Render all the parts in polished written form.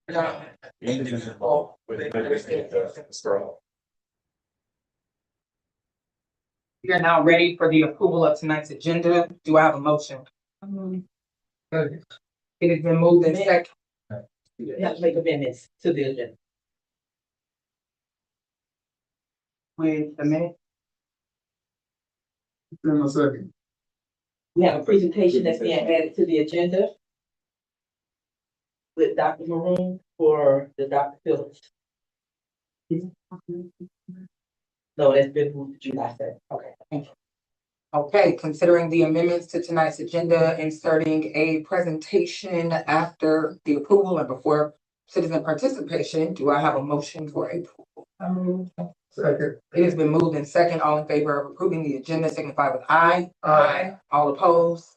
Indivisible with liberty and justice for all. We are now ready for the approval of tonight's agenda. Do I have a motion? It has been moved in second. You have to make amendments to the agenda. With the minute. We have a presentation that's being added to the agenda with Dr. Maroon for the Dr. Phillips. No, that's been moved to July 7th. Okay, thank you. Okay, considering the amendments to tonight's agenda, inserting a presentation after the approval and before citizen participation, do I have a motion for approval? Second. It has been moved in second. All in favor of approving the agenda signify with aye. Aye. All opposed?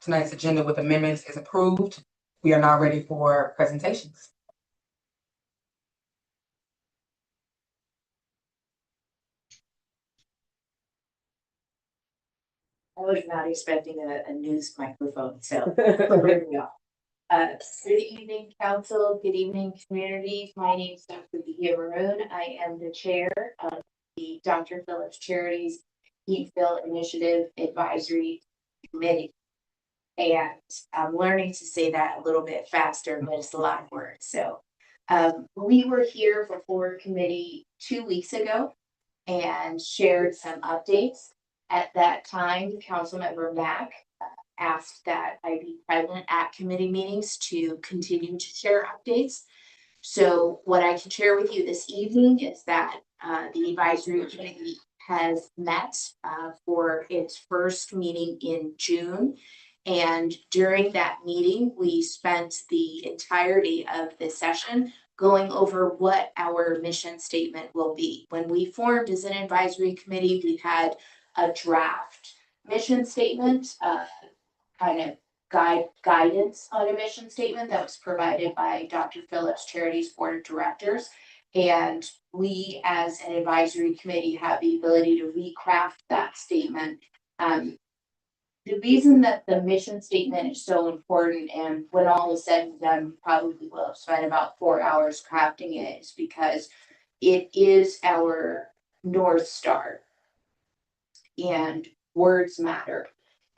Tonight's agenda with amendments is approved. We are now ready for presentations. I was not expecting a news microphone, so here we go. Good evening, council. Good evening, community. My name is Dr. Maroon. I am the chair of the Dr. Phillips Charities Eatonville Initiative Advisory Committee. And I'm learning to say that a little bit faster, but it's a lot of words. So we were here before committee 2 weeks ago and shared some updates. At that time, Councilmember Mack asked that I be present at committee meetings to continue to share updates. So what I can share with you this evening is that the advisory committee has met for its first meeting in June. And during that meeting, we spent the entirety of the session going over what our mission statement will be. When we formed as an advisory committee, we had a draft mission statement, kind of guidance on a mission statement that was provided by Dr. Phillips Charities Board of Directors. And we as an advisory committee have the ability to recraft that statement. The reason that the mission statement is so important, and when all is said and done, probably will have spent about 4 hours crafting it, is because it is our North Star. And words matter.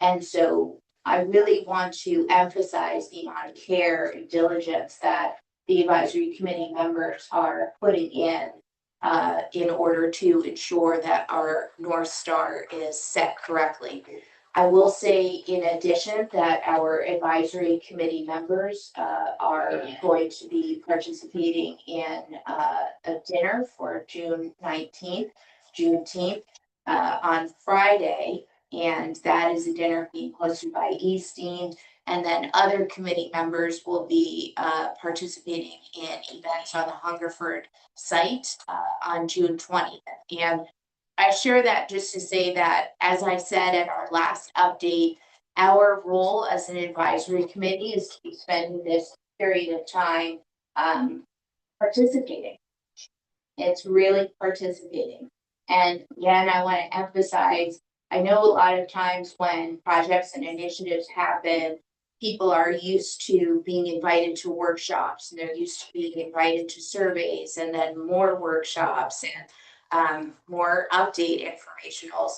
And so I really want to emphasize the amount of care and diligence that the advisory committee members are putting in order to ensure that our North Star is set correctly. I will say in addition that our advisory committee members are going to be participating in a dinner for June 19th, Juneteenth, on Friday, and that is a dinner being hosted by Easteen, and then other committee members will be participating in events on the Hungerford site on June 20th. And I share that just to say that, as I said at our last update, our role as an advisory committee is to be spending this period of time participating. It's really participating. And again, I want to emphasize, I know a lot of times when projects and initiatives happen, people are used to being invited to workshops, and they're used to being invited to surveys, and then more workshops and more update informationals.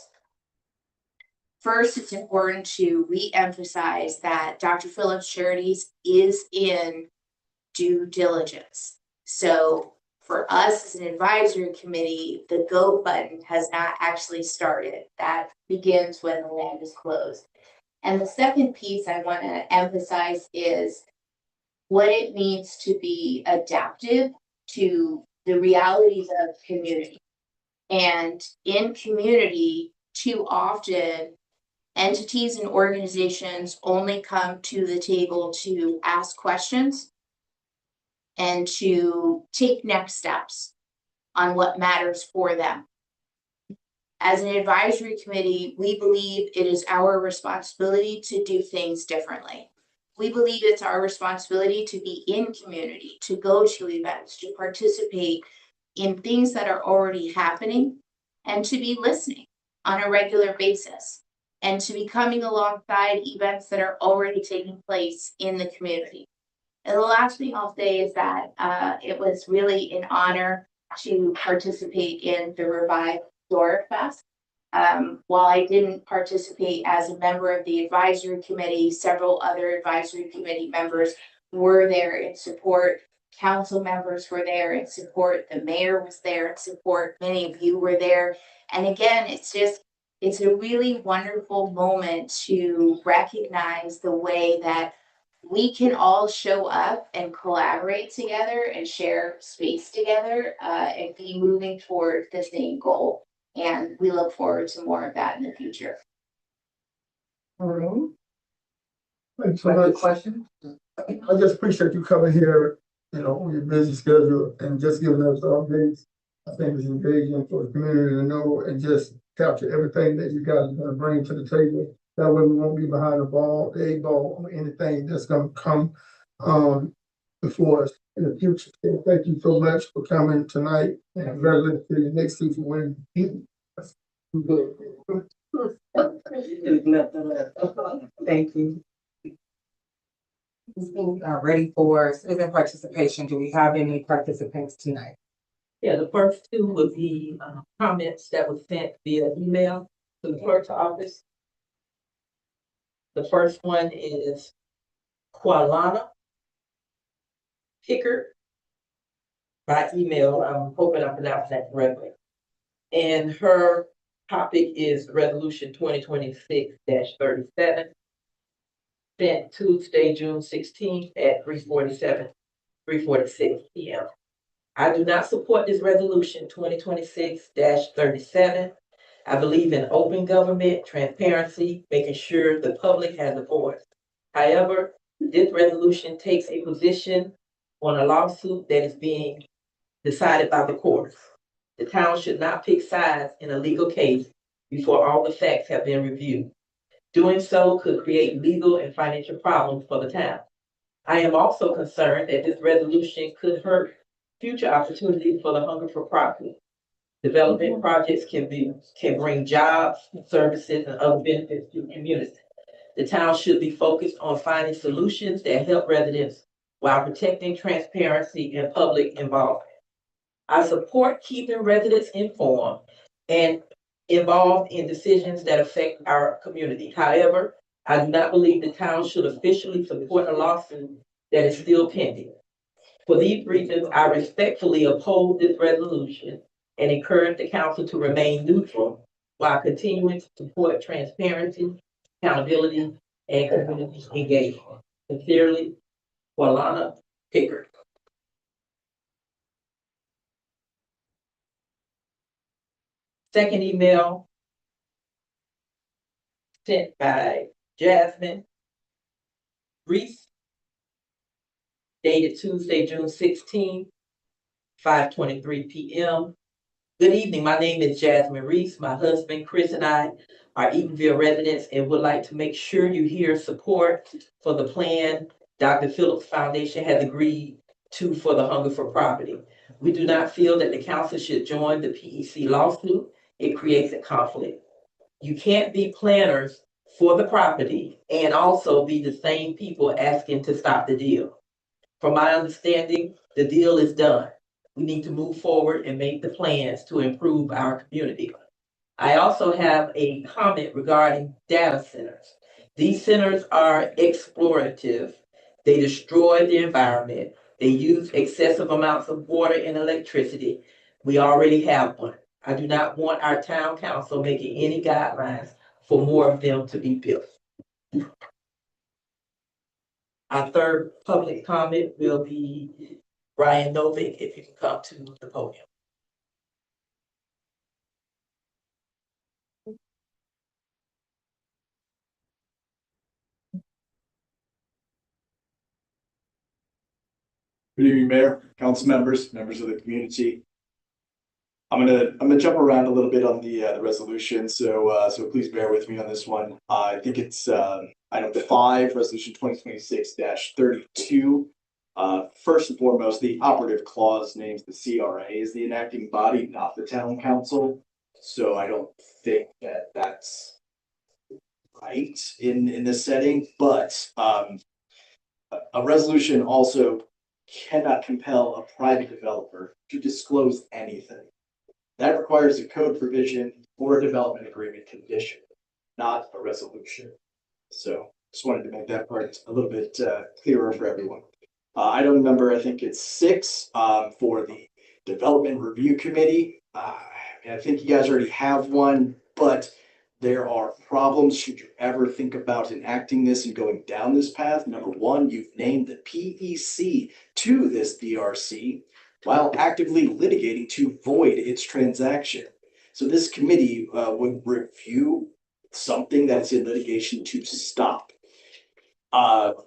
First, it's important to re-emphasize that Dr. Phillips Charities is in due diligence. So for us as an advisory committee, the go button has not actually started. That begins when the land is closed. And the second piece I want to emphasize is what it means to be adaptive to the realities of community. And in community, too often, entities and organizations only come to the table to ask questions and to take next steps on what matters for them. As an advisory committee, we believe it is our responsibility to do things differently. We believe it's our responsibility to be in community, to go to events, to participate in things that are already happening, and to be listening on a regular basis, and to be coming alongside events that are already taking place in the community. And the last thing I'll say is that it was really an honor to participate in the Revive Door Fest. While I didn't participate as a member of the advisory committee, several other advisory committee members were there in support. Council members were there in support. The mayor was there in support. Many of you were there. And again, it's a really wonderful moment to recognize the way that we can all show up and collaborate together and share space together and be moving toward the same goal. And we look forward to more of that in the future. Maroon, Thanks so any much. questions? I just appreciate you coming here, you know, on your busy schedule and just giving us updates. I think it's engaging for the community to know and just capture everything that you guys are gonna bring to the table. That way we won't be behind the 8 ball, or anything that's gonna come before us in the future. So thank you so much for coming tonight and congratulations to the next season winning. Thank you. Ready for citizen participation. Do we have any participants tonight? Yeah, the first two would be comments that was sent via email to the clerk's office. The first one is Qualana Pickard by email. I'm hoping I'm pronouncing that correctly. And her topic is resolution 2026-37, sent Tuesday, June 16th at 3:46 p.m. I do not support this resolution 2026-37. I believe in open government, transparency, making sure the public has a voice. However, this resolution takes a position on a lawsuit that is being decided by the courts. The town should not pick sides in a legal case before all the facts have been reviewed. Doing so could create legal and financial problems for the town. I am also concerned that this resolution could hurt future opportunities for the Hunger for Profit. Development projects can bring jobs, services, and other benefits to the community. The town should be focused on finding solutions that help residents while protecting transparency and public involvement. I support keeping residents informed and involved in decisions that affect our community. However, I do not believe the town should officially support a lawsuit that is still pending. For these reasons, I respectfully oppose this resolution and encourage the council to remain neutral while continuing to support transparency, accountability, and community engagement. Sincerely, Walana Pickard. Second email sent by Jasmine Reese, dated Tuesday, June 16th, 5:23 p.m. Good evening. My name is Jasmine Reese. My husband, Chris, and I are Eatonville residents and would like to make sure you hear support for the plan Dr. Phillips Foundation has agreed to for the Hunger for Property. We do not feel that the council should join the PEC lawsuit. It creates a conflict. You can't be planners for the property and also be the same people asking to stop the deal. From my understanding, the deal is done. We need to move forward and make the plans to improve our community. I also have a comment regarding data centers. These centers are explorative. They destroy the environment. They use excessive amounts of water and electricity. We already have one. I do not want our town council making any guidelines for more of them to be built. Our third public comment will be Brian Novick, if you can come to the podium. Good evening, Mayor, council members, members of the community. I'm gonna jump around a little bit on the resolution, so please bear with me on this one. I think it's item 5, resolution 2026-32. First and foremost, the operative clause names the CRA as the enacting body, not the town council. So I don't think that that's right in this setting, but A resolution also cannot compel a private developer to disclose anything. That requires a code provision or a development agreement condition, not a resolution. So just wanted to make that part a little bit clearer for everyone. Item number, I think it's 6, for the Development Review Committee. I think you guys already have one, but there are problems should you ever think about enacting this and going down this path. Number one, you've named the PEC to this DRC while actively litigating to void its transaction. So this committee would review something that's in litigation to stop.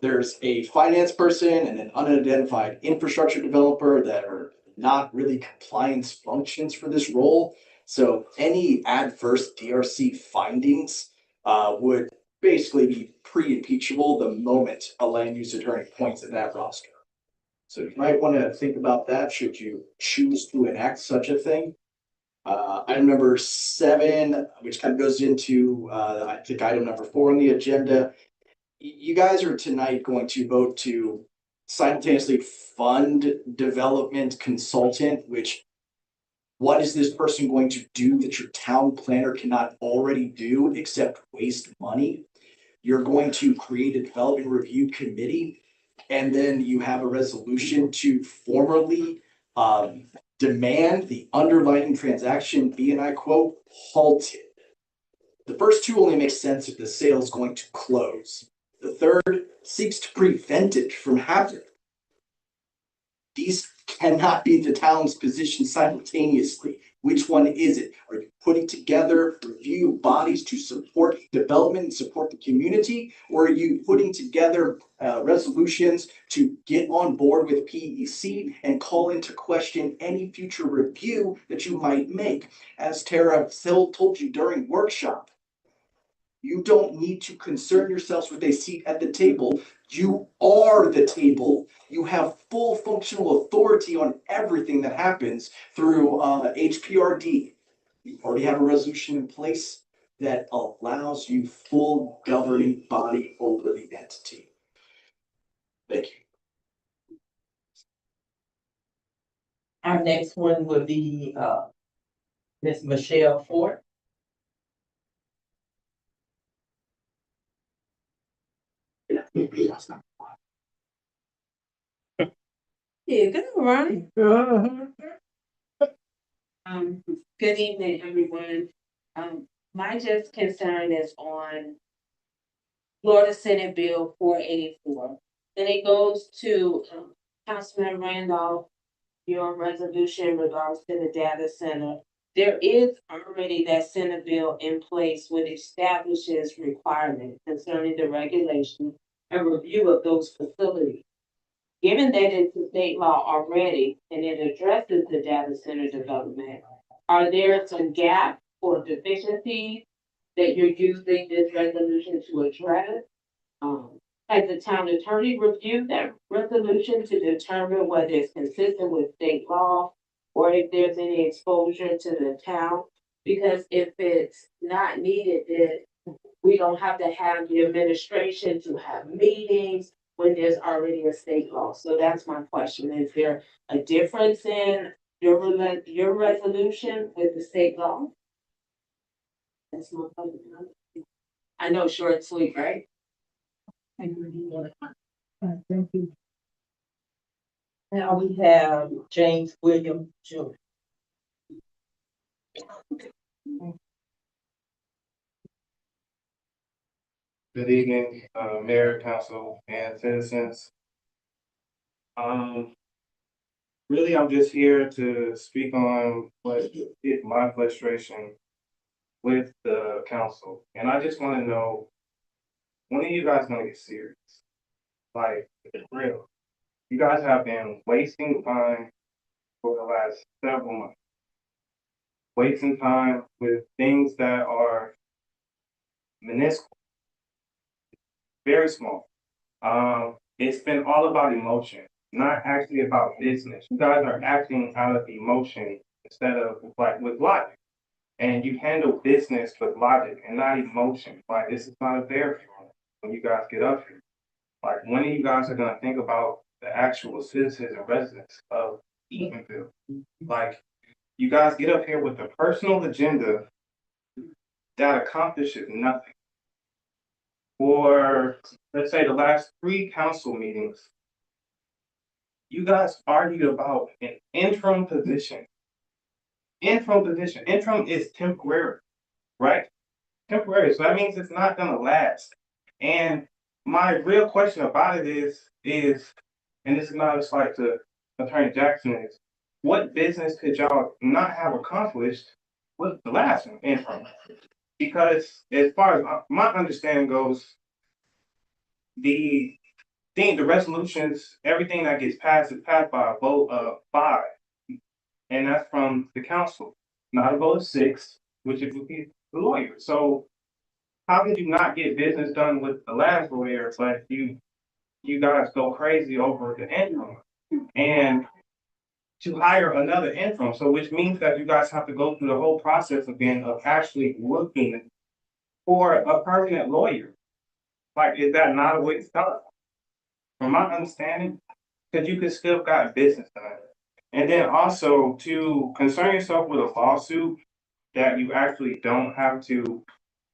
There's a finance person and an unidentified infrastructure developer that are not really compliance functions for this role. So any adverse DRC findings would basically be pre-impeachable the moment a land use attorney points at that roster. So you might want to think about that should you choose to enact such a thing. Item number 7, which kind of goes into I think item number 4 on the agenda. You guys are tonight going to vote to simultaneously fund development consultant, which what is this person going to do that your town planner cannot already do except waste money? You're going to create a development review committee, and then you have a resolution to formally demand the underlying transaction be, and I quote, halted. The first two only make sense if the sale is going to close. The third seeks to prevent it from happening. These cannot be the town's position simultaneously. Which one is it? Are you putting together review bodies to support development and support the community? Or are you putting together resolutions to get on board with PEC and call into question any future review that you might make? As Tara told you during workshop, you don't need to concern yourselves with a seat at the table. You are the table. You have full functional authority on everything that happens through HPRD. You already have a resolution in place that allows you full governing body over the entity. Thank you. Our next one would be Ms. Michelle Ford. Yeah, good morning. Good evening, everyone. My just concern is on Florida Senate Bill 484. And it goes to Councilman Randolph, your resolution in regards to the data center. There is already that Senate bill in place which establishes requirements concerning the regulation and review of those facilities. Given that it's a state law already and it addresses the data center development, are there some gaps or deficiencies that you're using this resolution to address? Has the town attorney reviewed that resolution to determine whether it's consistent with state law or if there's any exposure to the town? Because if it's not needed, then we don't have to have the administration to have meetings when there's already a state law. So that's my question. Is there a difference in your resolution with the state law? That's my question. I know short and sweet, right? Thank you. Now we have James William Jr. Good evening, Mayor, Council, and citizens. Really, I'm just here to speak on what is my frustration with the council. And I just want to know, when are you guys gonna get serious? Like, for real. You guys have been wasting time for the last several months. Wasting time with things that are minuscule, very small. It's been all about emotion, not actually about business. You guys are acting out of emotion instead of like with logic. And you handle business with logic and not emotion. Like, this is not a fair when you guys get up here. Like, when are you guys are gonna think about the actual citizens and residents of Eatonville? Like, you guys get up here with a personal agenda that accomplishes nothing. For, let's say, the last 3 council meetings, you guys argued about an interim position. Interim is temporary, right? Temporary, so that means it's not gonna last. And my real question about it is, and this is not a slight to Attorney Jackson, is what business could y'all not have accomplished with the last interim? Because as far as my understanding goes, the the resolutions, everything that gets passed is passed by a vote of 5. And that's from the council, not a vote of 6, which would be the lawyer. So how did you not get business done with the last lawyer, but you guys go crazy over the interim? And to hire another interim, so which means that you guys have to go through the whole process again of actually looking for a permanent lawyer. Like, is that not a waste of time? From my understanding, because you could still got business done. And then also to concern yourself with a lawsuit that you actually don't have to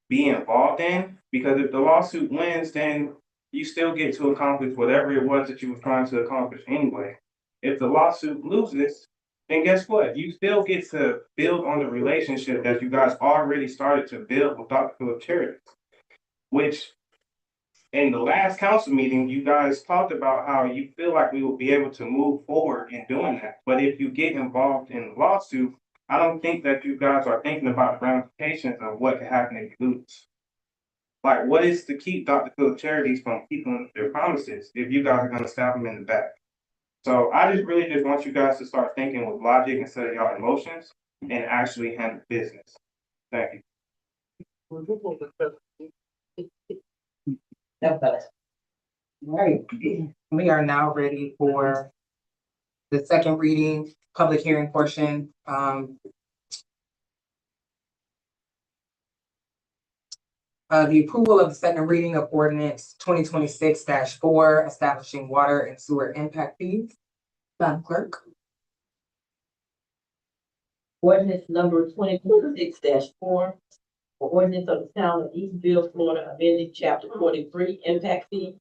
be involved in, because if the lawsuit wins, then you still get to accomplish whatever it was that you were trying to accomplish anyway. If the lawsuit loses, then guess what? You still get to build on the relationship that you guys already started to build with Dr. Philip Charities, which in the last council meeting, you guys talked about how you feel like we will be able to move forward in doing that. But if you get involved in the lawsuit, I don't think that you guys are thinking about the ramifications of what could happen if you lose. Like, what is to keep Dr. Philip Charities from keeping their promises if you guys are going to stab them in the back? So I just really just want you guys to start thinking with logic instead of y'all emotions and actually handle business. Thank you. Right, we are now ready for the second reading, public hearing portion. The approval of the second reading of ordinance 2026-4, establishing water and sewer impact fees. Madam Clerk. Ordinance number 2026-4, for ordinance of the town of Eatonville, Florida, amending chapter 43, impact fee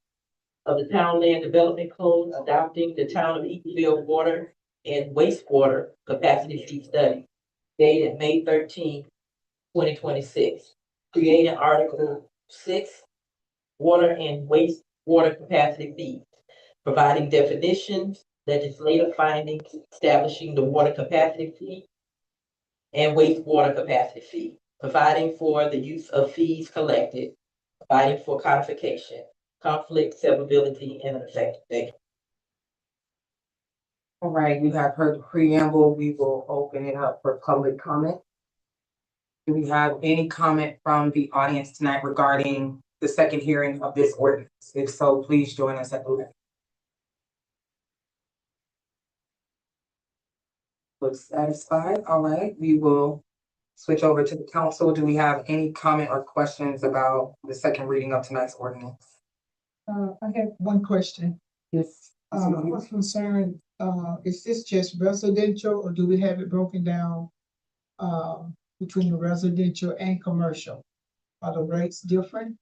of the Town Land Development Code, adopting the town of Eatonville water and wastewater capacity fee study dated May 13, 2026. Creating Article 6, water and wastewater capacity fees, providing definitions, legislative findings, establishing the water capacity fee and wastewater capacity fee, providing for the use of fees collected, providing for codification, conflict, severability, and an effective date. All right, you have heard the preamble. We will open it up for public comment. Do we have any comment from the audience tonight regarding the second hearing of this ordinance? If so, please join us at the left. Looks satisfied. All right, we will switch over to the council. Do we have any comment or questions about the second reading of tonight's ordinance? I have one question. Yes. What's concerned, is this just residential or do we have it broken down between the residential and commercial? Are the rates different?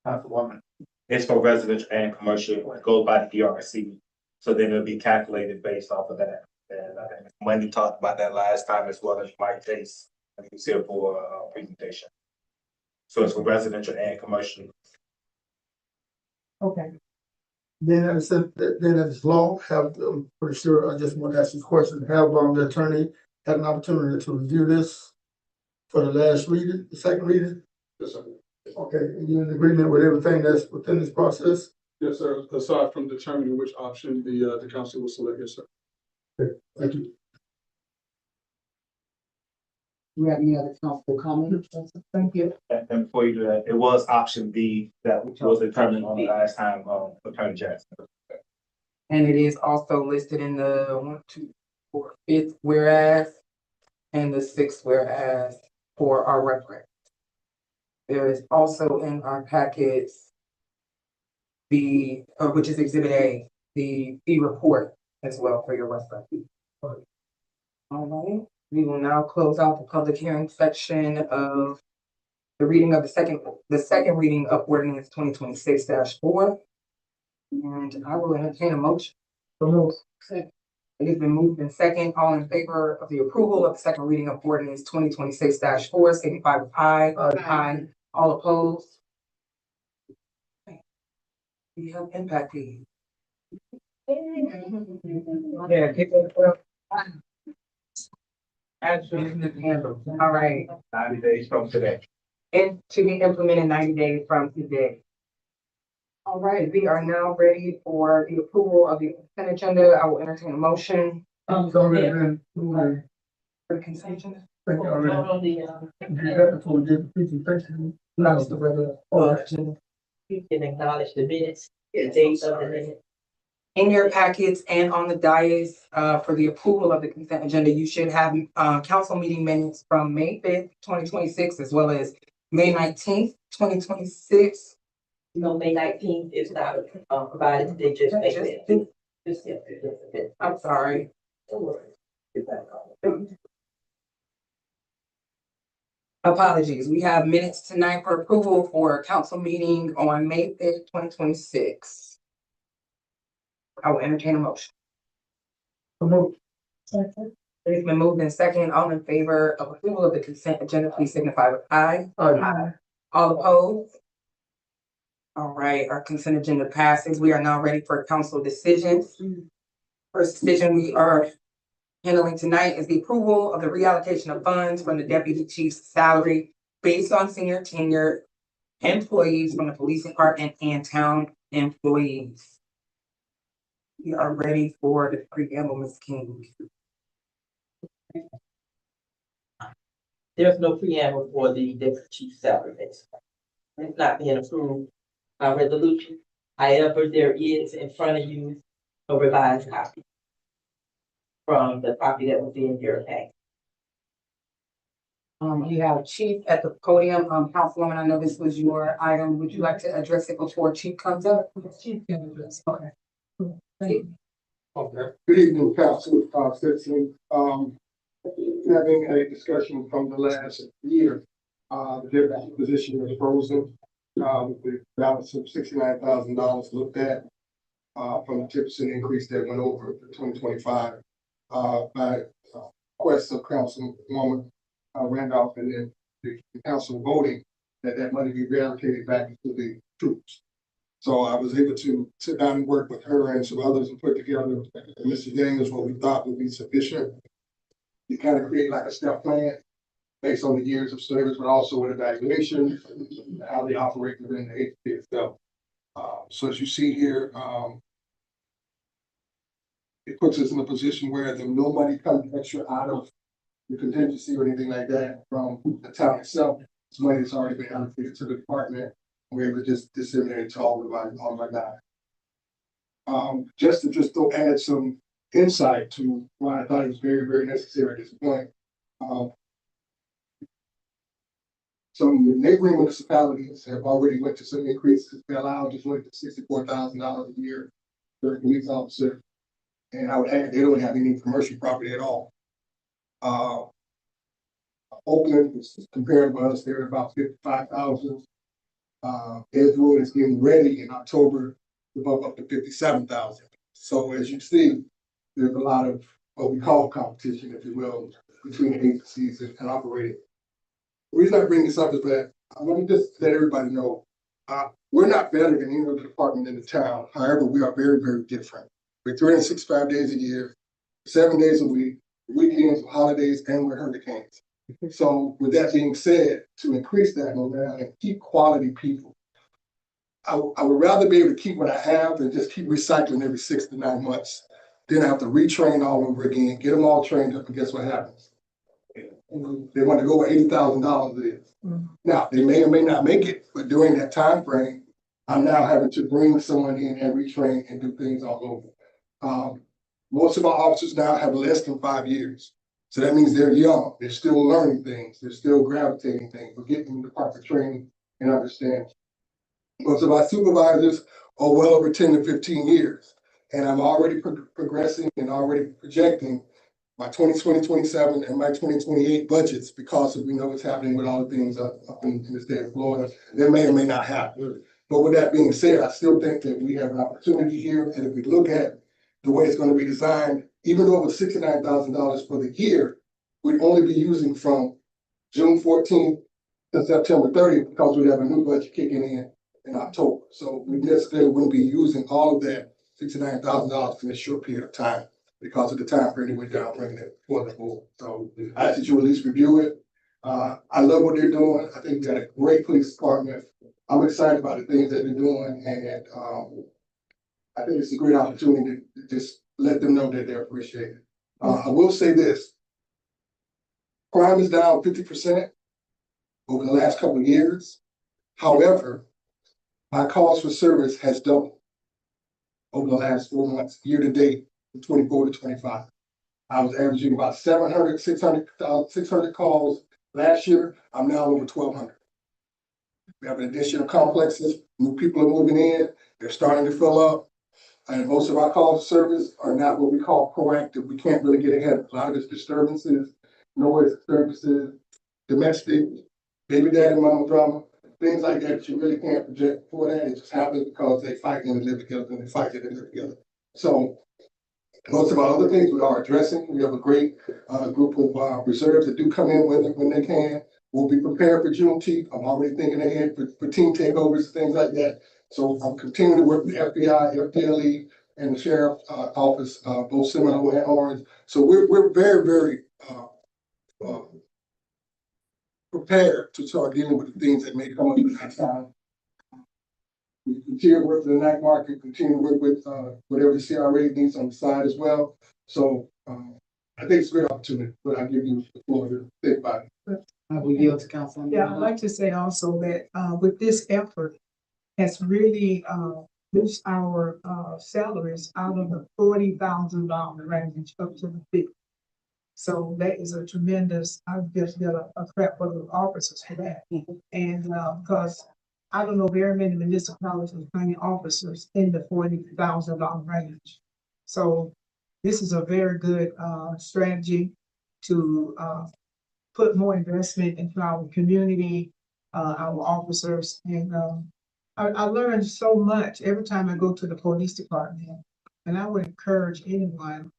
Councilwoman, it's for residential and commercial, it goes by the DRC, so then it'll be calculated based off of that. And I think Wendy talked about that last time as well as Mike Chase, and he was here for a presentation. So it's for residential and commercial. Okay. Then I said, then it's law, I'm pretty sure, I just want to ask you a question, have the attorney had an opportunity to review this for the last reading, the second reading? Yes, sir. Okay, and you're in agreement with everything that's within this process? Yes, sir. Aside from determining which option the council will select, yes, sir. Okay, thank you. Do we have any other council comments? Thank you. And before you do that, it was option B that was determined on the last time, Attorney Jackson. And it is also listed in the 1, 2, 4, 5th whereas and the 6th whereas for our reference. There is also in our packets which is Exhibit A, the fee report as well for your reference. All right, we will now close out the public hearing section of the reading of the second reading of ordinance 2026-4. And I will entertain a motion. It has been moved in second. All in favor of the approval of the second reading of ordinance 2026-4, signify with aye. Aye. All opposed? We have impact fee. Yeah, people. All right, 90 days from today. and to be implemented 90 days from today. All right, we are now ready for the approval of the consent agenda. I will entertain a motion It's already been moved. for the consent agenda. I think already. Vote on the, Did that before we did the presentation. No, it's the regular agenda. you can acknowledge the minutes, the dates of the minutes. In your packets and on the dais, for the approval of the consent agenda, you should have, council meeting minutes from May 5th, 2026, as well as May 19th, 2026. No, May 19th is not provided, they just make it. I'm sorry. Apologies. We have minutes tonight for approval for a council meeting on May 5th, 2026. I will entertain a motion. It's been moved in second. All in favor of approval of the consent agenda, please signify with aye. Aye. All opposed? All right, our consent agenda passes. We are now ready for council decisions. First decision we are handling tonight is the approval of the reallocation of funds from the deputy chief's salary based on senior tenure employees from the police department and town employees. We are ready for the preamble, Ms. King. There's no preamble for the deputy chief salary base. It's not being approved by resolution. However, there is in front of you a revised copy from the copy that was in your pack. We have Chief at the podium. Councilwoman, I know this was your item. Would you like to address it before Chief comes up? Chief can address. Okay. Okay. Good evening, council, citizens. Having a discussion from the last year, the deputy position was frozen. The balance of $69,000 looked at, from the 10% increase that went over to 2025, by request of Councilwoman Randolph, and then the council voting that money be reallocated back into the troops. So I was able to sit down and work with her and some others and put together, Mr. Daniels, what we thought would be sufficient. You kind of create like a step plan based on the years of service, but also an evaluation, how they operate within the agency itself. So as you see here, it puts us in a position where there's no money coming extra out of the contingency or anything like that from the town itself. This money has already been allocated to the department. We're able to just disseminate it to all my guys. Just to add some insight to why I thought it was very, very necessary at this point. Some neighboring municipalities have already went to some increases. They allowed just went to $64,000 a year for a police officer. And I would add, they don't have any commercial property at all. Oakland is compared to us, they're about 55,000. Edgewood is getting ready in October to bump up to 57,000. So as you see, there's a lot of what we call competition, if you will, between the agencies and operating. The reason I bring this up is that I want to just let everybody know, we're not better than any other department in the town. However, we are very, very different. We're 365 days a year, 7 days a week, weekends, holidays, and we're hurricanes. So with that being said, to increase that morale and keep quality people, I would rather be able to keep what I have and just keep recycling every 6 to 9 months. Then I have to retrain all over again, get them all trained up, and guess what happens? They want to go where $80,000 is. Now, they may or may not make it, but during that time frame, I'm now having to bring someone in and retrain and do things all over. Most of our officers now have less than 5 years. So that means they're young, they're still learning things, they're still gravitating things, we're getting them to proper training and understand. Most of our supervisors are well over 10 to 15 years, and I'm already progressing and already projecting my 2027 and my 2028 budgets because we know what's happening with all the things up in the state of Florida. That may or may not happen. But with that being said, I still think that we have an opportunity here. And if we look at the way it's going to be designed, even though it was $69,000 for the year, we'd only be using from June 14th to September 30th because we have a new budget kicking in October. So we necessarily wouldn't be using all of that $69,000 in a short period of time, because of the time frame we're down bringing it for the board. So I ask that you at least review it. I love what they're doing. I think we got a great police department. I'm excited about the things that they're doing, and I think it's a great opportunity to just let them know that they're appreciated. I will say this: crime is down 50% over the last couple of years. However, my calls for service has doubled over the last 4 months, year to date, from 24 to 25. I was averaging about 600 calls last year. I'm now over 1,200. We have an addition of complexes. New people are moving in. They're starting to fill up. And most of our calls for service are not what we call proactive. We can't really get ahead. A lot of it's disturbances, noise disturbances, domestic, baby daddy, mama drama, things like that you really can't project for that. It just happens because they fight and they live together and they fight and they live together. So most of our other things we are addressing. We have a great group of reserves that do come in when they can. We'll be prepared for Juneteenth. I'm already thinking ahead for team takeovers, things like that. So I'm continuing to work with the FBI, FDLE, and the sheriff's office, both Seminole and Orange. So we're very, very prepared to start dealing with the things that may come up in that time. We continue to work with the night market, continue to work with whatever the CRA needs on the side as well. So I think it's a great opportunity, but I'll give you the floor to think about it. I will yield to Councilman. Yeah, I'd like to say also that with this effort has really boosted our salaries out of the $40,000 range up to the 50. So that is a tremendous, I've just got a crap for the officers for that. And because I don't know very many municipalities paying officers in the $40,000 range. So this is a very good strategy to put more investment into our community, our officers. And I learned so much every time I go to the police department. And I would encourage anyone,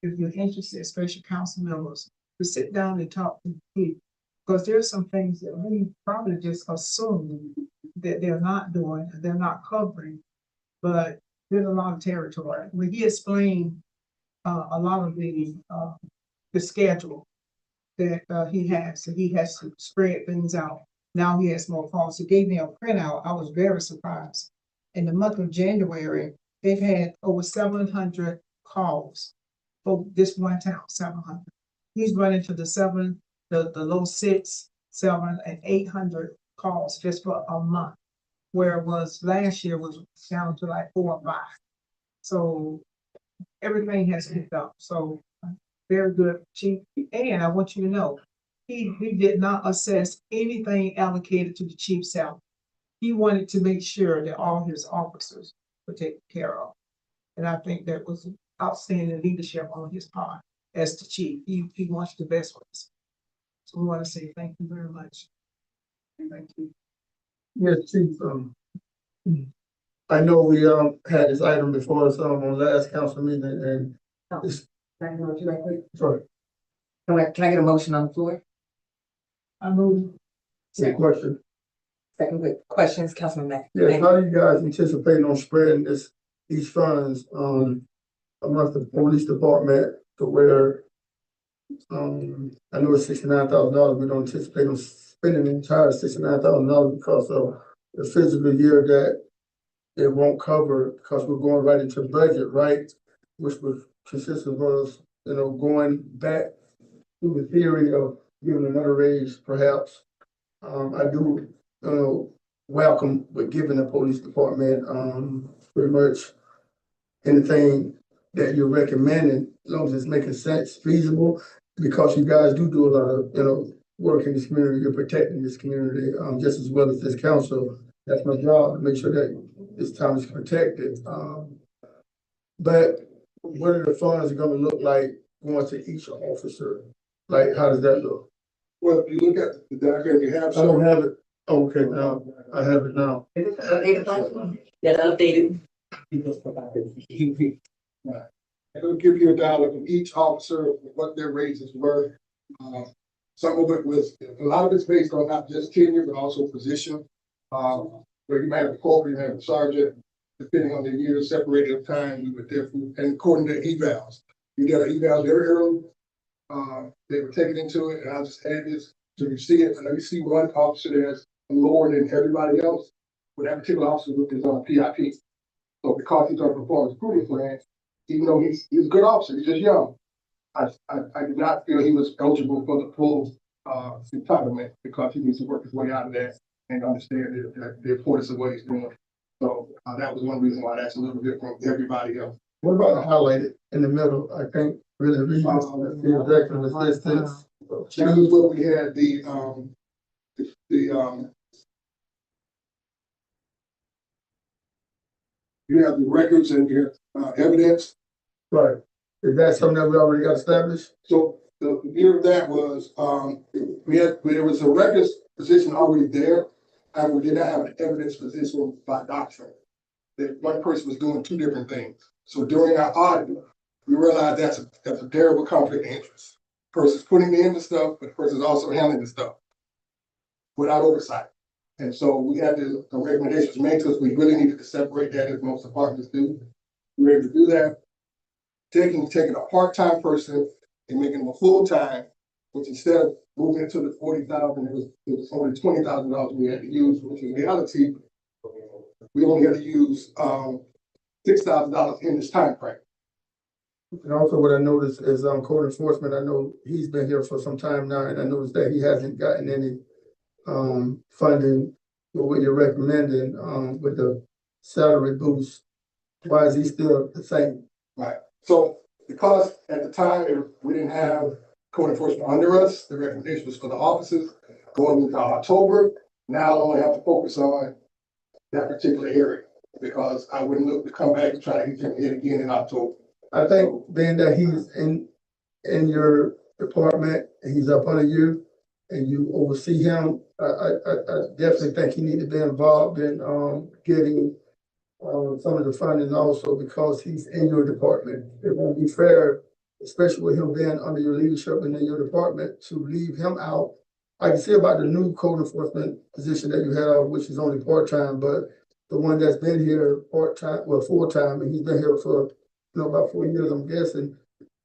if you're interested, especially council members, to sit down and talk to people. Because there's some things that we probably just assume that they're not doing, they're not covering, but there's a lot of territory. When he explained a lot of the schedule that he has, so he has to spread things out. Now he has more calls. He gave me a printout. I was very surprised. In the month of January, they've had over 700 calls for this one town, 700. He's running to the low 6, 7, and 800 calls just for a month, where it was last year was down to like 4 or 5. So everything has picked up. So very good, Chief. And I want you to know, he did not assess anything allocated to the chief's salary. He wanted to make sure that all his officers were taken care of. And I think that was outstanding leadership on his part as the chief. He wants the best for us. So we want to say thank you very much. Thank you. Yes, Chief. I know we had this item before us on last council meeting, and it's Can I interrupt you right quick? sorry. Can I get a motion on the floor? I move. Any question? Second with questions, Councilman Mack. Yes, how do you guys anticipate on spreading these funds amongst the police department to where I know it's $69,000. We don't anticipate on spending the entire $69,000 because of the physical year that it won't cover, because we're going right into budget, right? Which would consist of us, going back to the theory of giving another raise, perhaps. I do welcome with giving the police department pretty much anything that you're recommending, as long as it's making sense, feasible, because you guys do a lot of work in this community, you're protecting this community, just as well as this council. That's my job, to make sure that this town is protected. But what are the funds gonna look like going to each officer? Like, how does that look? Well, if you look at the diagram you have. I don't have it. Okay, now, I have it now. Is it the updated plan? That updated. It'll give you a dialogue of each officer, what their raises were. Some of it was, a lot of it's based on not just tenure, but also position. Where you might have a corporal, you might have a sergeant, depending on the years separated of time, we were different, and according to evals. You got evals very early. They were taken into it, and I'll just add this, so you see it, and you see one officer that's lower than everybody else. But that particular officer is on a PIP. So because he's on a performance improvement plan, even though he's a good officer, he's just young. I did not feel he was eligible for the full entitlement because he needs to work his way out of that and understand the importance of what he's doing. So that was one reason why that's a little different from everybody else. What about the highlighted in the middle? I can't really read the executive assistants. That was where we had you have the records and your evidence. Right. Is that something that we already got established? So the year of that was, there was a records position already there. And we did not have an evidence position by doctrine. That one person was doing two different things. So during our audit, we realized that's a terrible conflict of interest. Person's putting in the stuff, but the person's also handling the stuff without oversight. And so we had the recommendations made to us. We really needed to separate that, as most departments do. We were able to do that. Taking a part-time person and making them a full-time, which instead of moving it to the 40,000, it was only $20,000 we had to use, which in reality, we only had to use $6,000 in this time frame. And also what I noticed is code enforcement, I know he's been here for some time now, and I noticed that he hasn't gotten any funding for what you're recommending with the salary boost. Why is he still the same? Right. So because at the time we didn't have code enforcement under us, the recommendation was for the officers going into October. Now I only have to focus on that particular area because I wouldn't look to come back and try to get him again in October. I think being that he's in your department, he's up under you and you oversee him, I definitely think he need to be involved in getting some of the funding also because he's in your department. It won't be fair, especially with him being under your leadership and in your department, to leave him out. I can see about the new code enforcement position that you have, which is only part-time, but the one that's been here part-time, well, full-time, and he's been here for about 4 years, I'm guessing.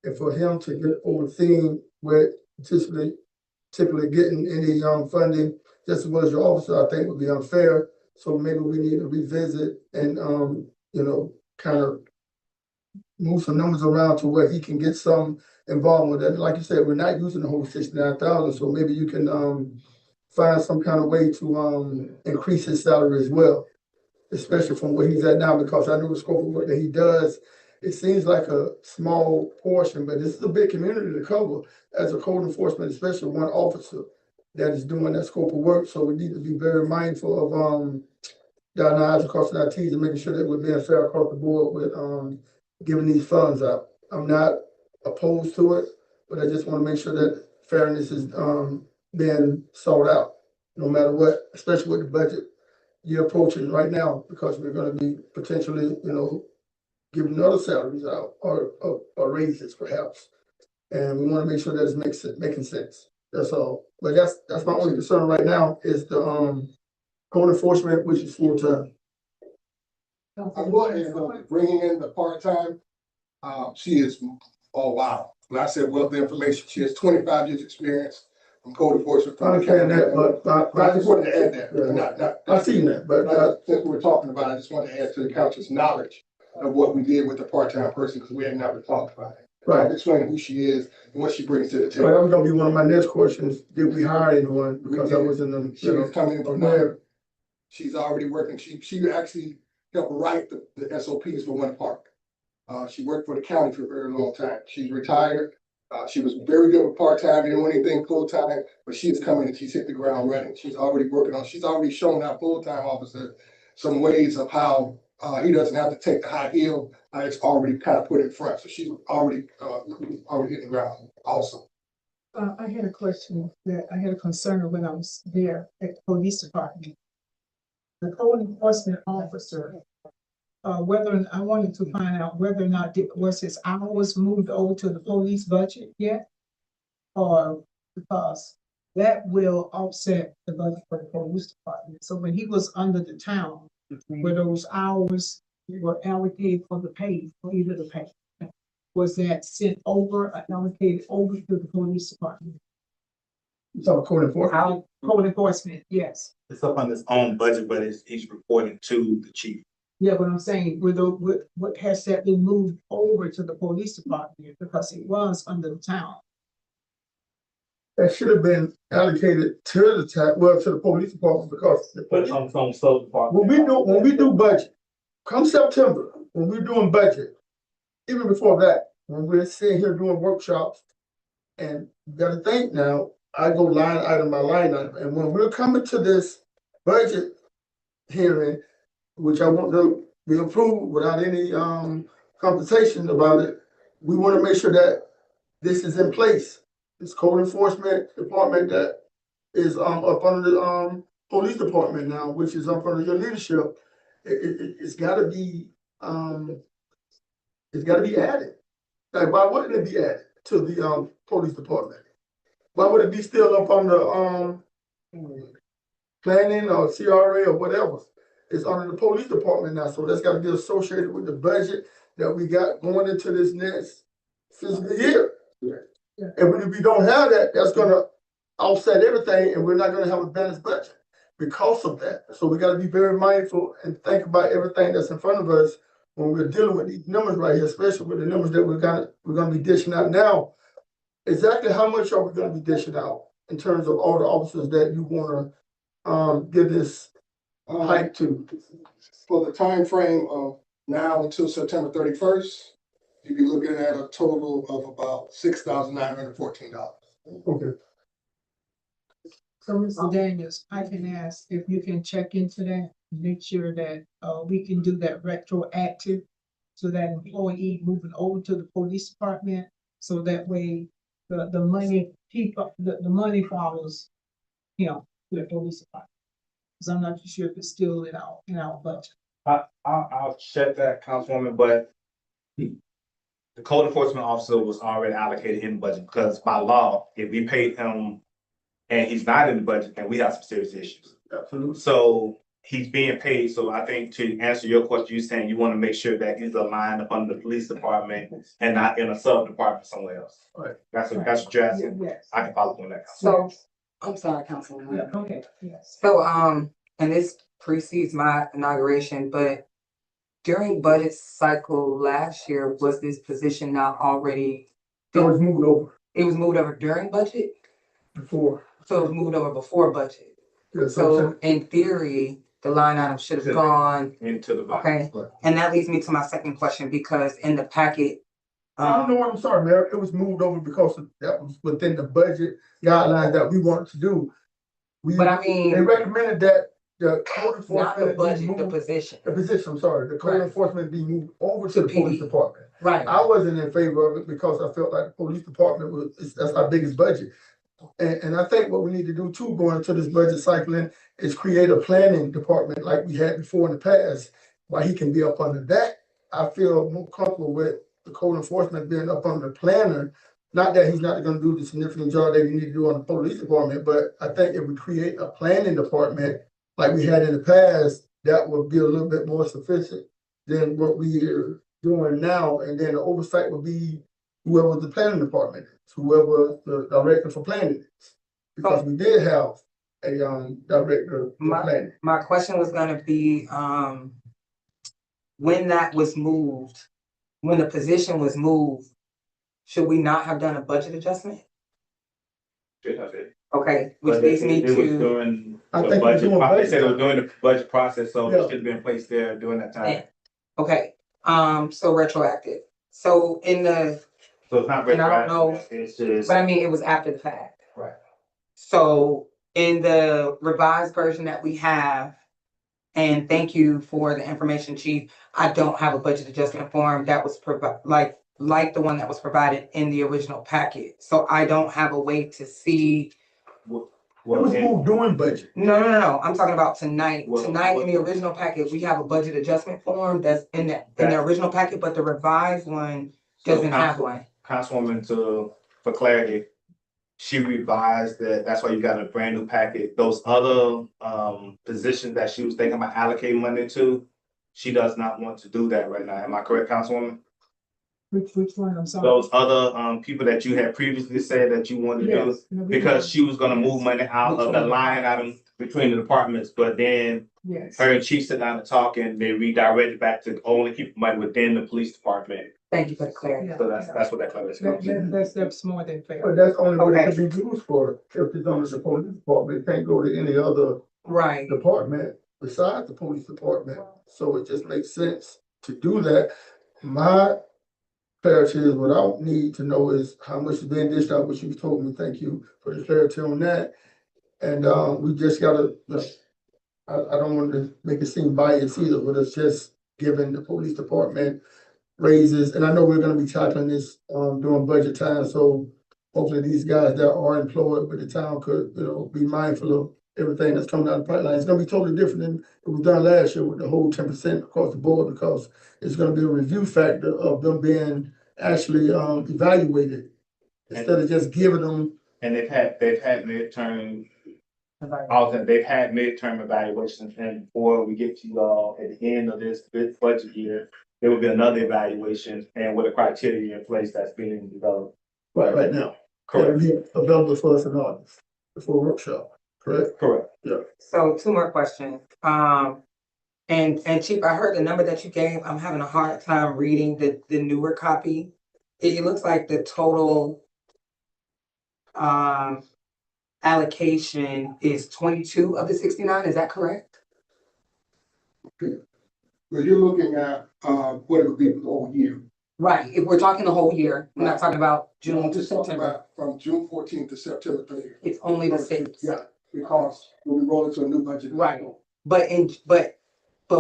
And for him to get overseen with typically getting any funding, just as well as your officer, I think would be unfair. So maybe we need to revisit and kind of move some numbers around to where he can get some involvement with that. Like you said, we're not using the whole 69,000, so maybe you can find some kind of way to increase his salary as well, especially from where he's at now, because I know the scope of work that he does. It seems like a small portion, but this is a big community to cover as a code enforcement, especially one officer that is doing that scope of work. So we need to be very mindful of dotting our I's and crossing our T's and making sure that we're being fair across the board with giving these funds out. I'm not opposed to it, but I just want to make sure that fairness is being sought out, no matter what, especially with the budget you're approaching right now, because we're going to be potentially, giving other salaries out or raises perhaps. And we want to make sure that it's making sense. That's all. But that's my only concern right now is the code enforcement, which is full-time. I'm going to bringing in the part-time. She is, oh wow. When I said wealth of information, she has 25 years experience from code enforcement. I understand that, but I just wanted to add that. Yeah. I've seen that, but since we're talking about it, I just want to add to the council's knowledge of what we did with the part-time person, because we had never talked about it. right. I've explained who she is and what she brings to the So table. that was gonna be one of my next questions. Did we hire anyone? Because I was in the She was coming from there. there. She's already working. She actually helped write the SOPs for One Park. She worked for the county for a very long time. She's retired. She was very good with part-time, didn't want anything full-time, but she's coming and she's hit the ground running. She's already shown our full-time officer some ways of how he doesn't have to take the high heel. It's already kind of put in front, so she's already hitting the ground. Awesome. I had a question that I had a concern when I was there at the police department. The code enforcement officer, I wanted to find out whether or not was his hours moved over to the police budget yet? Or because that will offset the budget for the police department. So when he was under the town, where those hours were allocated for the pay, for either the pay, was that sent over, or allocated over to the police department? So code enforcement. Code enforcement, yes. It's up on his own budget, but he's reporting to the chief. Yeah, but I'm saying, what has that been moved over to the police department, because it was under the town? That should have been allocated to to the police department, because But it's on his own sub department. when we do budget, come September, when we're doing budget, even before that, when we're sitting here doing workshops, and you gotta think now, I go line item by line item, and when we're coming to this budget hearing, which I want to be approved without any compensation about it, we want to make sure that this is in place. This code enforcement department that is up under the police department now, which is up under your leadership, it's gotta be added. Like, why wouldn't it be added to the police department? Why would it be still up under planning or CRA or whatever? It's under the police department now, so that's gotta be associated with the budget that we got going into this next fiscal year. And when we don't have that, that's gonna offset everything, and we're not gonna have a balanced budget because of that. So we gotta be very mindful and think about everything that's in front of us when we're dealing with these numbers right here, especially with the numbers that we're gonna be dishing out now. Exactly how much are we gonna be dishing out in terms of all the officers that you wanna give this hike to? For the time frame of now until September 31st, you'd be looking at a total of about $6,914. Okay. So, Mr. Daniels, I can ask if you can check into that, make sure that we can do that retroactive, so that employee moving over to the police department, so that way the money the money follows, to the police department. Because I'm not too sure if it's still in our budget. I'll check that, Councilwoman, but the code enforcement officer was already allocated in the budget, because by law, if we paid him and he's not in the budget, then we have some serious issues. Absolutely. So he's being paid. So I think, to answer your question, you're saying you want to make sure that he's aligned up under the police department and not in a sub department somewhere else. Right. That's what you're asking. Yes. I can follow up on that. So, I'm sorry, Councilwoman. Yeah, okay, yes. So, and this precedes my inauguration, but during budget cycle last year, was this position not already? It was moved over It was moved over during budget, before. so it was moved over before budget. Yeah, So in theory, the line item should have gone, Into the okay, and that leads me to my second question, because in the packet. I don't know what, I'm sorry, Mayor, it was moved over because that was within the budget guidelines that we wanted to do. But I mean. They recommended that the code Not enforcement. the be budget, the moved- position. The position, I'm sorry, the code Right. enforcement be moved over to the police PD. department. Right. I wasn't in favor of it because I felt like the police department that's our biggest budget. And I think what we need to do too, going into this budget cycling, is create a planning department like we had before in the past, while he can be up under that. I feel more comfortable with the code enforcement being up under the planner. Not that he's not gonna do the significant job that we need to do on the police department, but I think if we create a planning department like we had in the past, that would be a little bit more sufficient than what we are doing now. And then the oversight would be whoever the planning department is, whoever the director for planning is. Because we did have a director for planning. My question was gonna be, when that was moved, when the position was moved, should we not have done a budget adjustment? Should have it. Okay, which But leads me it was to, during I the think we're budget, doing they budget said it was time. during the budget process, so Yeah. it should have been placed there during that time. okay, so retroactive. So in the So it's not And I don't know- retroactive, it's just. But I mean, it was after the fact. Right. So in the revised version that we have, and thank you for the information, Chief, I don't have a budget adjustment form that was like the one that was provided in the original packet. So I don't have a way to see. It was moved during budget. No. I'm talking about tonight. Well, Tonight in the original packet, we have a budget adjustment form that's in the original packet, but the revised one doesn't have one. Councilwoman, for clarity, she revised that, that's why you got a brand new packet. Those other positions that she was thinking about allocating money to, she does not want to do that right now. Am I correct, Councilwoman? Which one, I'm sorry? Those other people that you had previously said that you wanted to do, Yes. because she was gonna move money out of the line item between the departments, but then Yes. her and Chief sat down and talk, and they redirected back to only keep money within the police department. Thank you for the clarity. Yeah. So that's what that clarification is. That's more than fair. But that's only what it could be used for, if it's under the police department, it can't go to any other Right. department besides the police department. So it just makes sense to do that. My clarity is what I need to know is how much is being dished out, which you told me. Thank you for the clarity on that. And we just gotta, I don't want to make it seem biased either, but it's just giving the police department raises. And I know we're gonna be tackling this during budget time, so hopefully these guys that are employed with the town could, be mindful of everything that's coming out of the pipeline. It's gonna be totally different than it was done last year with the whole 10% across the board, because it's gonna be a review factor of them being actually evaluated instead of just giving them. And they've had midterm, they've had midterm evaluations, and before we get to y'all at the end of this budget year, there will be another evaluation and with a criteria in place that's being developed. Right now. Correct. That'll be available for us in August, before workshop, correct? Correct. So 2 more questions. And Chief, I heard the number that you gave. I'm having a hard time reading the newer copy. It looks like the total allocation is 22 of the 69. Is that correct? But you're looking at, what it would be for the whole year. Right. If we're talking the whole year, we're not talking about June I'm to just talking September. about from June 14th to September 30th. It's only the 6. Yeah, because we'll be rolling to a new budget. Right. But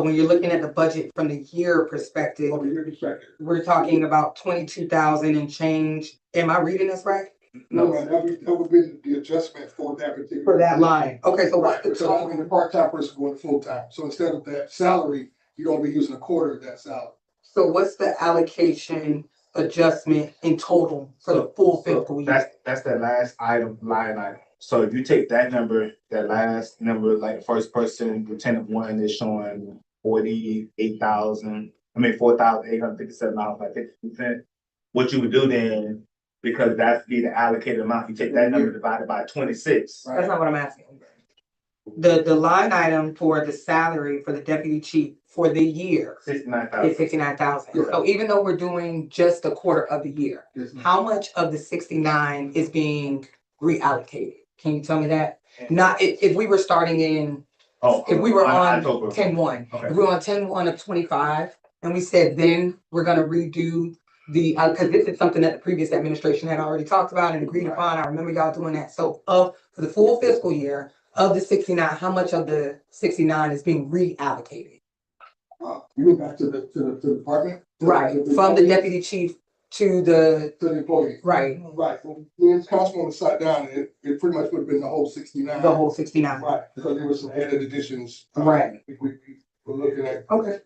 when you're looking at the budget from the year perspective, From your perspective. we're talking about 22,000 and change. Am I reading this right? No, that would be the adjustment for that particular. For that line. Okay, so what's the Because I mean, total? the part-time person going to full-time, so instead of that salary, you're gonna be using a quarter of that salary. So what's the allocation adjustment in total for the full fiscal year? That's that last line item. So if you take that number, that last number, like the first person, Lieutenant 1 is showing 4,857 dollars, like 50%. What you would do then, because that's be the allocated amount, you take that number divided by 26. That's not what I'm asking. The line item for the salary for the deputy chief for the year 69,000. is 69,000. So even though we're doing just a quarter of the year, how much of the 69 is being reallocated? Can you tell me that? Not if we were starting in, if we were on October. 10-1, Okay. if we were on 10-1 of 25, and we said then we're gonna redo the, because this is something that the previous administration had already talked about and agreed upon. I remember y'all doing that. So for the full fiscal year of the 69, how much of the 69 is being reallocated? You go back to the department? Right, from the deputy chief to the, To the employee. right, Right, when Councilwoman sat down, it pretty much would have been the whole 69. the whole 69. Right, because there were some added additions. Right. We were looking at. Okay.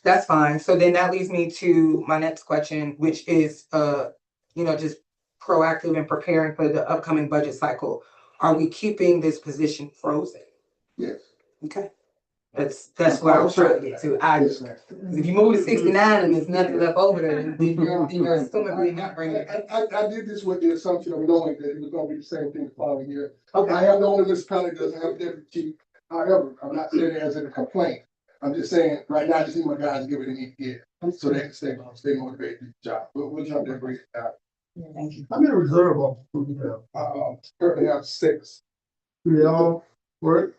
That's fine. So then that leads me to my next question, which is, just proactive and preparing for the upcoming budget cycle. Are we keeping this position frozen? Yes. Okay. That's what I was trying to get to. Yes, ma'am. If you move to 69 and there's nothing left over there, then you're assuming we're not bringing it back. I did this with the assumption of knowing that it was gonna be the same thing the following year. Okay. I have known that this municipality doesn't have a deputy chief. However, I'm not saying it as a complaint. I'm just saying, right now, I just need my guys to give it a need to get, so they can stay motivated to do the job. But we'll jump there, break it down. Thank you. How many reserve officers do we have? Currently have 6. Do they all work?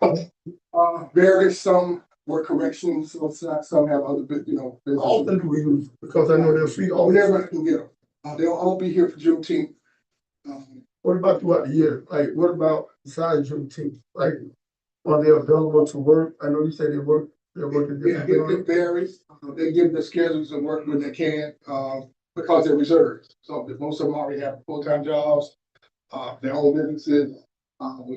Various, some were corrections, some have other bit, How often do we use? Because I know they're free whenever officers. I can get them. They'll all be here for Juneteenth. What about throughout the year? Like, what about besides Juneteenth? Like, are they available to work? I know you say they're working Yeah, different. it varies. They give the schedules of work when they can, because they're reserves. So most of them already have full-time jobs, their own businesses.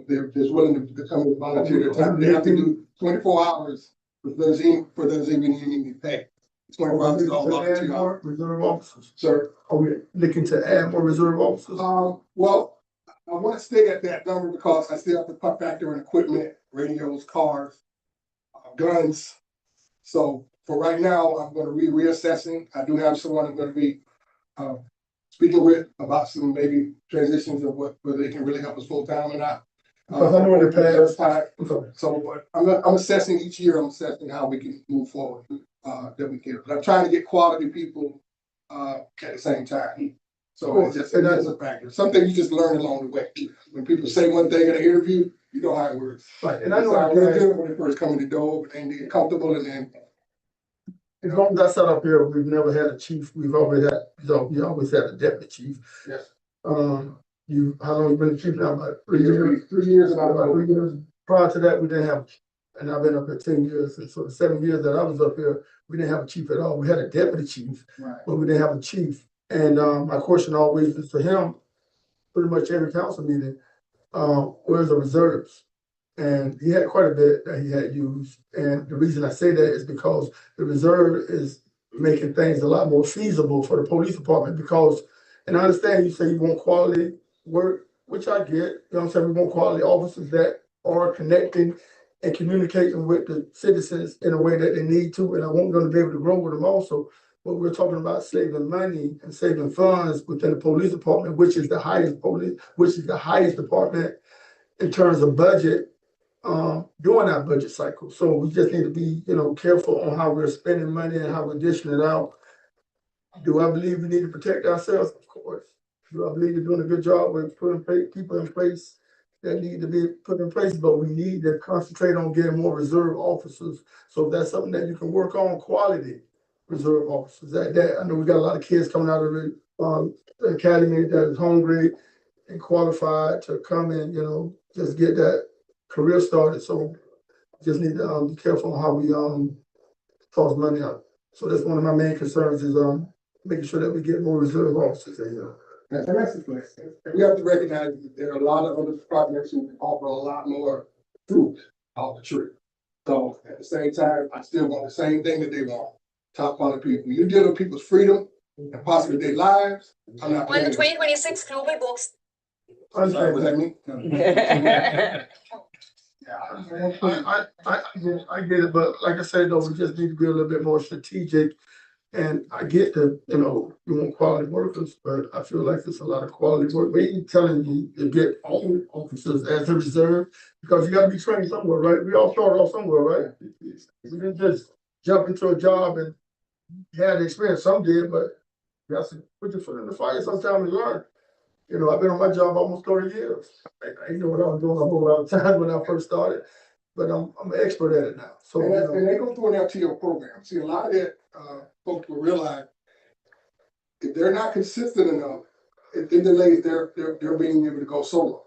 They're just willing to come and volunteer their time. They have to do 24 hours for those even need pay. 24 hours is all volunteer hours. Reserve officers. Sir, Are we looking to add more reserve officers? well, I want to stay at that number because I still have to factor in equipment, radios, cars, guns. So for right now, I'm going to be reassessing. I do have someone I'm going to be speaking with about some maybe transitions of whether they can really help us full time or not. Because I know in the past. Okay. So but I'm assessing each year. I'm assessing how we can move forward. That we can. But I'm trying to get quality people at the same time. So it's just a factor. Something you just learn along the way. When people say one thing in an interview, you know how it works. Right, and I know when they first come in the door and they get comfortable, and then as long as I sat up here, we've never had a chief. We've always had, we always had a deputy chief. yes, How long you been the chief now? About 3 years? 3 years and About 3 years. Prior to that, we didn't have, and I've been up here 10 years, and so the 7 years that I was up here, we didn't have a chief at all. We had a deputy chief, right. but we didn't have a chief. And my question always is to him, pretty much every council meeting, where's the reserves? And he had quite a bit that he had used. And the reason I say that is because the reserve is making things a lot more feasible for the police department because, and I understand you say you want quality work, which I get, you know what I'm saying? We want quality officers that are connecting and communicating with the citizens in a way that they need to. And I want them to be able to grow with them also. But we're talking about saving money and saving funds within the police department, which is the highest department in terms of budget. During our budget cycle. So we just need to be, careful on how we're spending money and how we're dishing it out. Do I believe we need to protect ourselves? Of course. Do I believe you're doing a good job with putting people in place that need to be put in place? But we need to concentrate on getting more reserve officers. So if that's something that you can work on, quality reserve officers. That I know we got a lot of kids coming out of the academy that is hungry and qualified to come in, just get that career started. So just need to be careful on how we toss money out. So that's one of my main concerns is making sure that we get more reserve officers in here. And that's the place. And we have to recognize that there are a lot of other departments who offer a lot more fruit off the tree. So at the same time, I still want the same thing that they want. Top quality people. You deal with people's freedom and possibly their lives. I'm not. On the 2026 Global Books. Sorry, was that me? I get it, but like I said, though, we just need to be a little bit more strategic. And I get that, you want quality workers, but I feel like it's a lot of quality work. We ain't telling you to get all officers as a reserve because you got to be trained somewhere, right? We all started off somewhere, right? We didn't just jump into a job and had the experience. Some did, but you have to put your foot in the fire sometimes and learn. I've been on my job almost 30 years. I didn't know what I was doing a whole lot of times when I first started, but I'm an expert at it now. So and they go through an LTO program. See, a lot of that folks will realize if they're not consistent enough, it delays their being able to go solo.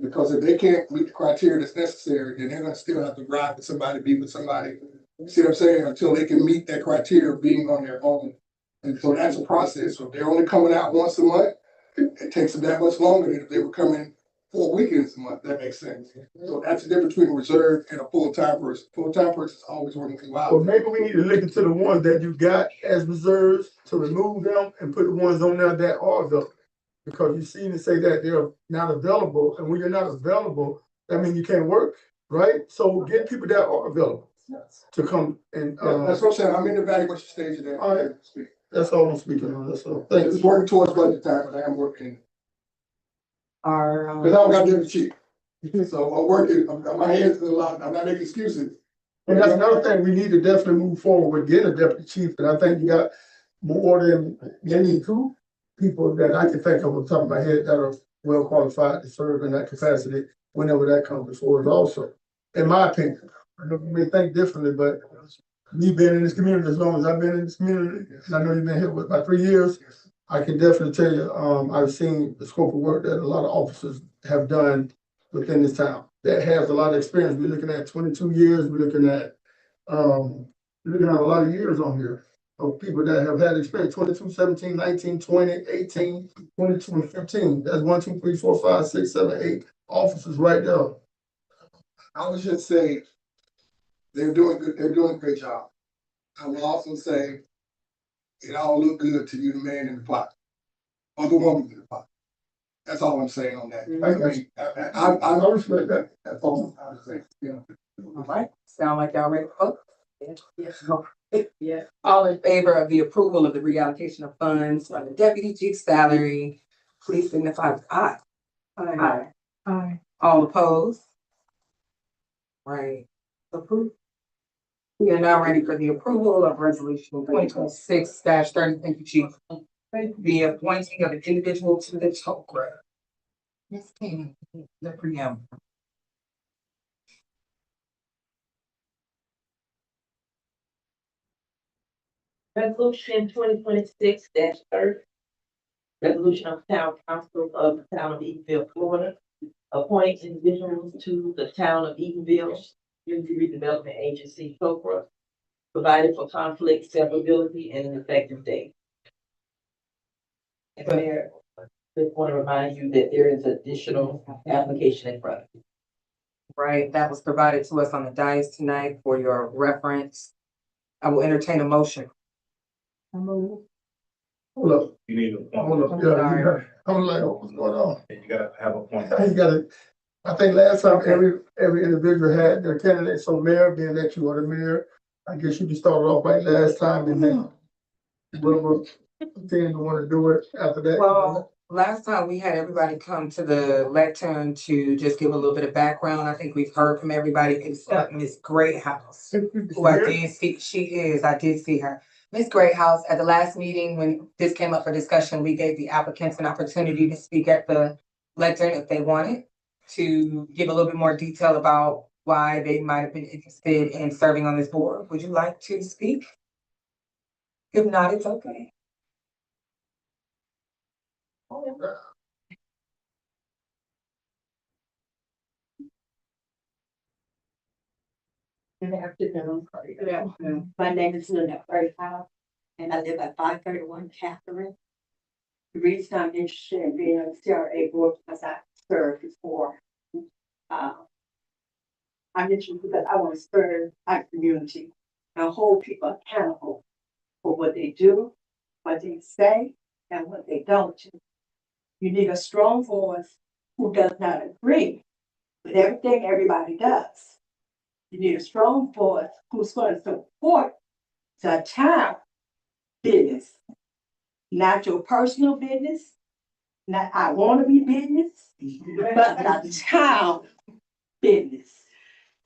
Because if they can't meet the criteria that's necessary, then they're gonna still have to ride with somebody, be with somebody. See what I'm saying? Until they can meet that criteria of being on their own. And so that's a process. So if they're only coming out once a month, it takes them that much longer than if they were coming 4 weekends a month. That makes sense. So that's the difference between a reserve and a full-time person. Full-time person is always working 2 hours. Well, maybe we need to look into the ones that you got as reserves to remove them and put the ones on there that are available. Because you seem to say that they're not available, and when you're not available, that means you can't work, right? So get people that are available to come and. That's what I'm saying. I'm in the evaluation stage of that. All right. That's all I'm speaking on. That's all. Thank It's you. working towards budget time, but I am working. Our, Because I don't got different chief. So I'm working, my hands are a lot, I'm not making excuses. And that's another thing, we need to definitely move forward with getting a deputy chief, and I think you got more than maybe 2 people that I can think of on the top of my head that are well qualified to serve in that capacity whenever that comes before us also, in my opinion. I know you may think differently, but me being in this community as long as I've been in this community, and I know you've been here with about 3 years, I can definitely tell you, I've seen the scope of work that a lot of officers have done within this town. That has a lot of experience. We're looking at 22 years, we're looking at a lot of years on here of people that have had experience, 22, 17, 19, 20, 18, 22, and 15. That's 1, 2, 3, 4, 5, 6, 7, 8 officers right there. I would just say they're doing good, they're doing a great job. I will also say it all look good to you, the man in the pot, or the woman in the pot. That's all I'm saying on that. I respect that. That's all I'm saying. Yeah. All right, sound like y'all ready to vote? Yeah. All in favor of the approval of the reallocation of funds from the deputy chief salary, please signify with aye. Aye. Aye. All opposed? Right, approved. We are now ready for the approval of resolution 2026-30. Thank you, chief. The appointing of an individual to the TOCRA. Ms. King, the preamble. Resolution 2026-30. Resolution of Town Council of the Town of Eatonville, Florida, appointing individuals to the Town of Eatonville Community Redevelopment Agency, TOCRA, provided for conflict, severability, and an effective date. And Mayor, just want to remind you that there is additional application in front of you. Right, that was provided to us on the dais tonight for your reference. I will entertain a motion. Hold up, You need a hold point. up, yeah, I'm like, what's going on? You gotta have a point. You gotta, I think last time every individual had their candidate, so mayor, being that you are the mayor, I guess you can start it off right last time and then whoever continue to want to do it after that. Well, last time we had everybody come to the lectern to just give a little bit of background. I think we've heard from everybody except Miss Greathouse, who I did see, I did see her. Miss Greathouse, at the last meeting, when this came up for discussion, we gave the applicants an opportunity to speak at the lectern if they wanted to give a little bit more detail about why they might have been interested in serving on this board. Would you like to speak? If not, it's okay. Good afternoon. Good afternoon. My name is Linda Greathouse, and I live at 531 Catherine. The reason I'm interested in being on the CRA board because I served before. I'm interested because I want to serve our community and hold people accountable for what they do, what they say, and what they don't do. You need a strong voice who does not agree with everything everybody does. You need a strong voice who's going to support the town business, not your personal business, not I want to be business, but the town business.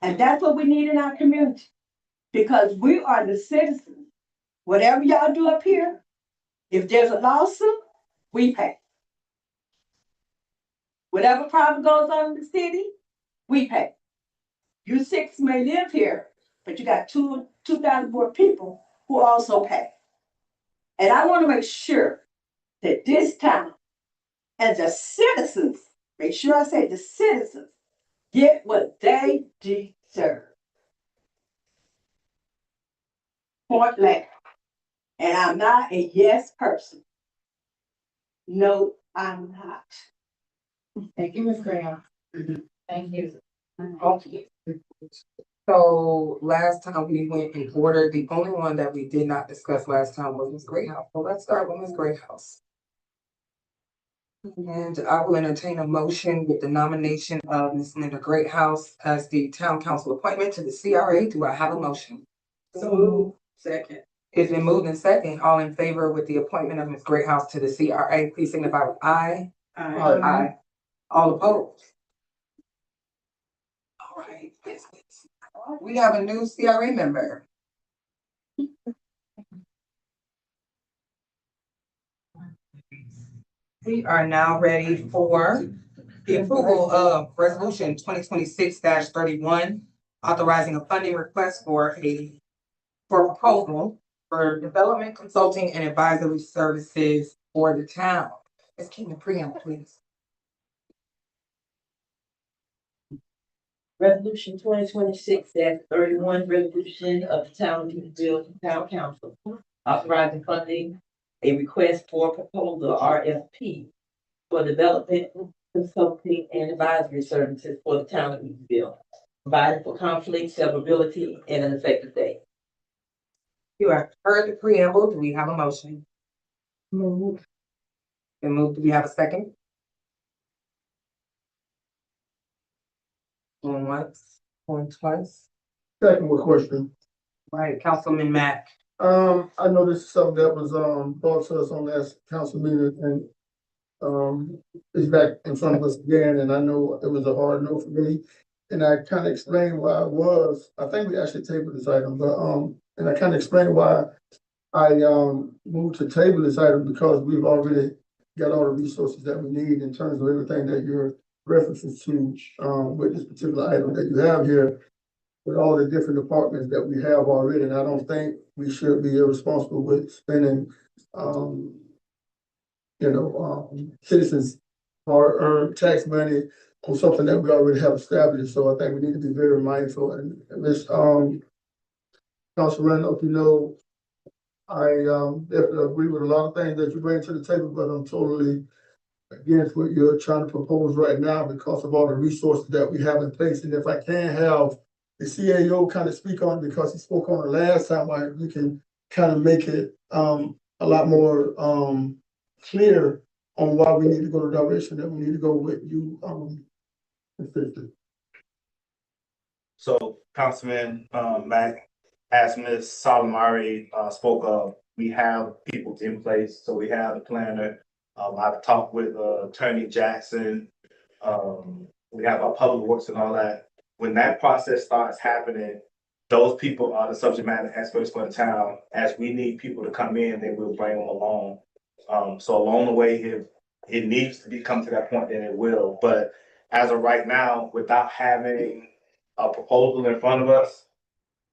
And that's what we need in our community because we are the citizens. Whatever y'all do up here, if there's a lawsuit, we pay. Whatever problem goes on in the city, we pay. You six may live here, but you got 2,000 more people who also pay. And I want to make sure that this town and the citizens, make sure I say the citizens, get what they deserve. Point blank. And I'm not a yes person. No, I'm not. Thank you, Ms. Graham. Thank you. Okay. So last time we went in order, the only one that we did not discuss last time was Ms. Greathouse. So let's start with Ms. Greathouse. And I will entertain a motion with the nomination of Ms. Linda Greathouse as the town council appointment to the CRA. Do I have a motion? So moved. Second. It's been moved and second. All in favor with the appointment of Ms. Greathouse to the CRA, please signify with aye. Aye. All opposed? All right, business. We have a new CRA member. We are now ready for the approval of resolution 2026-31, authorizing a funding request for proposal for development consulting and advisory services for the town. Ms. King, the preamble, please. Resolution 2026-31, resolution of the town of Eatonville Town Council authorizing funding a request for proposal RFP for development, consulting, and advisory services for the town of Eatonville, providing for conflict, severability, and an effective date. You have heard the preamble. Do we have a motion? Move. Been moved. Do we have a second? Going once, going twice. Second with question. Right, Councilman Mack. I know this is something that was, brought to us on last council meeting and, it's back in front of us again, and I know it was a hard no for me. And I kind of explained why I think we actually tabled this item, but, and I kind of explained why I, moved to table this item because we've already got all the resources that we need in terms of everything that you're references to, with this particular item that you have here, with all the different departments that we have already. And I don't think we should be irresponsible with spending, citizens hard-earned tax money on something that we already have established. So I think we need to be very mindful. And Ms. Council Randolph, I definitely agree with a lot of things that you bring to the table, but I'm totally against what you're trying to propose right now because of all the resources that we have in place. And if I can have the CAO kind of speak on it because he spoke on it last time, we can kind of make it a lot more clear on why we need to go the direction that we need to go with you. So Councilman Mack, as Ms. Solomari spoke of, we have people in place, so we have a planner. I've talked with Attorney Jackson. We have our public works and all that. When that process starts happening, those people are the subject matter experts for the town. As we need people to come in, then we'll bring them along. So along the way, if it needs to come to that point, then it will. But as of right now, without having a proposal in front of us,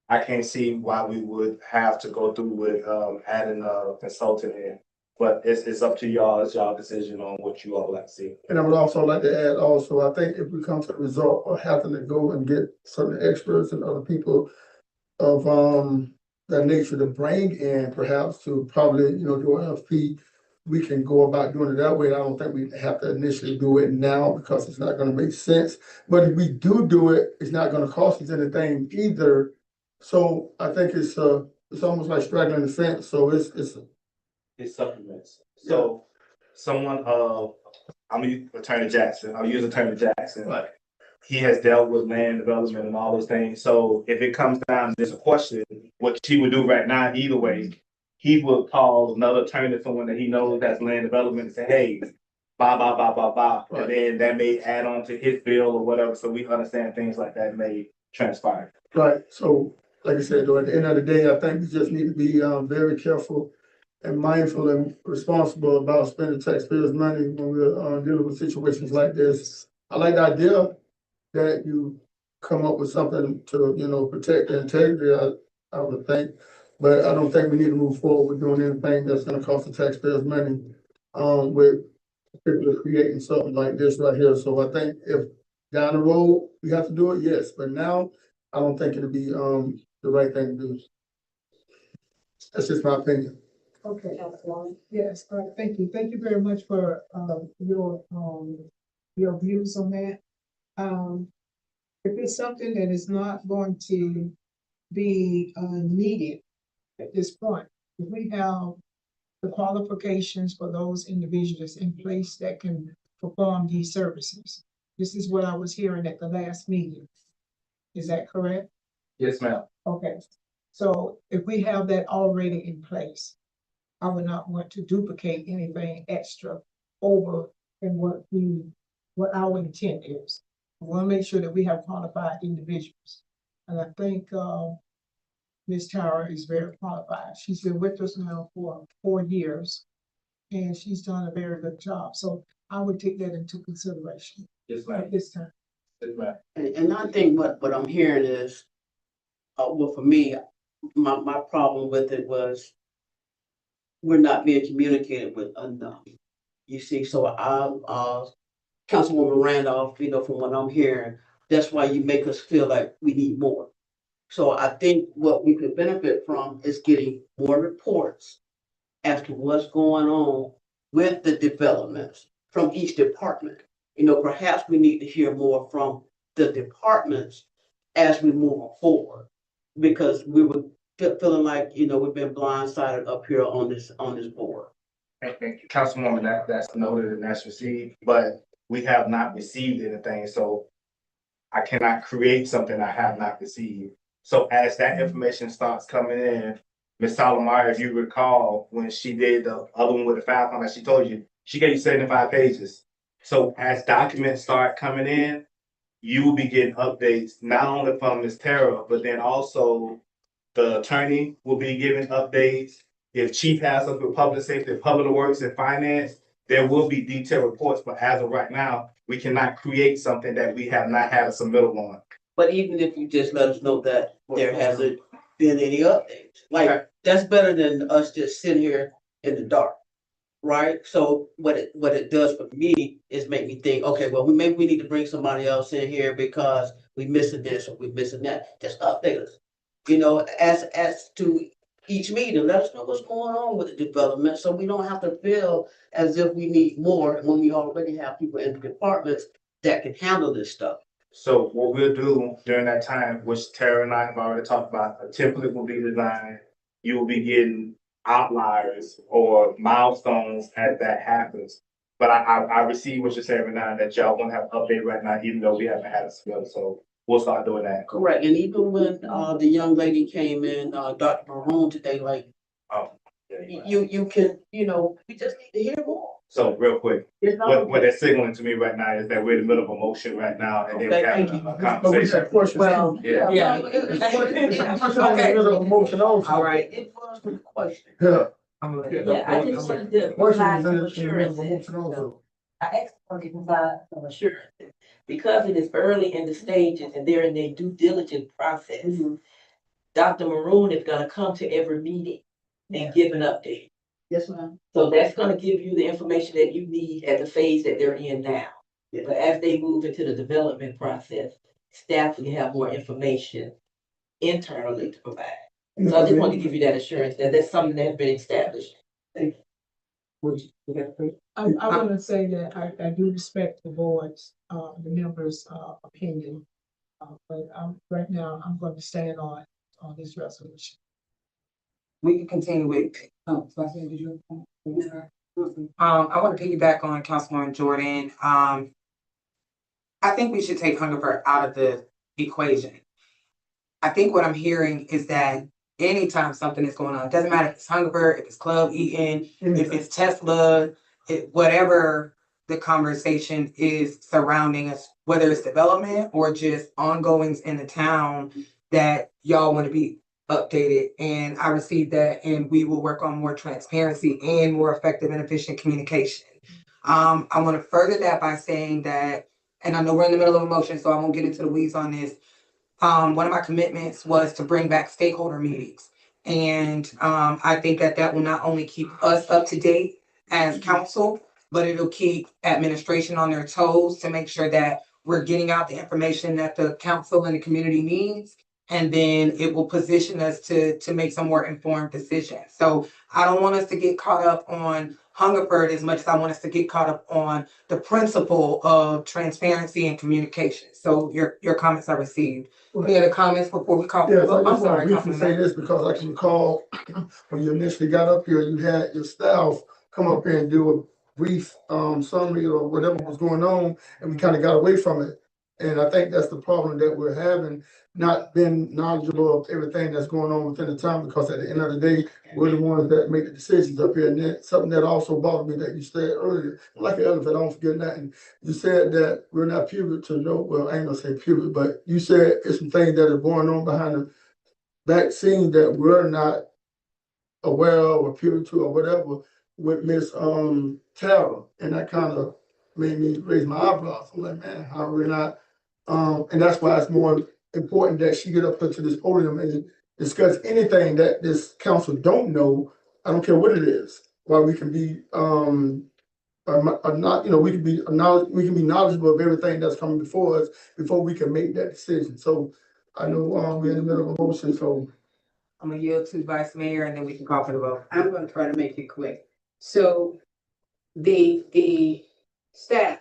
I can't see why we would have to go through with adding a consultant in. But it's up to y'all. It's y'all decision on what you all like to see. And I would also like to add also, I think if we come to the result of having to go and get certain experts and other people of that nature to bring in perhaps to probably, do RFP, we can go about doing it that way. I don't think we have to initially do it now because it's not gonna make sense. But if we do it, it's not gonna cost us anything either. So I think it's almost like straddling the fence. So It supplements. So someone I'm gonna use Attorney Jackson. I'll use Attorney Jackson. Right. He has dealt with land development and all those things. So if it comes down to this question, what he would do right now, either way, he would call another attorney, someone that he knows has land development, and say, hey, blah, blah, blah, blah, blah. Right. And then that may add on to his bill or whatever. So we understand things like that may transpire. right. So like I said, though, at the end of the day, I think we just need to be very careful and mindful and responsible about spending taxpayers' money when we're dealing with situations like this. I like the idea that you come up with something to, protect the integrity, I would think. But I don't think we need to move forward with doing anything that's gonna cost the taxpayers money, with particularly creating something like this right here. So I think if down the road we have to do it, yes, but now I don't think it'll be, the right thing to do. That's just my opinion. Okay, yes, thank you. Thank you very much for, your views on that. If it's something that is not going to be, needed at this point, if we have the qualifications for those individuals in place that can perform these services. This is what I was hearing at the last meeting. Is that correct? Yes, ma'am. Okay, so if we have that already in place, I would not want to duplicate anything extra over than what our intent is. I want to make sure that we have qualified individuals. And I think Ms. Tara is very qualified. She's been with us now for 4 years, and she's done a very good job. So I would take that into consideration Yes, ma'am. at this time. Yes, ma'am. And I think what I'm hearing is, well, for me, my problem with it was we're not being communicated with enough. You see, so Councilwoman Randolph, from what I'm hearing, that's why you make us feel like we need more. So I think what we could benefit from is getting more reports as to what's going on with the developments from each department. Perhaps we need to hear more from the departments as we move forward. Because we were feeling like, we've been blindsided up here on this board. And Councilwoman, that's noted and that's received, but we have not received anything, so I cannot create something I have not received. So as that information starts coming in, Ms. Solomar, if you recall, when she did the other one with the 5, like she told you, she gave you 75 pages. So as documents start coming in, you will be getting updates, not only from Ms. Tara, but then also the attorney will be giving updates. If chief has something with public safety, public works and finance, there will be detailed reports, but as of right now, we cannot create something that we have not had a submittal on. But even if you just let us know that there hasn't been any updates, like, that's better than us just sitting here in the dark, right? So what it does for me is make me think, okay, well, maybe we need to bring somebody else in here because we missing this or we missing that. Just update us, as to each meeting, let us know what's going on with the development, so we don't have to feel as if we need more when we already have people in the departments that can handle this stuff. So what we'll do during that time, which Tara and I have already talked about, a template will be designed. You will be getting outliers or milestones as that happens. But I receive what you're saying right now, that y'all want to have an update right now, even though we haven't had a spell. So we'll start doing that. Correct, and even when the young lady came in, Dr. Maroon today, like, you can, we just need to hear more. So real quick, It's not what they're signaling to me right now is that we're in the middle of a motion right now, and then we Okay, have thank a you. But we conversation. got questions. Well, Yeah. yeah. Okay. Motion also. All right. It was a question. Yeah. I'm gonna let Yeah, you I just wanted to Question provide is some in the middle of assurances. a motion also. I asked for to provide some assurances, because it is early in the stages and they're in their due diligence process. Dr. Maroon is gonna come to every meeting and give an update. Yes, ma'am. So that's gonna give you the information that you need at the phase that they're in now. But as they move into the development process, staff will have more information internally to provide. So I just want to give you that assurance that that's something that's been established. Thank you. I want to say that I do respect the board's, the members' opinion. But right now, I'm going to stand on this resolution. We can continue with, Sebastian, did you? I want to piggyback on Councilwoman Jordan. I think we should take Hungerford out of the equation. I think what I'm hearing is that anytime something is going on, it doesn't matter if it's Hungerford, if it's Club Eaton, if it's Tesla, whatever the conversation is surrounding us, whether it's development or just ongoings in the town, that y'all want to be updated. And I received that, and we will work on more transparency and more effective and efficient communication. I want to further that by saying that, and I know we're in the middle of a motion, so I won't get into the weeds on this. One of my commitments was to bring back stakeholder meetings. And I think that will not only keep us up to date as council, but it'll keep administration on their toes to make sure that we're getting out the information that the council and the community needs. And then it will position us to make some more informed decisions. So I don't want us to get caught up on Hungerford as much as I want us to get caught up on the principle of transparency and communication. So your comments are received. Any other comments before we call? Yes, I I'm just want sorry, to briefly Councilman say this because I can recall when you initially got up here, you had your staff come up here and do a brief summary or whatever was going on, and we kind of got away from it. And I think that's the problem that we're having, not being knowledgeable of everything that's going on within the town, because at the end of the day, we're the ones that make the decisions up here. And that's something that also bothered me that you said earlier, like an elephant, I don't forget nothing. You said that we're not privy to know, well, I ain't gonna say privy, but you said it's some things that are going on behind the back scene that we're not aware of or privy to or whatever with Miss Tara. And that kind of made me raise my eyebrows. I'm like, man, how are we not? And that's why it's more important that she get up to this podium and discuss anything that this council don't know I don't care what it is, while we can be, not, you know, we can be knowledgeable of everything that's coming before us before we can make that decision. So I know, we're in the middle of a motion, so. I'm gonna yield to Vice Mayor and then we can call for the vote. I'm gonna try to make it quick. So the staff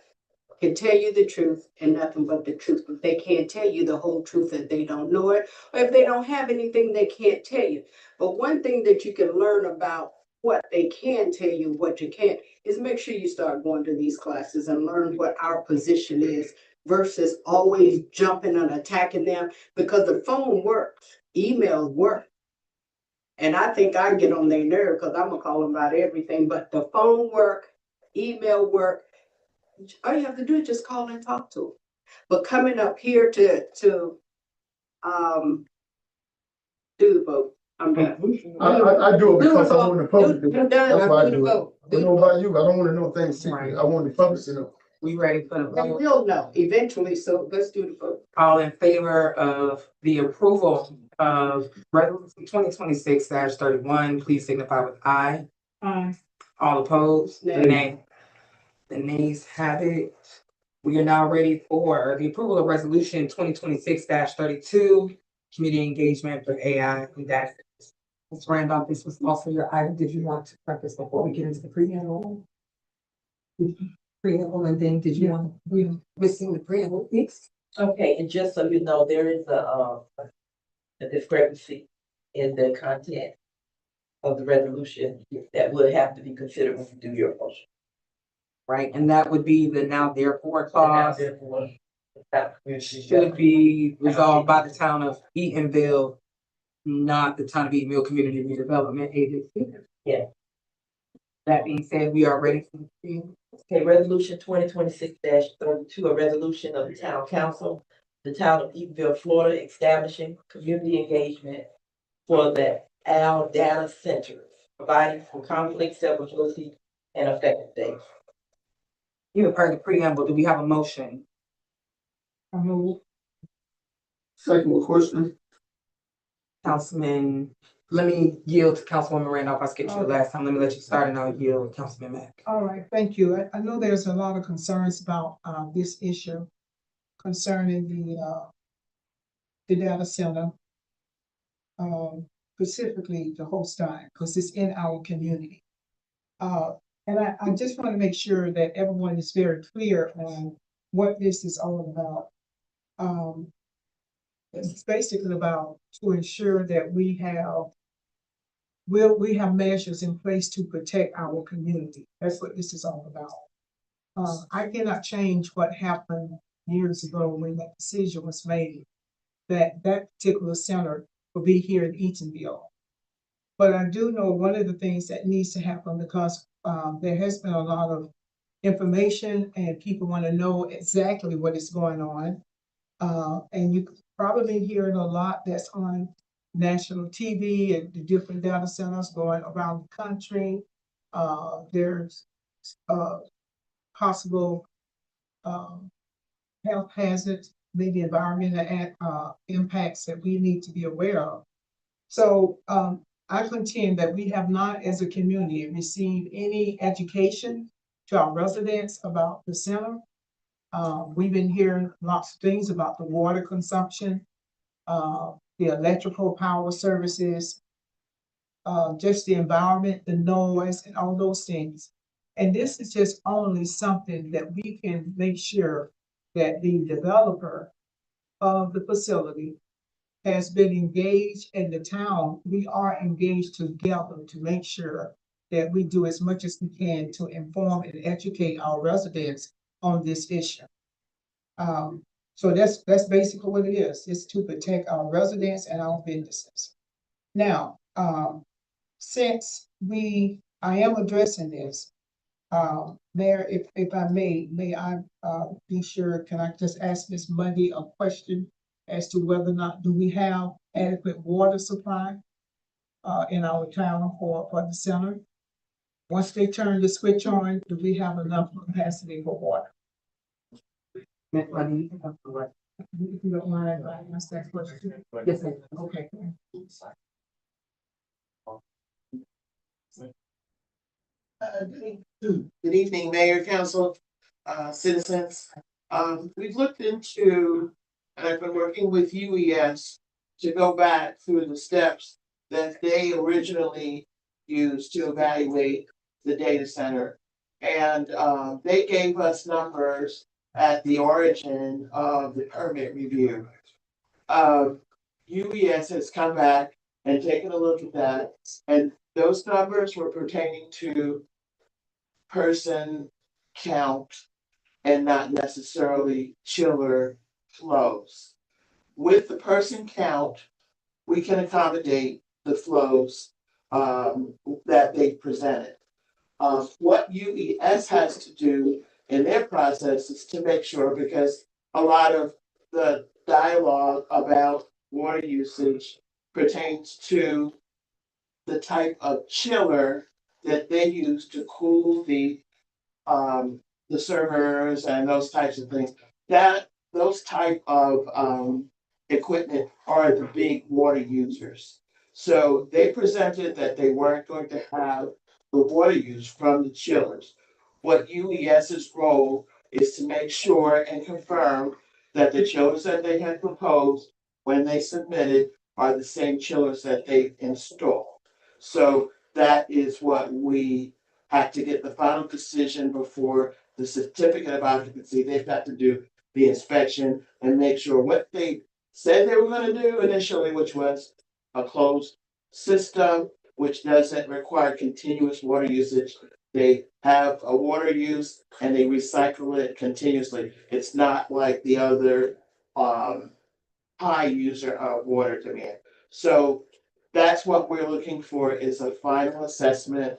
can tell you the truth and nothing but the truth, but they can't tell you the whole truth if they don't know it, or if they don't have anything, they can't tell you. But one thing that you can learn about what they can tell you, what you can't, is make sure you start going to these classes and learn what our position is versus always jumping and attacking them, because the phone works, emails work. And I think I get on their nerve because I'm gonna call them about everything, but the phone work, email work, all you have to do is just call and talk to them. But coming up here to do the vote, I'm done. I do it because I want the public to know. I'm done. That's why I Do the do it. vote. I don't know about you, I don't wanna know things secret. I want the public to know. We ready for the They vote? will know eventually, so let's do the vote. All in favor of the approval of resolution 2026-31, please signify with aye. All opposed? Nay. Nay. The nays have it. We are now ready for the approval of resolution 2026-32, community engagement for AI and data. Ms. Randolph, this was also your item. Did you want to preface before we get into the preamble? Preamble, and then did you want, we missing the preamble, please? Okay, and just so you know, there is a discrepancy in the content of the resolution that will have to be considered when you do your motion. Right, and that would be the now therefore clause. Therefore, Should be resolved by the town of Eatonville, not the town of Eatonville Community Redevelopment Agency. Yeah. That being said, we are ready for the preamble. Okay, resolution 2026-32, a resolution of the town council, the town of Eatonville, Florida, establishing community engagement for the Al Data Centers, providing for conflict, severability, and effective dates. You have heard the preamble. Do we have a motion? Second question. Councilman, let me yield to Councilwoman Randolph. I skipped you the last time. Let me let you start and I'll yield to Councilman Mack. All right, thank you. I know there's a lot of concerns about this issue concerning the data center, specifically the Holstein, because it's in our community. And I just want to make sure that everyone is very clear on what this is all about. It's basically about to ensure that we have measures in place to protect our community. That's what this is all about. I cannot change what happened years ago when that decision was made, that particular center will be here in Eatonville. But I do know one of the things that needs to happen, because there has been a lot of information and people want to know exactly what is going on. And you probably hearing a lot that's on national TV and the different data centers going around the country. There's possible health hazards, maybe environmental impacts that we need to be aware of. So I contend that we have not, as a community, received any education to our residents about the center. We've been hearing lots of things about the water consumption, the electrical power services, just the environment, the noise, and all those things. And this is just only something that we can make sure that the developer of the facility has been engaged, and the town, we are engaged together to make sure that we do as much as we can to inform and educate our residents on this issue. So that's basically what it is. It's to protect our residents and our businesses. Now, since I am addressing this, Mayor, if I may I be sure, can I just ask Ms. Mundy a question as to whether or not do we have adequate water supply in our town for the center? Once they turn the switch on, do we have enough capacity for water? Ms. Mundy, you can come forward. If you don't mind, I ask that question. Yes, ma'am. Okay. Good evening, Mayor, Council, citizens. We've looked into, and I've been working with UES to go back through the steps that they originally used to evaluate the data center. And they gave us numbers at the origin of the permit review. UES has come back and taken a look at that, and those numbers were pertaining to person count and not necessarily chiller flows. With the person count, we can accommodate the flows that they presented. What UES has to do in their process is to make sure, because a lot of the dialogue about water usage pertains to the type of chiller that they use to cool the servers and those types of things. That those type of equipment are the big water users. So they presented that they weren't going to have the water use from the chillers. What UES's role is to make sure and confirm that the chillers that they had proposed when they submitted are the same chillers that they installed. So that is what we have to get the final decision before the certificate of occupancy. They've got to do the inspection and make sure what they said they were going to do initially, which was a closed system, which doesn't require continuous water usage. They have a water use and they recycle it continuously. It's not like the other high user of water demand. So that's what we're looking for, is a final assessment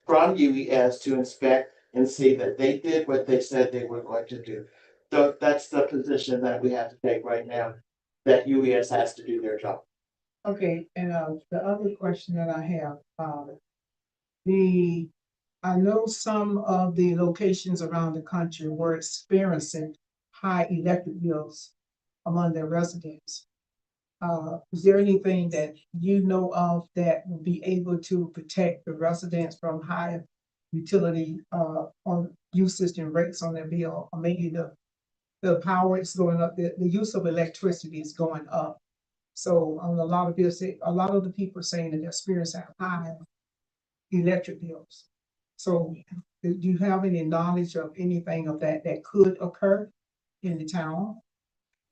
from UES to inspect and see that they did what they said they were going to do. So that's the position that we have to take right now, that UES has to do their job. Okay, and the other question that I have, I know some of the locations around the country were experiencing high electric bills among their residents. Is there anything that you know of that will be able to protect the residents from higher utility on usage and rates on their bill? Or maybe the power is going up, the use of electricity is going up. So on a lot of bills, a lot of the people are saying that they're experiencing high electric bills. So do you have any knowledge of anything of that that could occur in the town?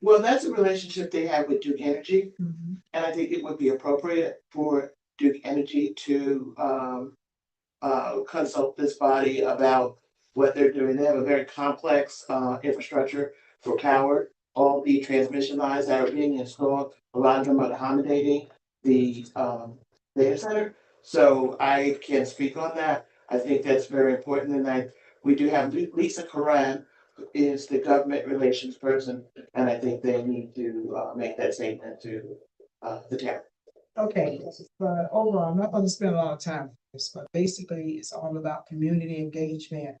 Well, that's a relationship they have with Duke Energy, and I think it would be appropriate for Duke Energy to consult this body about what they're doing. They have a very complex infrastructure for power. All the transmission lines that are being installed, a lot of them are accommodating the data center. So I can't speak on that. I think that's very important. And we do have Lisa Karan, who is the government relations person, and I think they need to make that statement to the town. Okay, but overall, I'm not going to spend a lot of time on this, but basically it's all about community engagement.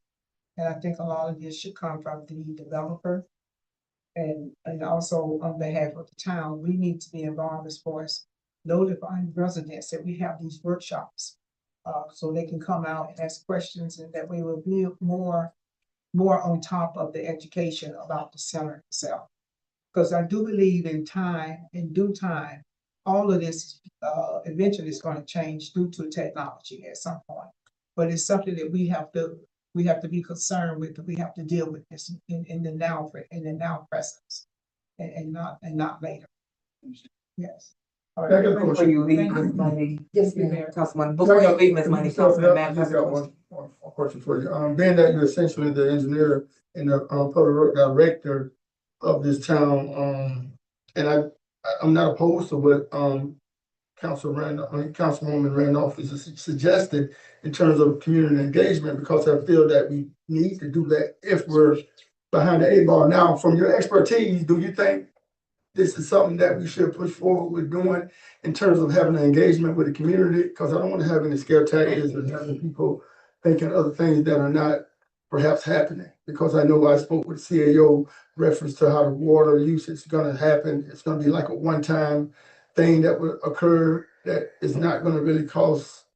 And I think a lot of this should come from the developer. And also on behalf of the town, we need to be involved as far as notifying residents that we have these workshops. So they can come out and ask questions, and that we will be more on top of the education about the center itself. Because I do believe in due time, all of this eventually is going to change due to technology at some point. But it's something that we have to be concerned with, that we have to deal with this in the now presence, and not later. Yes. Before you leave, Ms. Money. Yes, Mayor. Councilman, before you leave, Ms. Money, Councilman Matt has a question. One question for you. Being that you're essentially the engineer and the public work director of this town, and I'm not opposed to what Councilwoman Randolph is suggested in terms of community engagement, because I feel that we need to do that if we're behind the eight ball. Now, from your expertise, do you think this is something that we should push forward with doing in terms of having an engagement with the community? Because I don't want to have any scare tactics and having people thinking other things that are not perhaps happening. Because I know I spoke with the CAO reference to how the water usage is going to happen. It's going to be like a one-time thing that would occur that is not going to really cause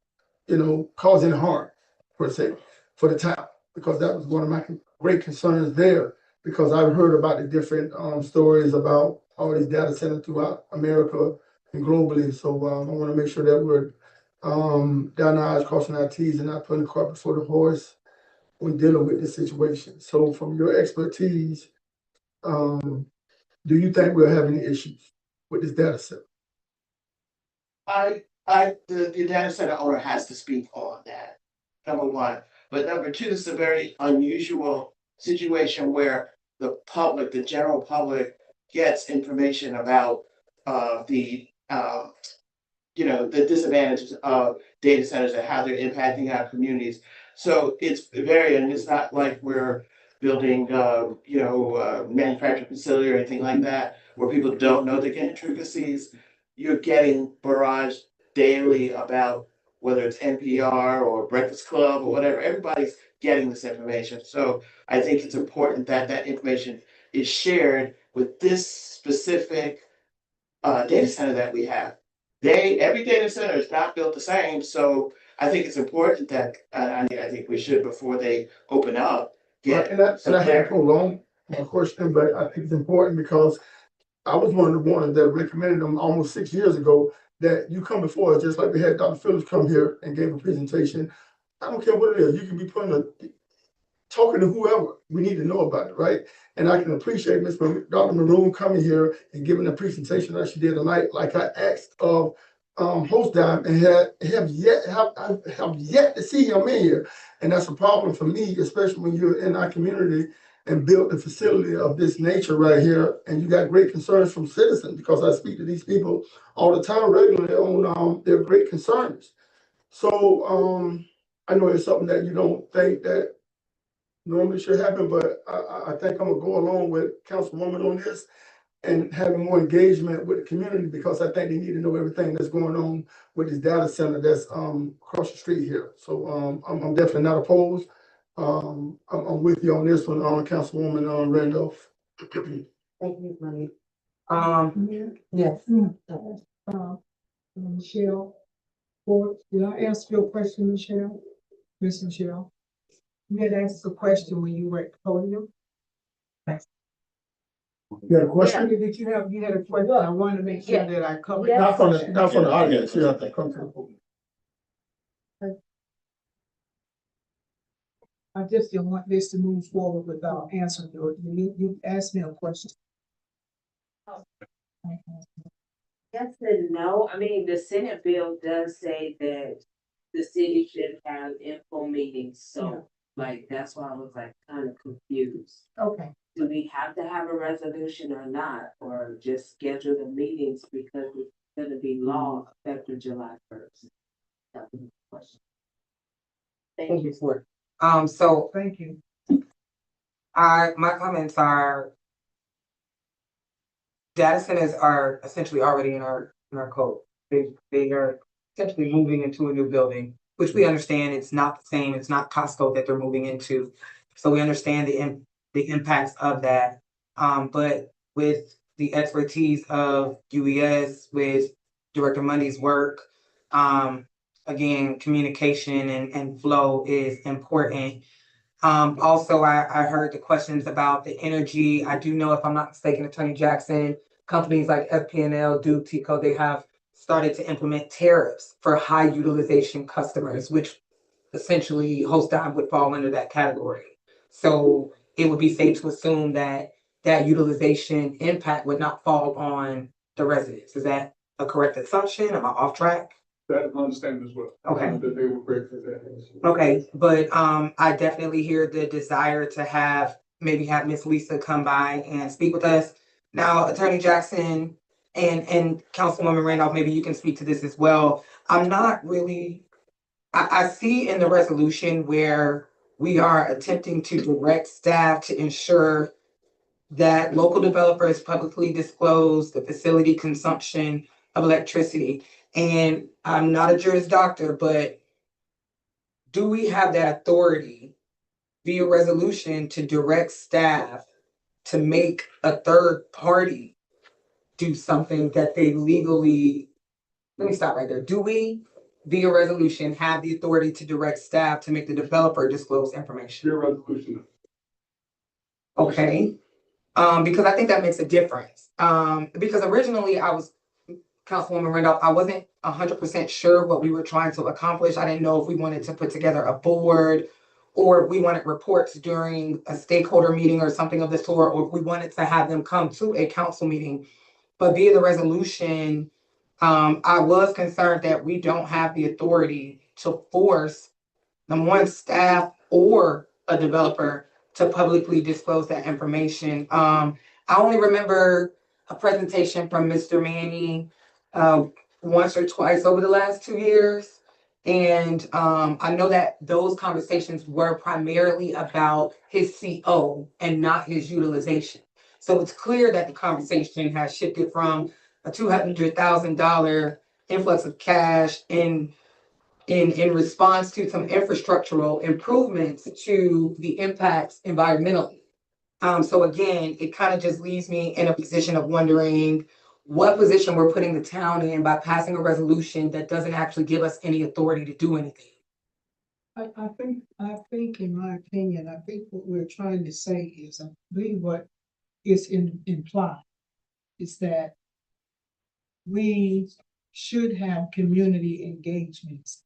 cause any harm per se for the town, because that was one of my great concerns there. Because I've heard about the different stories about all these data centers throughout America and globally. So I want to make sure that we're down our I's, crossing our T's, and not putting the cart before the horse when dealing with this situation. So from your expertise, do you think we'll have any issues with this data set? The data center owner has to speak on that, number one. But number two, this is a very unusual situation where the public, the general public, gets information about the the disadvantages of data centers and how they're impacting our communities. So it's very, and it's not like we're building manufacturing facility or anything like that, where people don't know the intricacies. You're getting barrage daily about whether it's NPR or Breakfast Club or whatever. Everybody's getting this information. So I think it's important that that information is shared with this specific data center that we have. Every data center is not built the same, so I think it's important that I think we should, before they open up, get And I some have to clarity. prolong my question, but I think it's important because I was one of the ones that recommended them almost 6 years ago that you come before us, just like we had Dr. Phillips come here and gave a presentation. I don't care what it is, you can be talking to whoever, we need to know about it, right? And I can appreciate Dr. Maroon coming here and giving a presentation like she did tonight, like I asked of host Dime, and have yet to see him in here. And that's a problem for me, especially when you're in our community and built a facility of this nature right here, and you got great concerns from citizens, because I speak to these people all the time regularly on their great concerns. So I know it's something that you don't think that normally should happen, but I think I'm gonna go along with Councilwoman on this and having more engagement with the community, because I think they need to know everything that's going on with this data center that's across the street here. So I'm definitely not opposed. I'm with you on this one, Councilwoman Randolph. Thank you, Money. Yes. Michelle, or did I ask you a question, Michelle? Miss Michelle? You had asked a question when you were at the podium. You had a question? Did you had a question? I wanted to make sure that I covered. Yeah. Not from the audience, you have to come to the podium. I just didn't want this to move forward without answering you asked me a question. Yes and no. I mean, the Senate bill does say that the city should have info meetings, so like, that's why I was like kind of confused. Okay. Do we have to have a resolution or not, or just schedule the meetings because it's gonna be law effective July 1st? That was the question. Thank you for it. So Thank you. my comments are, data centers are essentially already in our code. They are essentially moving into a new building, which we understand it's not the same. It's not Costco that they're moving into. So we understand the impacts of that. But with the expertise of UES, with Director Mundy's work, again, communication and flow is important. Also, I heard the questions about the energy. I do know, if I'm not mistaken, Attorney Jackson, companies like FPNL, Duke, TCO, they have started to implement tariffs for high utilization customers, which essentially host time would fall under that category. So it would be safe to assume that that utilization impact would not fall on the residents. Is that a correct assumption? Am I off track? That is my understanding as well. Okay. That they were great for that. Okay, but I definitely hear the desire to maybe have Miss Lisa come by and speak with us. Now, Attorney Jackson and Councilwoman Randolph, maybe you can speak to this as well. I'm not really, I see in the resolution where we are attempting to direct staff to ensure that local developers publicly disclose the facility consumption of electricity. And I'm not a Juris Doctor, but do we have that authority via resolution to direct staff to make a third party do something that they legally, let me stop right there. Do we via resolution, have the authority to direct staff to make the developer disclose information. Your resolution. Okay, because I think that makes a difference. Because originally I was, Councilwoman Randolph, I wasn't 100% sure what we were trying to accomplish. I didn't know if we wanted to put together a board or if we wanted reports during a stakeholder meeting or something of the sort, or if we wanted to have them come to a council meeting. But via the resolution, I was concerned that we don't have the authority to force number one, staff or a developer to publicly disclose that information. I only remember a presentation from Mr. Manning once or twice over the last 2 years. And I know that those conversations were primarily about his CO and not his utilization. So it's clear that the conversation has shifted from a $200,000 influx of cash in response to some infrastructural improvements to the impacts environmentally. So again, it kind of just leaves me in a position of wondering what position we're putting the town in by passing a resolution that doesn't actually give us any authority to do anything. I think, in my opinion, I think what we're trying to say is, I believe what is implied is that we should have community engagements.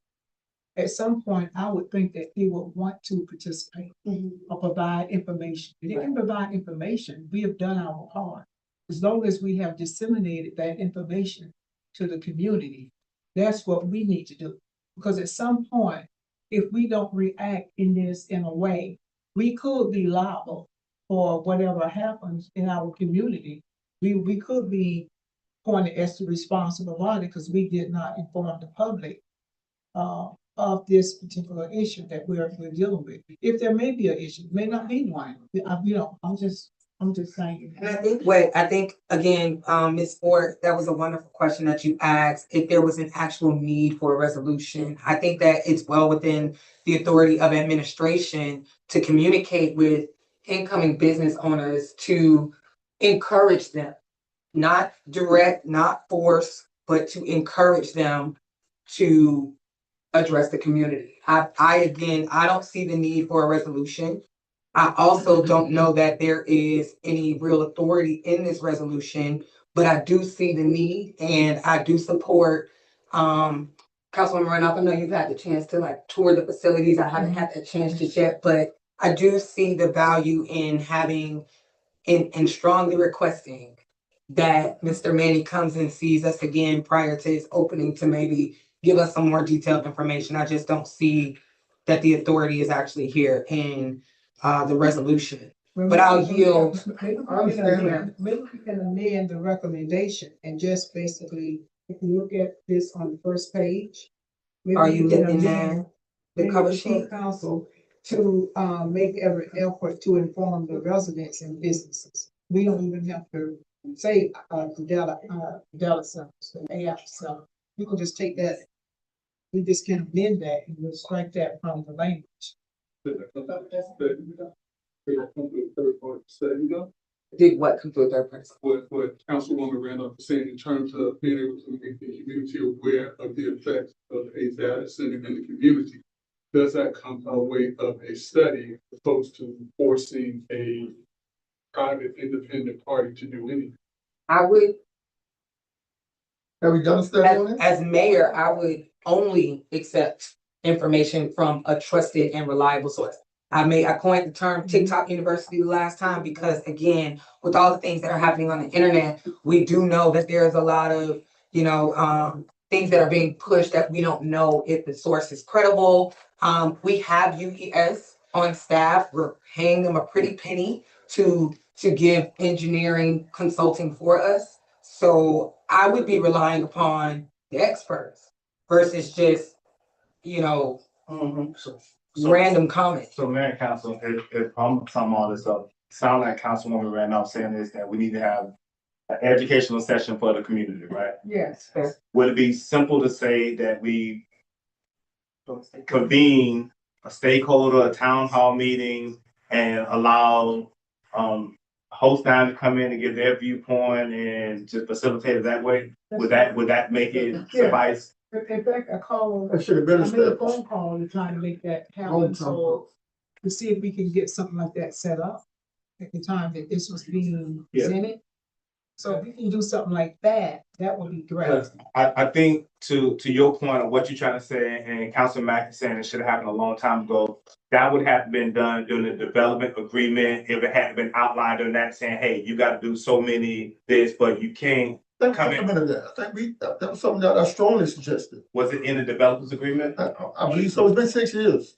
At some point, I would think that he would want to participate or provide information. If they can provide information, we have done our part. As long as we have disseminated that information to the community, that's what we need to do. Because at some point, if we don't react in a way, we could be liable for whatever happens in our community. We could be pointed as the responsible body because we did not inform the public of this particular issue that we're dealing with. If there may be an issue, may not be one. I'm just saying. And I think again, Ms. Ford, that was a wonderful question that you asked. If there was an actual need for a resolution, I think that it's well within the authority of administration to communicate with incoming business owners to encourage them, not direct, not force, but to encourage them to address the community. I don't see the need for a resolution. I also don't know that there is any real authority in this resolution, but I do see the need and I do support, Councilwoman Randolph, I know you've had the chance to tour the facilities. I haven't had that chance just yet, but I do see the value in having and strongly requesting that Mr. Manny comes and sees us again prior to his opening to maybe give us some more detailed information. I just don't see that the authority is actually here in the resolution. But I'll yield. Maybe we can amend the recommendation and just basically, if you look at this on the first page. Are you looking at the cover sheet? Council to make every effort to inform the residents and businesses. We don't even have to say data centers, the AI center. You can just take that. We just can amend that and we'll strike that from the language. Did what come through a third person? What Councilwoman Randolph was saying in terms of being able to make the community aware of the effects of a data center in the community. Does that come by way of a study as opposed to forcing a private independent party to do anything? I would, Have we done a study on it? as mayor, I would only accept information from a trusted and reliable source. I coined the term TikTok University the last time because again, with all the things that are happening on the internet, we do know that there's a lot of, things that are being pushed that we don't know if the source is credible. We have UES on staff. We're paying them a pretty penny to give engineering consulting for us. So I would be relying upon the experts versus just, random comments. So Mayor and Council, if I'm sum all this up, sound like Councilwoman Randolph saying is that we need to have an educational session for the community, right? Yes. Would it be simple to say that we convene a stakeholder, a town hall meeting and allow host down to come in and give their viewpoint and just facilitate it that way? Would that make it suffice? In fact, I called, That should have been I made a established. phone call to try to make that Long happen, time so ago. to see if we can get something like that set up at the time that this was being Yeah. presented. So if we can do something like that, that would be great. Because I think to your point of what you're trying to say, and Councilman Mack is saying it should have happened a long time ago, that would have been done during the development agreement, if it hadn't been outlined during that, saying, hey, you gotta do so many this, but you can't. I think that. I think that was something that I strongly suggested. Was it in the developers agreement? I believe so. It's been 6 years,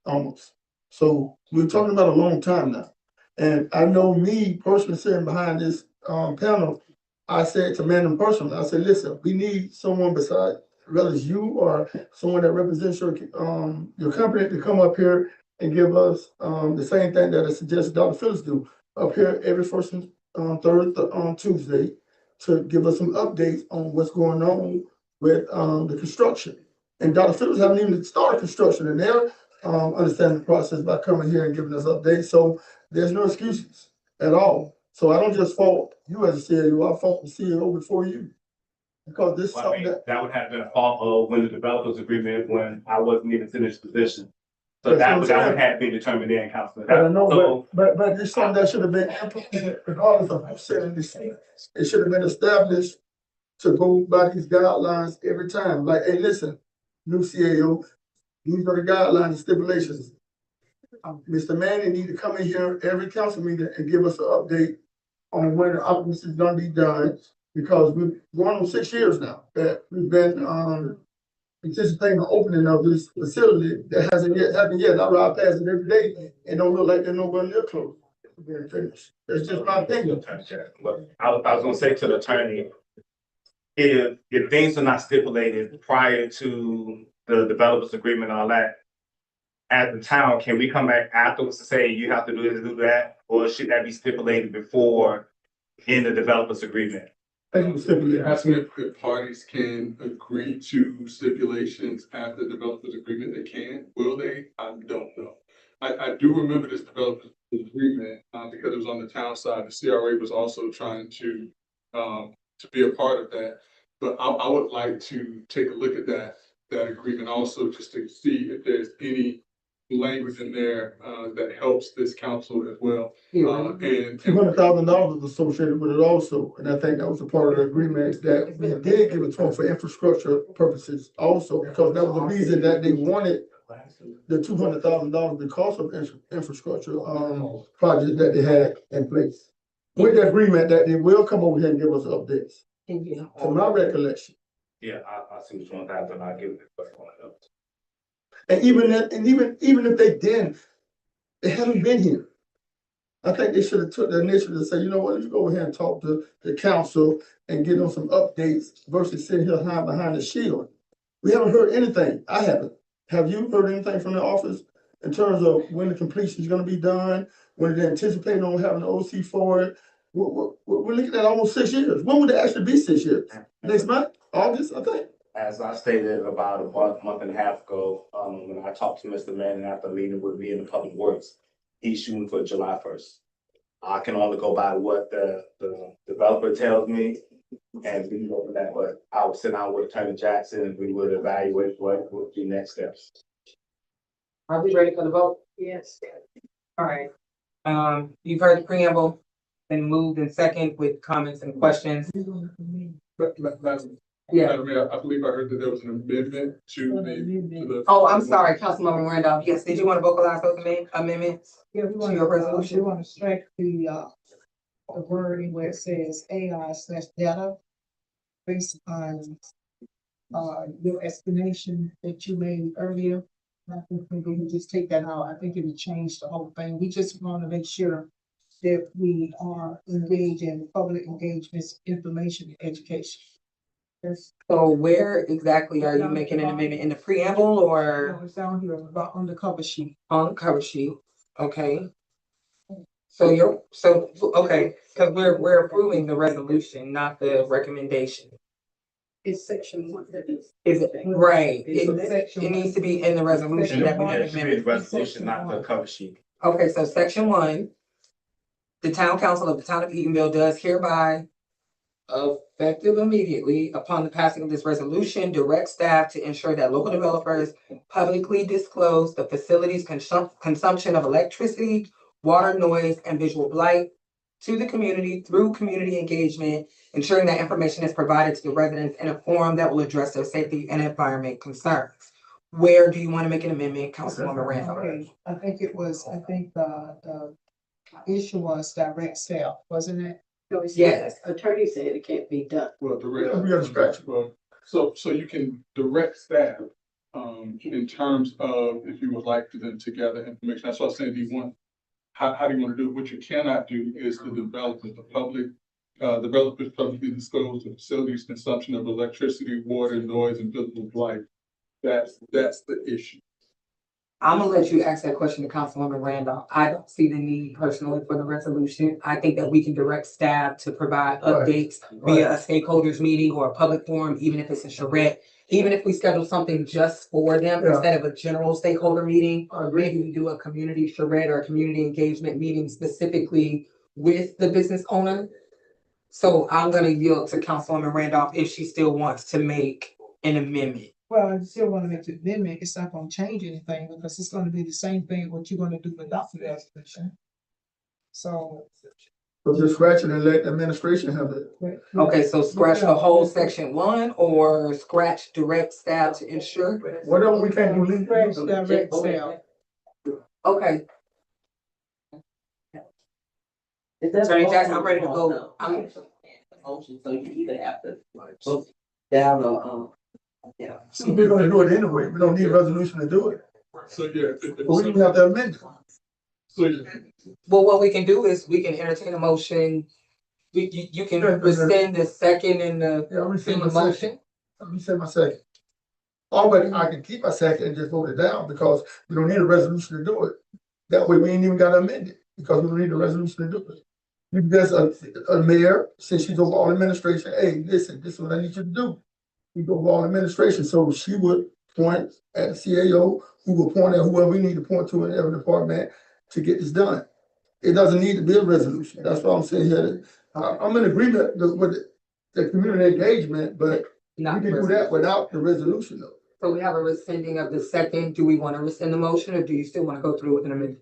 almost. So we're talking about a long time now. And I know me personally sitting behind this panel, I said to man in person, I said, listen, we need someone beside, whether it's you or someone that represents your company to come up here and give us the same thing that I suggested Dr. Phillips do, up here every first and third on Tuesday, to give us some updates on what's going on with the construction. And Dr. Phillips haven't even started construction, and they're understanding the process by coming here and giving us updates. So there's no excuses at all. So I don't just fault you as a CEO, I fault the CEO before you. Because this is Well, I something mean, that. that would have been a fault of when the developers agreement, when I wasn't even in this position. So That's what that I'm would saying. have to be determined in council. But I know, So, but it's something that should have been implemented regardless of who's sitting in this seat. It should have been established to go by these guidelines every time. Like, hey, listen, new CAO, these are the guidelines and stipulations. Mr. Manning need to come in here every council meeting and give us an update on when the occupancy is gonna be done, because we're going on 6 years now that we've been anticipating the opening of this facility that hasn't yet happened yet. I ride past it every day and don't look like they're nowhere near close. Being finished. That's just my opinion. Look, I was gonna say to the attorney, if things are not stipulated prior to the developers agreement and all that, at the town, can we come back afterwards to say you have to do this, do that? Or should that be stipulated before in the developers agreement? I think it's stipulated. Asking if parties can agree to stipulations after the developers agreement, they can. Will they? I don't know. I do remember this developers agreement, because it was on the town side. The CRA was also trying to be a part of that. But I would like to take a look at that agreement also, just to see if there's any language in there that helps this council as well. And $200,000 is associated with it also, and I think that was a part of the agreement that we did give it to them for infrastructure purposes also, because that was the reason that they wanted the $200,000 because of infrastructure projects that they had in place. With the agreement that they will come over here and give us updates, to my recollection. Yeah, I see which one that, and I'll give it a question. And even if they didn't, they haven't been here. I think they should have took the initiative to say, you know what, let's go over here and talk to the council and get them some updates versus sitting here hiding behind the shield. We haven't heard anything. I haven't. Have you heard anything from the office in terms of when the completion is gonna be done, when they're anticipating on having the OC for it? We're looking at almost 6 years. When would it actually be 6 years? Next month, August, I think. As I stated about a month and a half ago, when I talked to Mr. Manning after meeting with me in the Public Works, he's shooting for July 1st. I can only go by what the developer tells me, and we go for that, but I would sit down with Attorney Jackson and we would evaluate what would be next steps. Are we ready for the vote? Yes. All right. You've heard the preamble, been moved in second with comments and questions. Madam Mayor, I believe I heard that there was an amendment to the. Oh, I'm sorry, Councilmember Randolph. Yes, did you want to vocalize those amendments? Yeah, we want To your resolution? we want to strike the wording where it says AI/data based on your explanation that you made earlier. I think we can just take that out. I think it would change the whole thing. We just want to make sure that we are engaged in public engagements, information, and education. So where exactly are you making an amendment, in the preamble No, or it's down here about on the cover sheet. on the cover sheet? Okay. So okay, because we're approving the resolution, not the recommendation. It's section 1. Is it right? It's section It needs to be in the resolution that we Yeah, make it should be the amendment. resolution, not the cover sheet. Okay, so section 1, the town council of the town of Eatonville does hereby effective immediately upon the passing of this resolution, direct staff to ensure that local developers publicly disclose the facility's consumption of electricity, water, noise, and visual blight to the community through community engagement, ensuring that information is provided to the residents in a form that will address their safety and environment concerns. Where do you want to make an amendment, Councilwoman Randall? Okay, I think the issue was direct staff, wasn't it? Yes. Attorney said it can't be done. Well, Yeah, we gotta scratch it. Well, so you can direct staff, in terms of if you would like to them to gather information. That's why I said, do you want, how do you want to do it? What you cannot do is the development, developers publicly disclose the facility's consumption of electricity, water, noise, and visible blight. That's the issue. I'm gonna let you ask that question to Councilwoman Randolph. I don't see the need personally for the resolution. I think that we can direct staff to provide Right. updates via a stakeholders meeting or a public forum, even if it's a charrette. Even if we schedule something just for them Yeah. instead of a general stakeholder meeting, I agree. maybe we do a community charrette or a community engagement meeting specifically with the business owner. So I'm gonna yield to Councilwoman Randolph if she still wants to make an amendment. Well, I still wanna make the amendment, it's not gonna change anything, because it's gonna be the same thing what you're gonna do without the resolution. So. So just scratch it and let the administration have it. Okay, so scratch the whole section 1 or scratch direct staff to ensure? Whatever we can do. leave- Scratch direct staff. Okay, Attorney Jackson, I'm ready to go. Motion, so you either have to vote down or, yeah. So we're gonna do it anyway. We don't need a resolution to do it. So, yeah. But we don't have to amend it. So, well, what we can do is we can entertain a motion. You can rescind the second and the, Yeah, I'm in saying the my second. motion. Let me say my second. Already, I can keep my second and just vote it down because we don't need a resolution to do it. That way, we ain't even gotta amend it because we don't need a resolution to do it. You just, a mayor, since she's over all administration, hey, listen, this is what I need you to do. We go over all administration, so she would point at the CAO, who will point at whoever we need to point to in every department to get this done. It doesn't need to be a resolution. That's what I'm saying here. I'm in agreement with the community engagement, but we Not can do that without the resolution though. So we have a rescinding of the second. Do we want to rescind the motion or do you still want to go through with an amendment?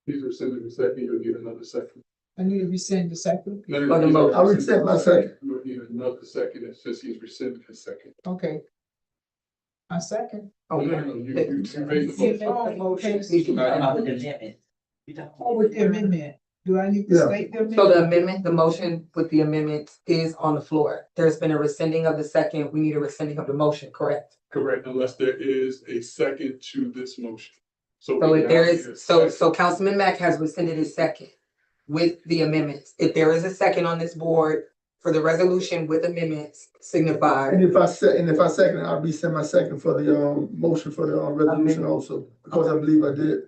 he's rescinding the second, you'll need another second. I need to rescind the second. No, Oh, the motion. I rescind my second. You would need another second, it's just he's rescinded his second. Okay. I second. No, Okay. you made the motion. About the amendment. You don't- Oh, with the amendment, do I need to Yeah. state the amendment? So the amendment, the motion with the amendment is on the floor. There's been a rescinding of the second. We need a rescinding of the motion, correct? Correct, unless there is a second to this motion. So we if there now need a is, so second. Councilman Mack has rescinded his second with the amendments. If there is a second on this board for the resolution with amendments, signify. And if I second, I'll rescind my second for the motion for the resolution also, because I believe I did.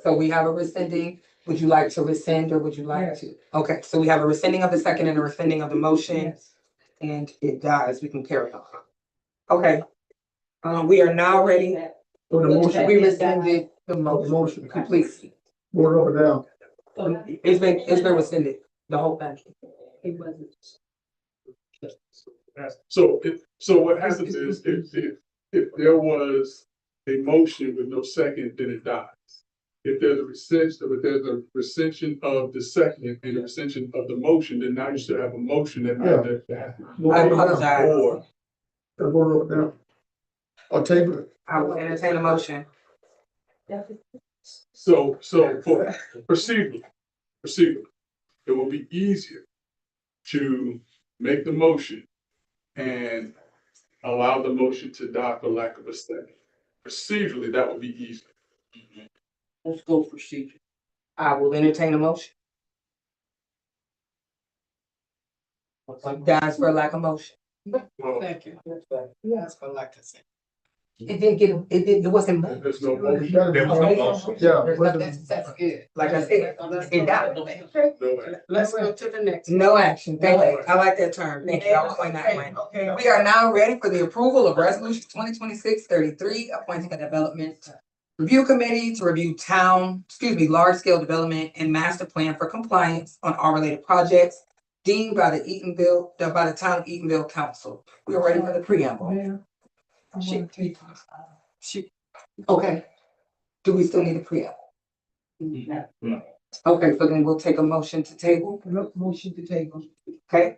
So we have a rescinding. Would you like to rescind or would you like to? Okay, so we have a rescinding of the second and a rescinding of the motion Yes. and it dies. We can carry on. Okay. We are now ready. So the motion, We rescinded the the motion motion, completely. vote up or down. It's been rescinded, the whole thing. So what happens is if there was a motion with no second, then it dies. If there's a rescission of the second and a rescission of the motion, then now you still have a motion that I apologize. Or So vote up or down. Or table it. I will entertain a motion. so for procedurally, it will be easier to make the motion and allow the motion to die for lack of a second. Procedurally, that would be easier. Let's go procedure. I will entertain a motion. Dies for lack of motion. Well, Thank you. Yes, for like I said. It wasn't. moved. there's no motion. There was no motion. Yeah. There's nothing- That's good. Like I said, it died. No way. Let's go to the next. No action. Thank you. I like that term. Thank you. I'll coin that one. Okay. We are now ready for the approval of resolution 2026-33, appointing a development review committee to review large scale development and master plan for compliance on all related projects. deemed by the town of Eatonville Council. We are ready for the preamble. Mayor, I want to take this. Okay. Do we still need a preamble? No. Okay, so then we'll take a motion to table, Motion to table. okay?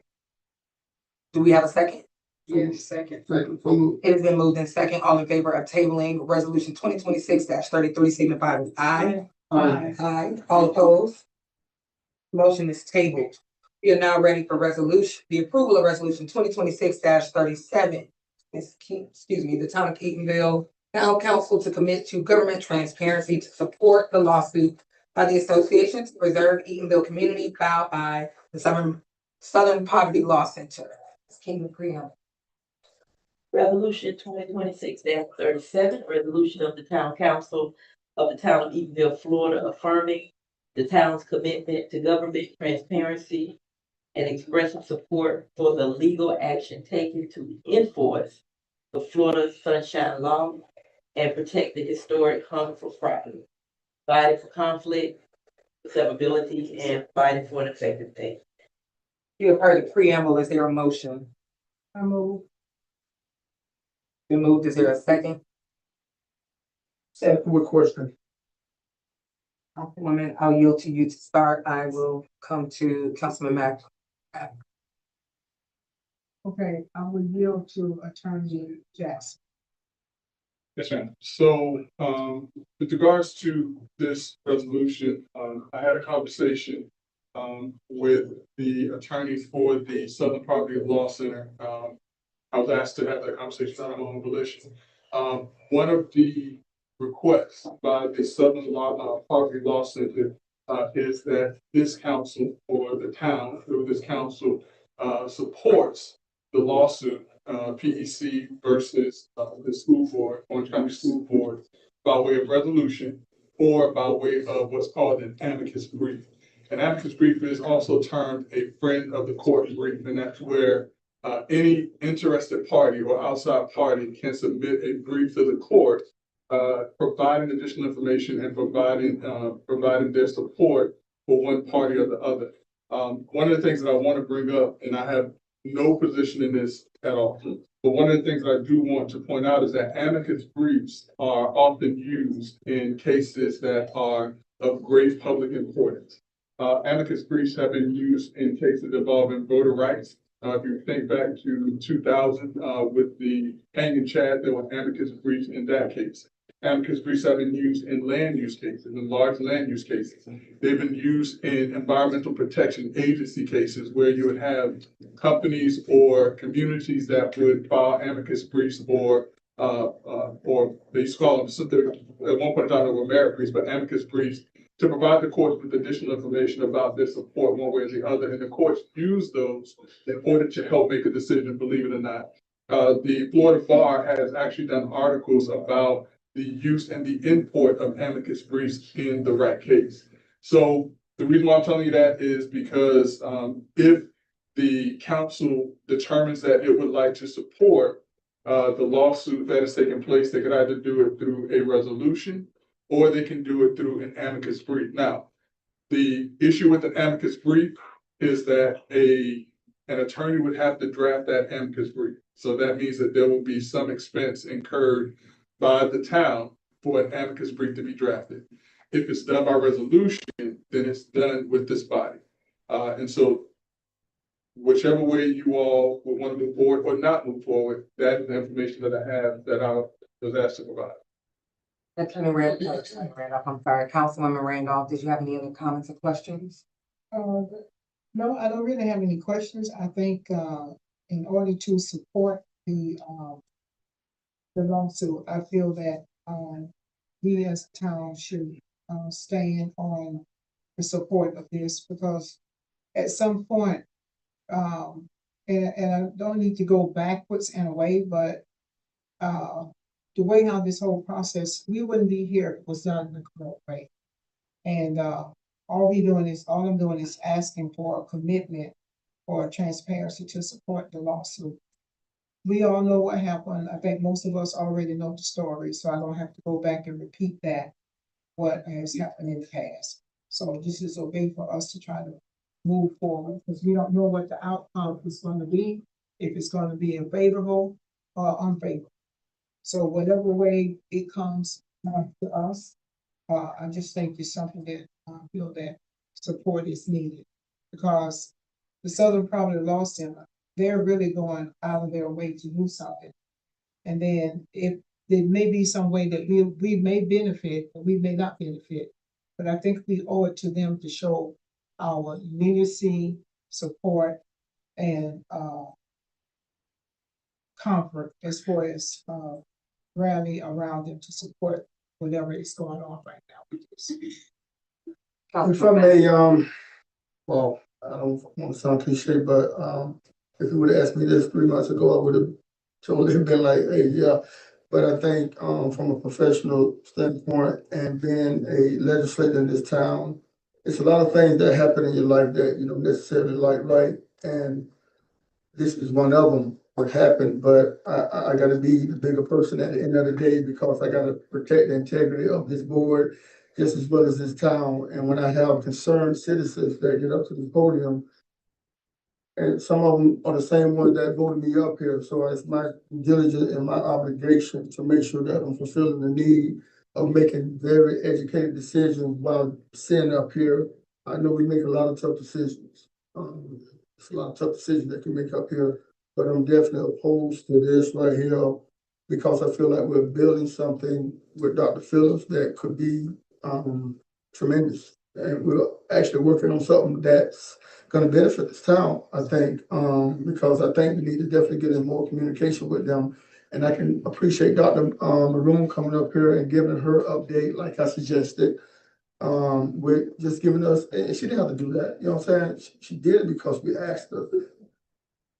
Do we have a second? Yes, second. Second, so moved. It has been moved in second. All in favor of tabling resolution 2026-33, signify with aye. Aye. Aye. All opposed? Motion is tabled. We are now ready for the approval of resolution 2026-37. The town of Eatonville Town Council to commit to government transparency to support the lawsuit by the Association to Preserve Eatonville Community filed by the Southern Poverty Law Center. King of preamble. Resolution 2026-37, resolution of the Town Council of the Town of Eatonville, Florida, affirming the town's commitment to government transparency and expressing support for the legal action taken to enforce the Florida Sunshine Law and protect the historic harmful property, fighting for conflict, severability, and fighting for an effective date. You have heard the preamble. Is there a motion? I move. Been moved. Is there a second? Second with question. Councilwoman, I'll yield to you to start. I will come to Councilman Mack. Okay, I will yield to Attorney Jackson. Yes, ma'am. So, with regards to this resolution, I had a conversation with the attorneys for the Southern Poverty Law Center. I was asked to have that conversation on my own volition. One of the requests by the Southern Poverty Law Center is that this council or the town through this council supports the lawsuit, PEC versus the school board, Orange County School Board, by way of resolution or by way of what's called an amicus brief. An amicus brief is also termed a friend of the court brief, and that's where any interested party or outside party can submit a brief to the court, providing additional information and providing their support for one party or the other. One of the things that I want to bring up, and I have no position in this at all, but one of the things that I do want to point out is that amicus briefs are often used in cases that are of great public importance. Amicus briefs have been used in cases involving voter rights. If you think back to 2000 with the hanging Chad, there were amicus briefs in that case. Amicus briefs have been used in land use cases, in large land use cases. They've been used in environmental protection agency cases where you would have companies or communities that would file amicus briefs or they used to call them, at one point in time they were merit briefs, but amicus briefs to provide the courts with additional information about their support one way or the other. And the courts use those in order to help make a decision, believe it or not. The Florida Bar has actually done articles about the use and the import of amicus briefs in the right case. So the reason why I'm telling you that is because if the council determines that it would like to support the lawsuit that is taking place, they could either do it through a resolution or they can do it through an amicus brief. Now, the issue with an amicus brief is that an attorney would have to draft that amicus brief. So that means that there will be some expense incurred by the town for an amicus brief to be drafted. If it's done by resolution, then it's done with this body. And so whichever way you all would want to move forward or not move forward, that is the information that I have that I was asked to provide. Attorney Randolph, I'm sorry, Councilwoman Randolph, did you have any other comments or questions? No, I don't really have any questions. I think in order to support the lawsuit, I feel that we as a town should stand on the support of this because at some point, and I don't need to go backwards in a way, but the way how this whole process, we wouldn't be here if it was done the correct way. And all I'm doing is asking for a commitment or transparency to support the lawsuit. We all know what happened. I think most of us already know the story, so I don't have to go back and repeat that, what has happened in the past. So this is a way for us to try to move forward, because we don't know what the outcome is gonna be, if it's gonna be favorable or unfavorable. So whatever way it comes to us, I just think it's something that I feel that support is needed. Because the Southern Poverty Law Center, they're really going out of their way to do something. And then if there may be some way that we may benefit, or we may not benefit. But I think we owe it to them to show our immediacy, support, and comfort as far as rally around them to support whatever is going on right now with this. If I may, well, I don't want to sound cliche, but, if you would have asked me this 3 months ago, I would have totally been like, hey, yeah. But I think, from a professional standpoint and being a legislator in this town, it's a lot of things that happen in your life that you don't necessarily like, right? And this is one of them, what happened, but I gotta be the bigger person at the end of the day because I gotta protect the integrity of this board just as well as this town. And when I have concerned citizens that get up to the podium, and some of them are the same ones that voted me up here, so it's my diligence and my obligation to make sure that I'm fulfilling the need of making very educated decisions while sitting up here. I know we make a lot of tough decisions. It's a lot of tough decisions that you make up here, but I'm definitely opposed to this right here because I feel like we're building something with Dr. Phillips that could be tremendous. And we're actually working on something that's gonna benefit this town, I think, because I think we need to definitely get in more communication with them. And I can appreciate Dr. Maroon coming up here and giving her update like I suggested. With just giving us, and she didn't have to do that, you know what I'm saying? She did it because we asked her,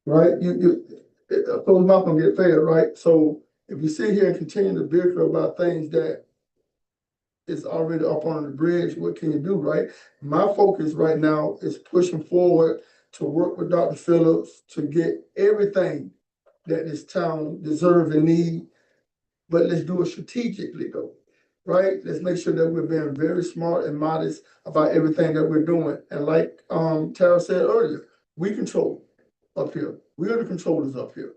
right? A closed mouth don't get fed, right? So if you sit here and continue to bicker about things that is already up on the bridge, what can you do, right? My focus right now is pushing forward to work with Dr. Phillips to get everything that this town deserves and need, but let's do it strategically though, right? Let's make sure that we're being very smart and modest about everything that we're doing. And like Tara said earlier, we control up here. We are the controllers up here.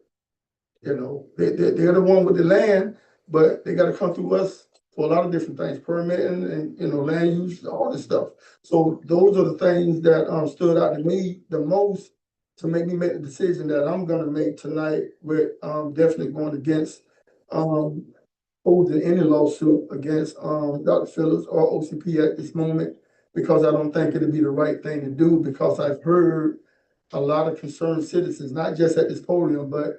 You know, they're the one with the land, but they gotta come through us for a lot of different things, permitting and, you know, land use, all this stuff. So those are the things that stood out to me the most to make me make the decision that I'm gonna make tonight with definitely going against holding any lawsuit against Dr. Phillips or OCP at this moment, because I don't think it'd be the right thing to do, because I've heard a lot of concerned citizens, not just at this podium, but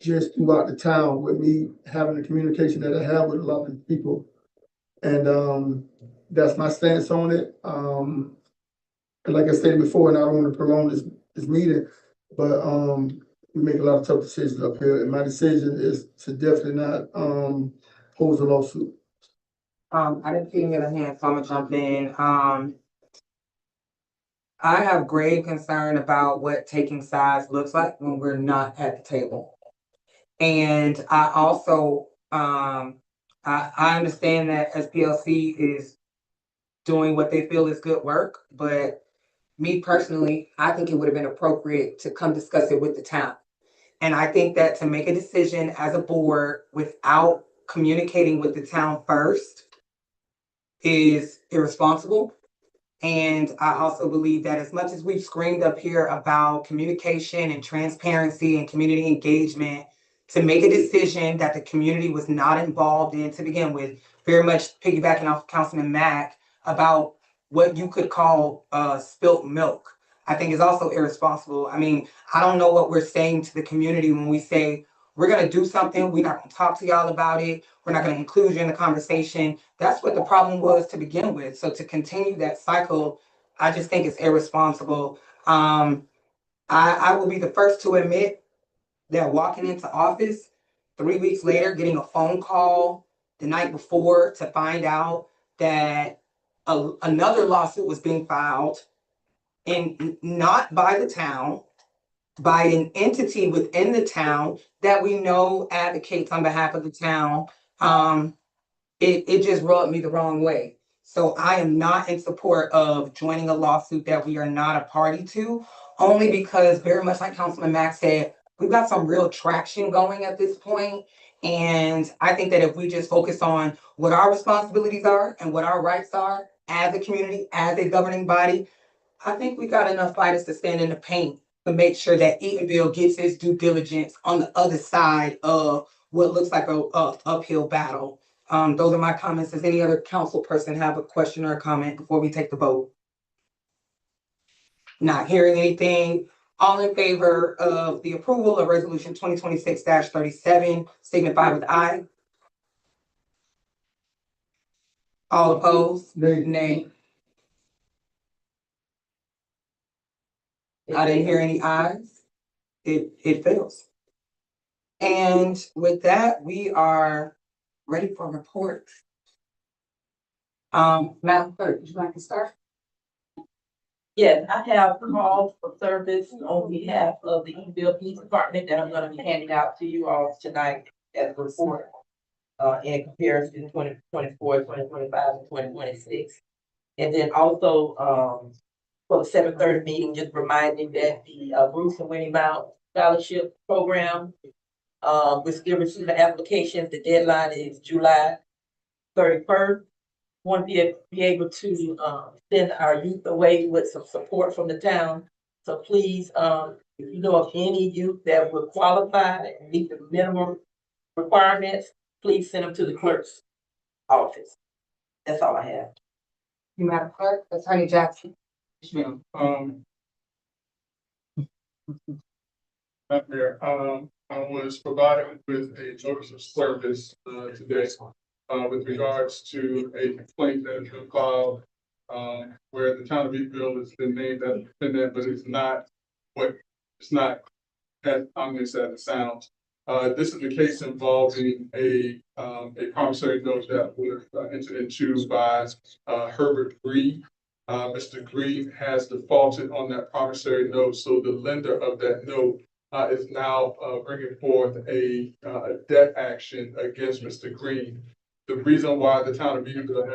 just throughout the town with me having the communication that I have with a lot of people. And that's my stance on it. And like I said before, and I don't want to prolong this meeting, but we make a lot of tough decisions up here. And my decision is to definitely not pose a lawsuit. I didn't see any other hands, so I'm gonna jump in. I have grave concern about what taking sides looks like when we're not at the table. And I also, I understand that SPLC is doing what they feel is good work, but me personally, I think it would have been appropriate to come discuss it with the town. And I think that to make a decision as a board without communicating with the town first is irresponsible. And I also believe that as much as we've screamed up here about communication and transparency and community engagement, to make a decision that the community was not involved in to begin with, very much piggybacking off Councilman Mack about what you could call spilt milk, I think is also irresponsible. I mean, I don't know what we're saying to the community when we say, we're gonna do something, we're not gonna talk to y'all about it, we're not gonna include you in the conversation. That's what the problem was to begin with. So to continue that cycle, I just think it's irresponsible. I will be the first to admit that walking into office 3 weeks later, getting a phone call the night before to find out that another lawsuit was being filed, and not by the town, by an entity within the town that we know advocates on behalf of the town. It just rubbed me the wrong way. So I am not in support of joining a lawsuit that we are not a party to, only because very much like Councilman Mack said, we've got some real traction going at this point. And I think that if we just focus on what our responsibilities are and what our rights are as a community, as a governing body, I think we got enough fighters to stand in the paint to make sure that Eatonville gets its due diligence on the other side of what looks like a uphill battle. Those are my comments. Does any other council person have a question or a comment before we take the vote? Not hearing anything. All in favor of the approval of resolution 2026-37, signify with aye. All opposed? Nay. I didn't hear any ayes. It fails. And with that, we are ready for reports. Madam Clerk, would you like to start? Yes, I have calls for service on behalf of the Eatonville Police Department that I'm gonna be handing out to you all tonight as a report. In comparison to 2024, 2025, and 2026. And then also, for the 7:30 meeting, just reminding that the Bruce and Winnie Mount Scholarship Program, we're still receiving applications. The deadline is July 31st. Want to be able to send our youth away with some support from the town. So please, if you know of any youth that would qualify and meet the minimum requirements, please send them to the clerk's office. That's all I have. Madam Clerk, Attorney Jackson. Yeah, Madam Mayor, I was provided with a notice of service, today, with regards to a complaint that has been filed, where the town of Eatonville has been named as a defendant, but it's not as ominous as it sounds. This is a case involving a promissory note that was entered into by, Herbert Green. Mr. Green has defaulted on that promissory note, so the lender of that note is now bringing forth a debt action against Mr. Green. The reason why the town of Eatonville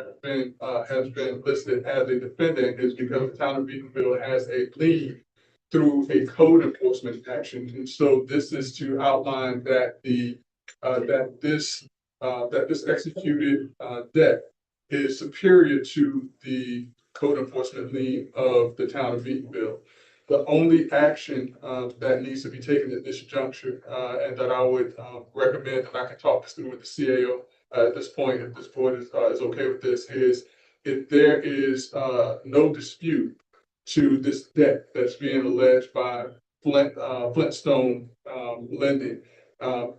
has been listed as a defendant is because the town of Eatonville has a lien through a code enforcement action, and so this is to outline that this executed debt is superior to the code enforcement lien of the town of Eatonville. The only action that needs to be taken at this juncture, and that I would recommend, and I can talk this through with the CAO at this point, if this board is okay with this, is if there is no dispute to this debt that's being alleged by Flintstone lending,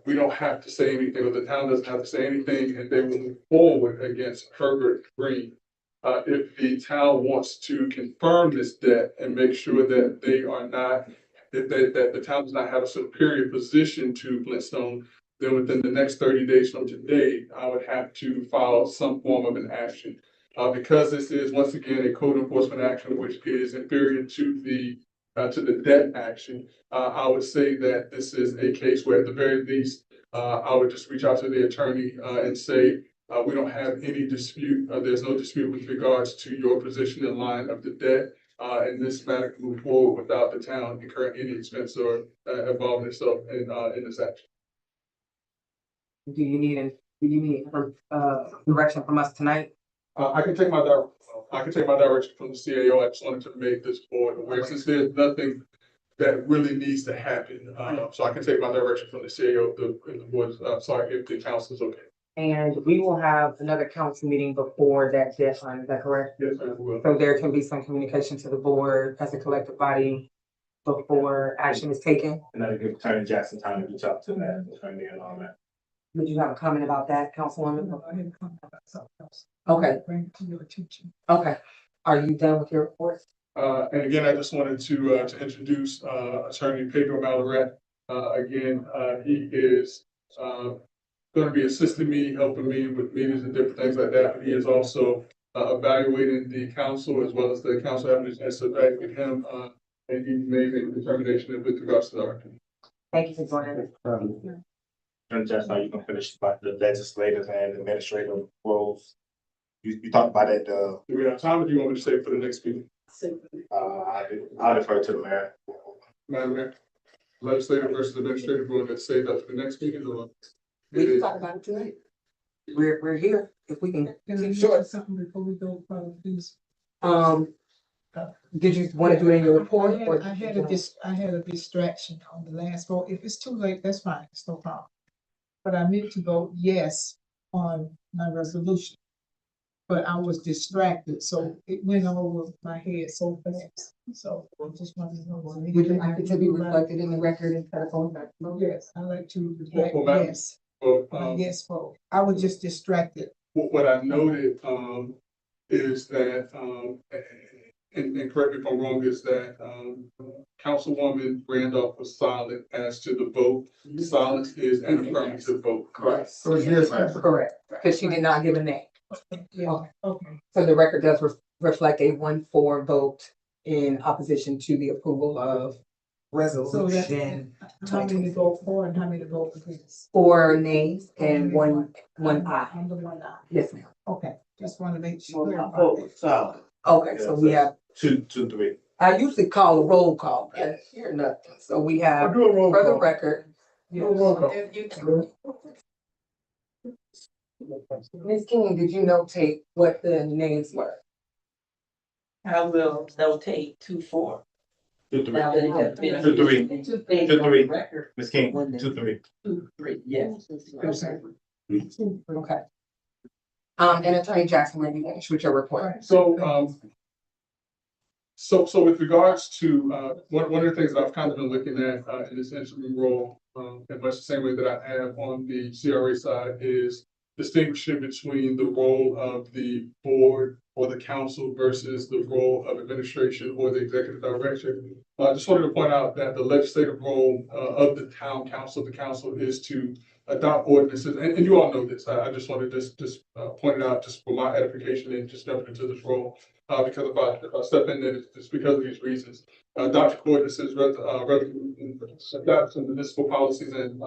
we don't have to say anything, or the town doesn't have to say anything, and they will move forward against Herbert Green. If the town wants to confirm this debt and make sure that they are not, that the town does not have a superior position to Flintstone, then within the next 30 days from today, I would have to file some form of an action. Because this is once again a code enforcement action, which is inferior to the debt action, I would say that this is a case where at the very least, I would just reach out to the attorney and say, we don't have any dispute. There's no dispute with regards to your position in line of the debt. And this matter can move forward without the town incurring any expense or involving itself in this action. Do you need direction from us tonight? I can take my direction from the CAO. I just wanted to make this board aware, since there's nothing that really needs to happen. So I can take my direction from the CAO if the board, if the council is okay. And we will have another council meeting before that deadline, is that correct? Yes, ma'am, we will. So there can be some communication to the board as a collective body before action is taken. And that'll give Attorney Jackson time to reach out to that attorney and all that. Would you have a comment about that, Councilwoman? I didn't come about something else. Okay, Bring it to your attention. okay. Are you done with your report? And again, I just wanted to introduce Attorney Pedro Malaret. Again, he is going to be assisting me, helping me with meetings and different things like that. But he is also evaluating the council as well as the council having a chance to evaluate him. And he made a determination with regards to the argument. Thank you for joining us. Attorney Jackson, are you gonna finish about the legislative and administrative roles? you talked about it, Do we have time, or do you want me to say it for the next meeting? I'll defer to the mayor. Madam Mayor, legislative versus administrative, we want to say that for the next meeting, or? We can talk about it tonight. We're here, if we can. Can I Sure. mention something before we go, please? Did you want to do it in your report? or- I had a distraction on the last vote. If it's too late, that's fine, it's no problem. But I meant to vote yes on my resolution. But I was distracted, so it went over my head so fast, so I just wanted to know. Would you like it to be reflected in the record instead of going back? Yes, I like to reflect Well, madam- yes, Well, yes vote. I was just distracted. what I noted, is that, and correct me if I'm wrong, is that, Councilwoman Randolph was silent as to the vote. Silence is an affirmative vote. Correct. So yes, Correct, because she did not give a name. Yeah, okay. So the record does reflect a 1-4 vote in opposition to the approval of resolution. How many vote for and how many vote against? 4 nays and one aye. I'm the one aye. Yes, ma'am. Okay, just want to make sure. Vote was solid. Okay, so we have, 2-3. I usually call a roll call, but I didn't hear nothing. So we have, do a roll for the call. record. Do a roll call. If you can. Ms. King, did you notate what the names were? I will notate 2-4. 2-3. Now that it has been. 2-3. Two things on 2-3. record. Ms. King, 2-3. 2-3, yes. Okay. And Attorney Jackson, when you finish with your report. So, so with regards to, one of the things that I've kind of been looking at, in this interim role, in much the same way that I have on the CRA side, is distinguishing between the role of the board or the council versus the role of administration or the executive director. I just wanted to point out that the legislative role, of the town council, the council, is to adopt ordinances, and you all know this. I just wanted to just point it out just for my edification and just stepping into this role. Because if I step in there, it's because of these reasons. Adopting ordinances, adopting municipal policies and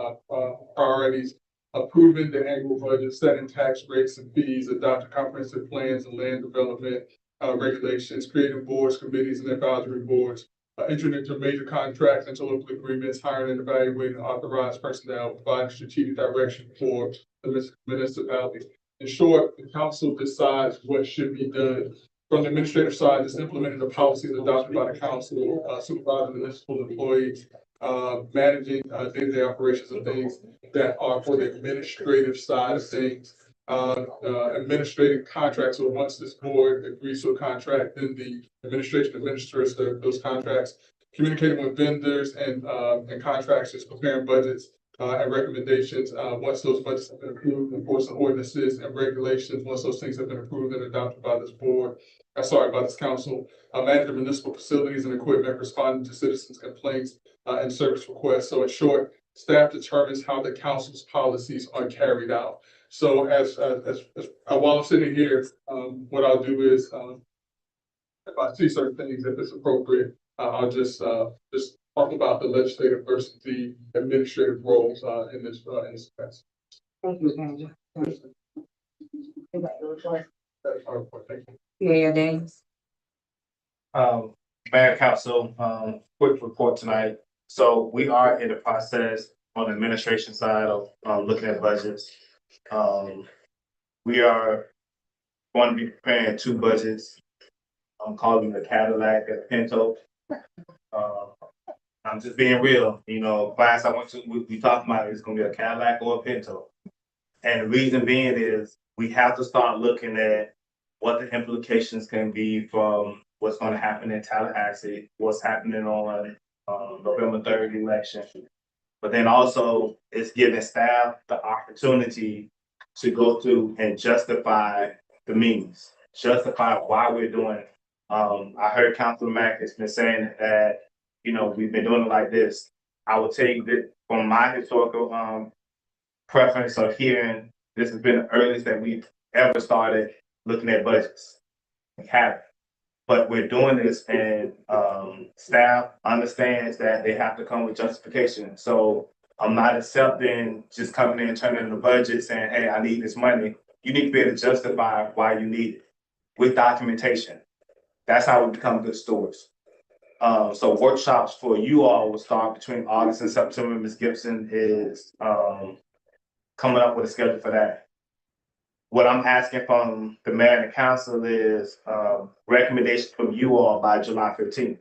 priorities, approving the annual budget, setting tax rates and fees, adopting comprehensive plans and land development regulations, creating boards, committees, and advisory boards, entering into major contracts, interlocal agreements, hiring and evaluating authorized personnel, providing strategic direction for the municipality. In short, the council decides what should be done. From the administrative side, it's implementing the policies adopted by the council, supervising municipal employees, managing day-to-day operations of things that are for the administrative side of things. Administrating contracts, so once this board agrees to a contract, then the administration administers those contracts, communicating with vendors and contractors, preparing budgets and recommendations. Once those budgets have been approved, enforcing ordinances and regulations, once those things have been approved and adopted by this board, by this council, managing municipal facilities and equipment, responding to citizens' complaints and service requests. So in short, staff determines how the council's policies are carried out. So as while I'm sitting here, what I'll do is, if I see certain things, if it's appropriate, I'll just talk about the legislative versus the administrative roles in this space. Thank you, Angela. That's our report. Thank you. Yeah, James. Mayor, council, quick report tonight. So we are in the process on the administration side of looking at budgets. We are going to be preparing 2 budgets. I'm calling them a Cadillac and a Pinto. I'm just being real. You know, class I went to, we talked about it's going to be a Cadillac or a Pinto. And the reason being is we have to start looking at what the implications can be from what's going to happen in Tallahassee, what's happening on November 3rd election. But then also it's giving staff the opportunity to go through and justify the means, justify why we're doing it. I heard Councilor Mack has been saying that, you know, we've been doing it like this. I would take that from my historical preference of hearing, this has been the earliest that we've ever started looking at budgets. We haven't. But we're doing this, and staff understands that they have to come with justification. So I'm not accepting just coming in and turning in the budget saying, hey, I need this money. you need to be able to justify why you need it with documentation. That's how we become good stewards. So workshops for you all will start between August and September. Ms. Gibson is coming up with a schedule for that. What I'm asking from the mayor and the council is recommendations from you all by July 15th.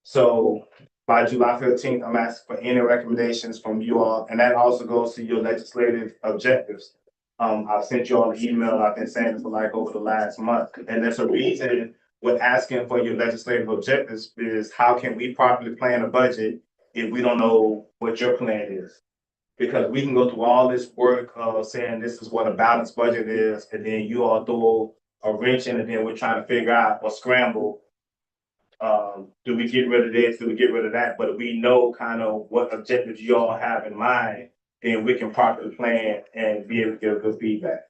So by July 15th, I'm asking for any recommendations from you all, and that also goes to your legislative objectives. I've sent you all an email. I've been saying it for like over the last month, and there's a reason we're asking for your legislative objectives is how can we properly plan a budget if we don't know what your plan is? Because we can go through all this work of saying this is what a balanced budget is, and then you all throw a wrench in, and then we're trying to figure out or scramble. Do we get rid of this? Do we get rid of that? But if we know kind of what objectives you all have in mind, then we can properly plan and be able to give good feedback.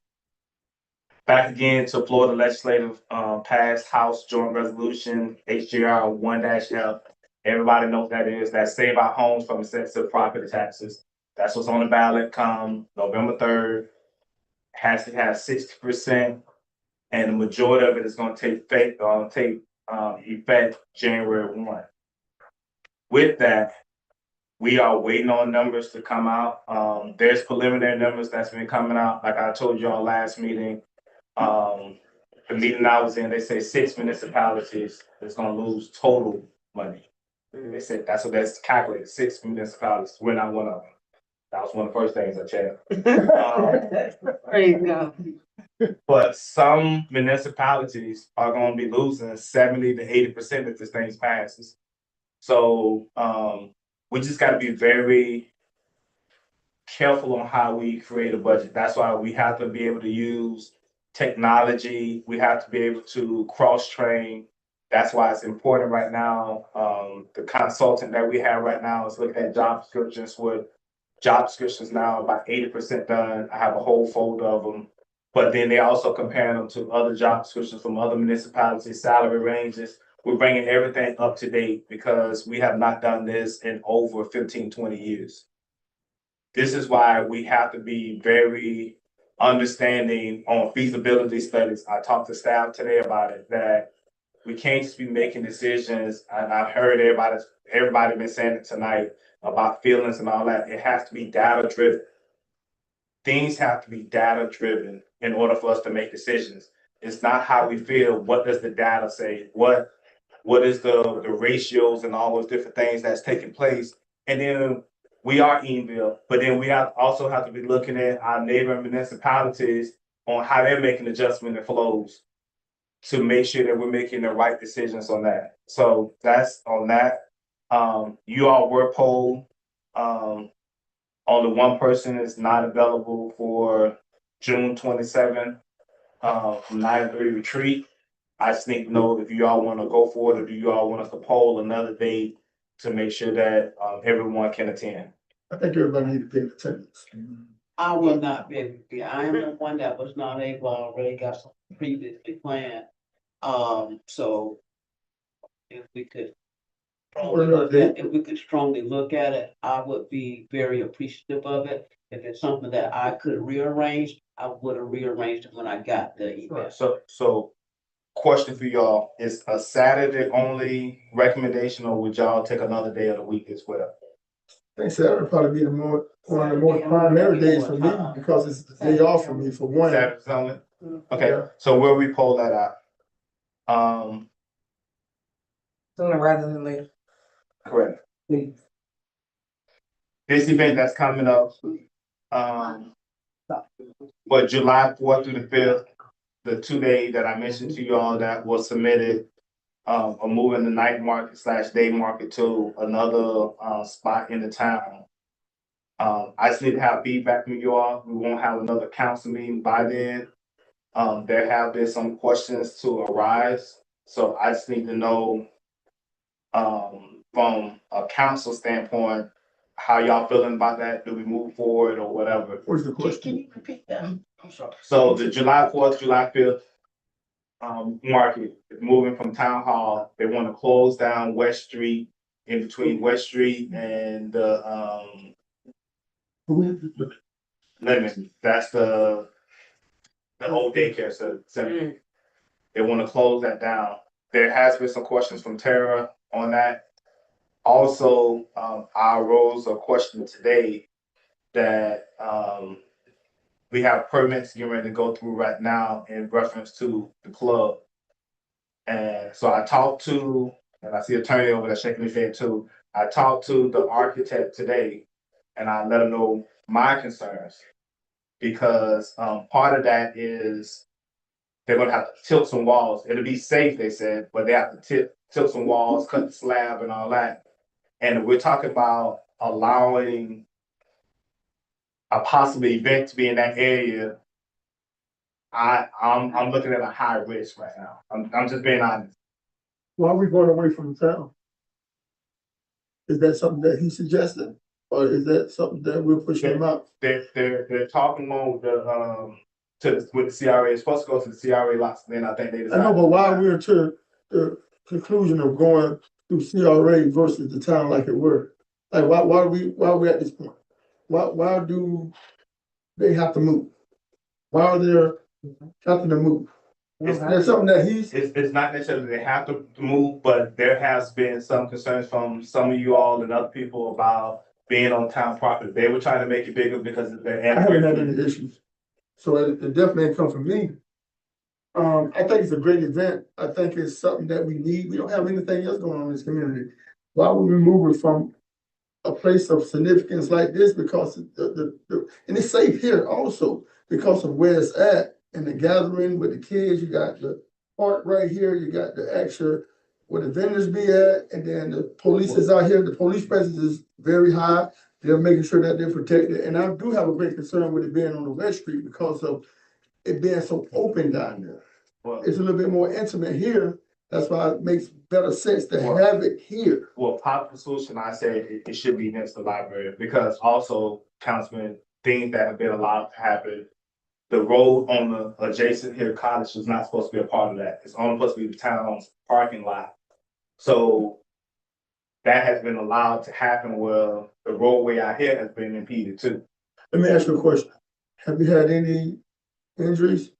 Back again to Florida Legislative passed House Joint Resolution HJR 1-F. Everybody knows what that is. That save our homes from excessive property taxes. That's what's on the ballot come November 3rd. Has to have 60%, and the majority of it is going to take effect January 1. With that, we are waiting on numbers to come out. There's preliminary numbers that's been coming out. Like I told you all last meeting, the meeting I was in, they say 6 municipalities is going to lose total money. They said that's what that's calculated. 6 municipalities. We're not one of them. That was one of the first things I checked. There you go. But some municipalities are going to be losing 70 to 80% if this thing passes. So we just got to be very careful on how we create a budget. That's why we have to be able to use technology. We have to be able to cross-train. That's why it's important right now. The consultant that we have right now is looking at job descriptions with job descriptions now about 80% done. I have a whole folder of them. But then they're also comparing them to other job descriptions from other municipalities, salary ranges. We're bringing everything up to date because we have not done this in over 15, 20 years. This is why we have to be very understanding on feasibility studies. I talked to staff today about it, that we can't just be making decisions. And I've heard everybody been saying it tonight about feelings and all that. It has to be data driven. Things have to be data driven in order for us to make decisions. It's not how we feel. What does the data say? What is the ratios and all those different things that's taking place? And then we are Eatonville, but then we also have to be looking at our neighboring municipalities on how they're making adjustment and flows to make sure that we're making the right decisions on that. So that's on that. You all were polled. Only one person is not available for June 27th, from 9-3 retreat. I just need to know if you all want to go for it, or do you all want us to poll another date to make sure that everyone can attend? I think everybody needs to pay attendance. I will not be able to be. I am the one that was not able, I already got some previously planned. So if we could strongly look at it, I would be very appreciative of it. If it's something that I could rearrange, I would have rearranged it when I got the email. So question for y'all, is a Saturday only recommendation, or would y'all take another day of the week as well? I think Saturday would probably be one of the more primary days for me because it's the day off for me for one. Saturday only? Okay, Yeah. so where we pull that out? Sooner rather than later. Correct. This event that's coming up, but July 4th through the 5th, the 2 days that I mentioned to you all that was submitted, are moving the night market / day market to another spot in the town. I just need to have feedback from you all. We won't have another council meeting by then. There have been some questions to arise, so I just need to know from a council standpoint, how y'all feeling about that? Do we move forward or whatever? What's the question? Can you repeat that? I'm sorry. So the July 4th, July 5th market is moving from Town Hall. They want to close down West Street, in between West Street and the Lemon. That's the the old daycare center. They want to close that down. There has been some questions from Tara on that. Also, I rose a question today that we have permits getting ready to go through right now in reference to the club. And so I talked to, and I see attorney over there shaking his head too. I talked to the architect today and I let him know my concerns. Because part of that is they're gonna have to tilt some walls. It'll be safe, they said, but they have to tilt some walls, cut the slab and all that. And we're talking about allowing a possible event to be in that area. I'm looking at a high risk right now. I'm just being honest. Why are we going away from the town? Is that something that he suggested? Or is that something that we're pushing him out? They're talking on with the CRA. It's supposed to go to the CRA lots, and then I think they I decided. know, but why we're to the conclusion of going through CRA versus the town like it were? Like, why are we at this point? Why do they have to move? Why are there nothing to move? There's something that It's not necessarily they have to move, but there has been some concerns from some of you all and other people about being on town property. They were trying to make it bigger because of their. I haven't had any issues. So it definitely ain't come from me. I think it's a great event. I think it's something that we need. We don't have anything else going on in this community. Why would we move it from a place of significance like this? Because and it's safe here also because of where it's at and the gathering with the kids. You got the park right here. You got the actual where the vendors be at, and then the police is out here. The police presence is very high. They're making sure that they're protected. And I do have a great concern with it being on the West Street because of it being so open down there. Well, It's a little bit more intimate here. That's why it makes better sense to have it here. Well, popular solution, I say it should be next to the library because also, Councilman, things that have been allowed to happen. The road on the adjacent here cottage is not supposed to be a part of that. It's only supposed to be the town's parking lot. So that has been allowed to happen where the roadway out here has been impeded too. Let me ask you a question. Have you had any injuries?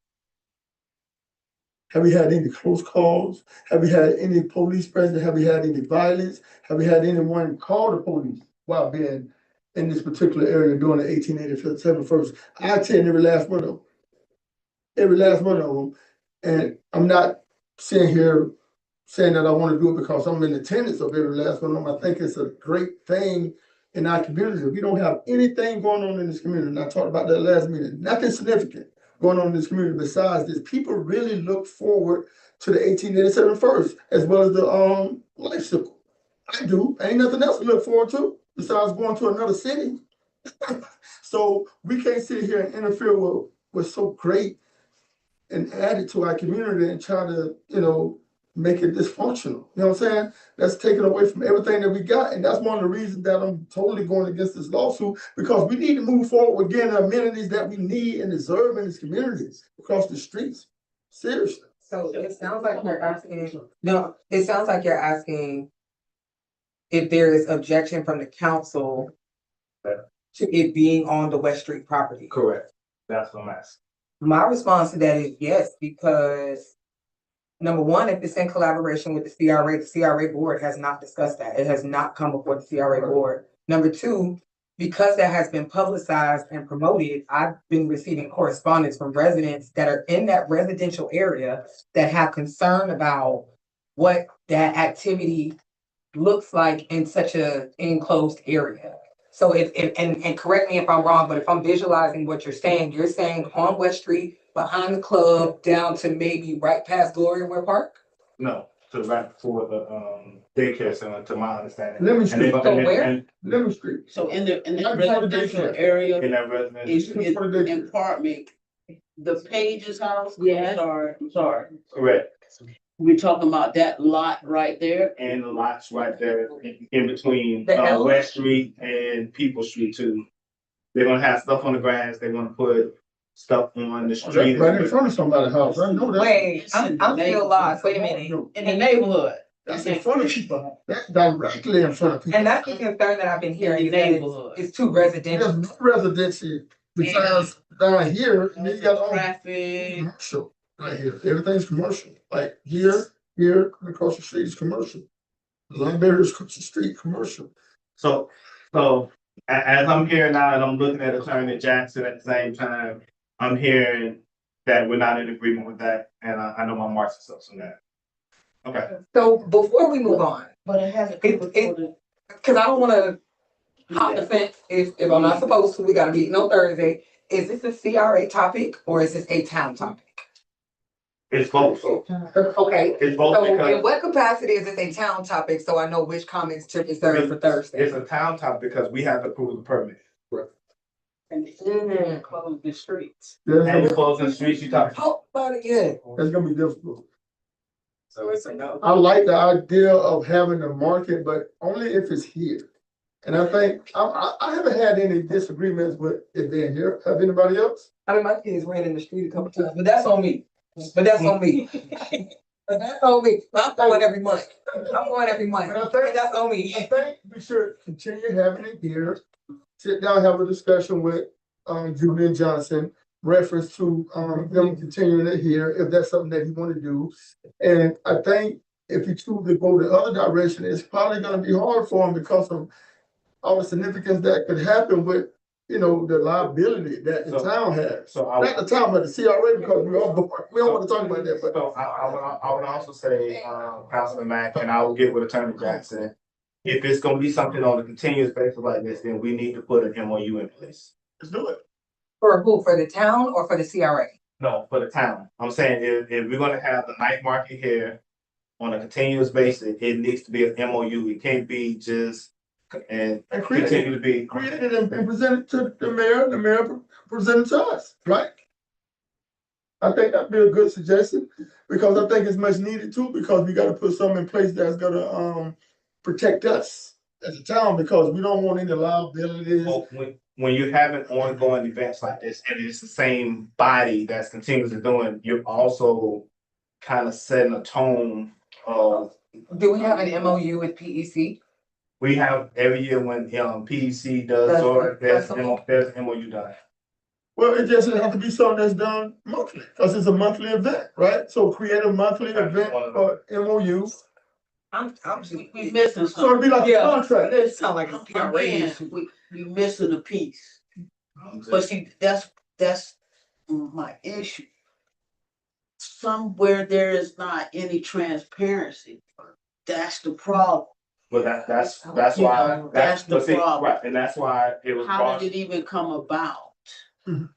Have you had any close calls? Have you had any police presence? Have you had any violence? Have you had anyone call the police while being in this particular area during the 1885 first? I attend every last one of them. Every last one of them. And I'm not sitting here saying that I want to do it because I'm in attendance of every last one of them. I think it's a great thing in our community. We don't have anything going on in this community. And I talked about that last meeting. Nothing significant going on in this community besides this. People really look forward to the 1887 first, as well as the bicycle. I do. Ain't nothing else to look forward to besides going to another city. So we can't sit here and interfere with what's so great and add it to our community and try to, make it dysfunctional. You know what I'm saying? That's taken away from everything that we got. And that's one of the reasons that I'm totally going against this lawsuit, because we need to move forward with getting the amenities that we need and deserve in this community across the streets. Seriously. So it sounds like you're asking, no, it sounds like you're asking if there is objection from the council to it being on the West Street property. Correct. That's what I'm asking. My response to that is yes, because number one, if it's in collaboration with the CRA board has not discussed that. It has not come before the CRA board. Number two, because that has been publicized and promoted, I've been receiving correspondence from residents that are in that residential area that have concern about what that activity looks like in such a enclosed area. So and correct me if I'm wrong, but if I'm visualizing what you're saying on West Street, behind the club, down to maybe right past Gloria Park? No, to right before the daycare center, to my understanding. Lemon Street. So where? Lemon Street. So in that Right before the residential daycare. area, In that residential. is in apartment, the Page's house? Yeah. I'm sorry. Correct. We're talking about that lot right there. And the lots right there in between The L? West Street and People Street too. They're gonna have stuff on the grass. They're gonna put stuff on the street. Right in front of somebody's house. I know that. Wait, I'm still lost. Wait a minute. In the neighborhood. That's in front of people. That's directly in front of people. And that's the concern that I've been hearing, In is the that neighborhood. it's too residential. There's no residency Besides down here, and then you got all Traffic. commercial right here. Everything's commercial. Like here, across the street is commercial. Libraries across the street, commercial. So, as I'm here now and I'm looking at Attorney Jackson at the same time, I'm hearing that we're not in agreement with that, and I know my marks and stuff on that. Okay. So before we move on, But it hasn't. cause I don't wanna hop the fence if I'm not supposed to, we got a meeting on Thursday. Is this a CRA topic or is this a town topic? It's both. Okay, It's both so in because what capacity is this a town topic, so I know which comments to reserve for Thursday? it's a town topic because we have to approve the permit. And close the streets. And we close the streets, you talk. Talk about it, yeah. That's gonna be difficult. So it's a no. I like the idea of having a market, but only if it's here. And I think, I haven't had any disagreements with it being here. Have anybody else? I mean, my kids ran in the street a couple times, but that's on me. But that's on me. But that's on me. I'm going every month. I'm going every month. And I think- That's on me. I think we should continue having it here. Sit down, have a discussion with, Julian Johnson, reference to, them continuing it here, if that's something that he wanna do. And I think if you choose to go the other direction, it's probably gonna be hard for him because of all the significance that could happen with, the liability that the So- town has. So Not the town, but the CRA, because we don't wanna talk about that, but So I would also say, Councilman Mack, and I will get with Attorney Jackson. If it's gonna be something on a continuous basis like this, then we need to put an MOU in place. let's do it. For who? For the town or for the CRA? No, for the town. I'm saying if we're gonna have the night market here on a continuous basis, it needs to be an MOU. It can't be just and And create continue to be. it and present it to the mayor present it to us, right? I think that'd be a good suggestion, because I think it's much needed too, because we gotta put something in place that's gonna, protect us as a town, because we don't want any liabilities. Well, when you're having ongoing events like this, and it's the same body that's continuously doing, you're also kind of setting a tone of. Do we have an MOU with PEC? We have every year when PEC does, or there's MOU done. Well, it just have to be something that's done monthly, because it's a monthly event, right? So create a monthly event for MOU, We missing so it'd be like a Yeah. contract. It sound like a PRA Again, issue. we missing a piece. But see, that's my issue. Somewhere there is not any transparency. That's the problem. But that's why, Yeah, that's the but see, problem. right, and that's why it was How brought. did it even come about? Mhm.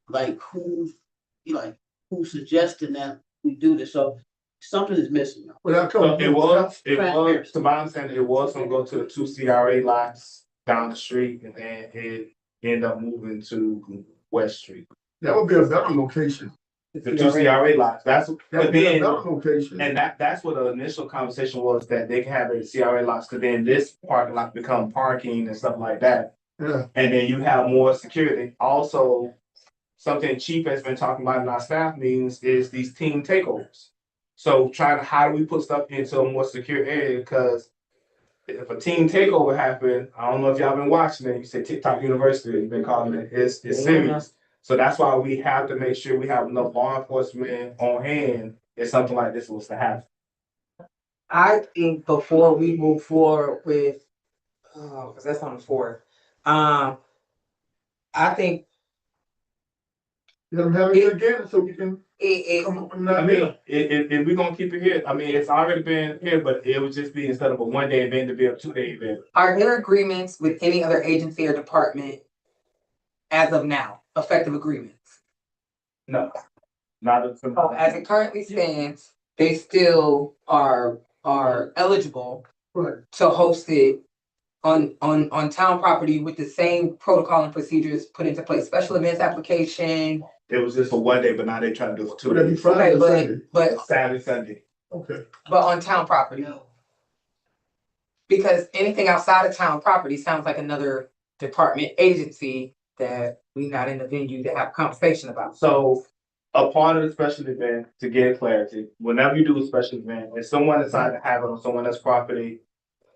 Like who's suggesting that we do this? So something is missing. Without So coming. it was, Transparency. to my understanding, it was gonna go to the 2 CRA lots down the street, and then it ended up moving to West Street. That would be a better location. The 2 CRA lots, that's, That but would be a then, better location. and that's what the initial conversation was, that they can have a CRA lots, cause then this parking lot become parking and stuff like that. Yeah, And then you have more security. Also, something Chief has been talking about in our staff meetings is these team takeovers. So how do we put stuff into a more secure area? Because if a team takeover happened, I don't know if y'all been watching it, you say TikTok University, you've been calling it, it's serious. So that's why we have to make sure we have enough law enforcement on hand if something like this was to happen. I think before we move forward with, cause that's on the fourth. I think let them have it again, so we can it, come up with an I idea. mean, if we're gonna keep it here, I mean, it's already been here, but it would just be, instead of a 1-day event, to be a 2-day event. are there agreements with any other agency or department as of now, effective agreements? No, not So as it currently stands, they still are eligible Right. to host it on town property with the same protocol and procedures put into place, special events application. It was just for 1 day, but now they're trying to do it for 2 Would that be days. Friday or Okay, Sunday? but Saturday, Sunday. Okay. on town property. Because anything outside of town property sounds like another department agency that we not in the venue to have a conversation about. So a part of the special event, to get clarity, whenever you do a special event, if someone decides to have it on someone else's property,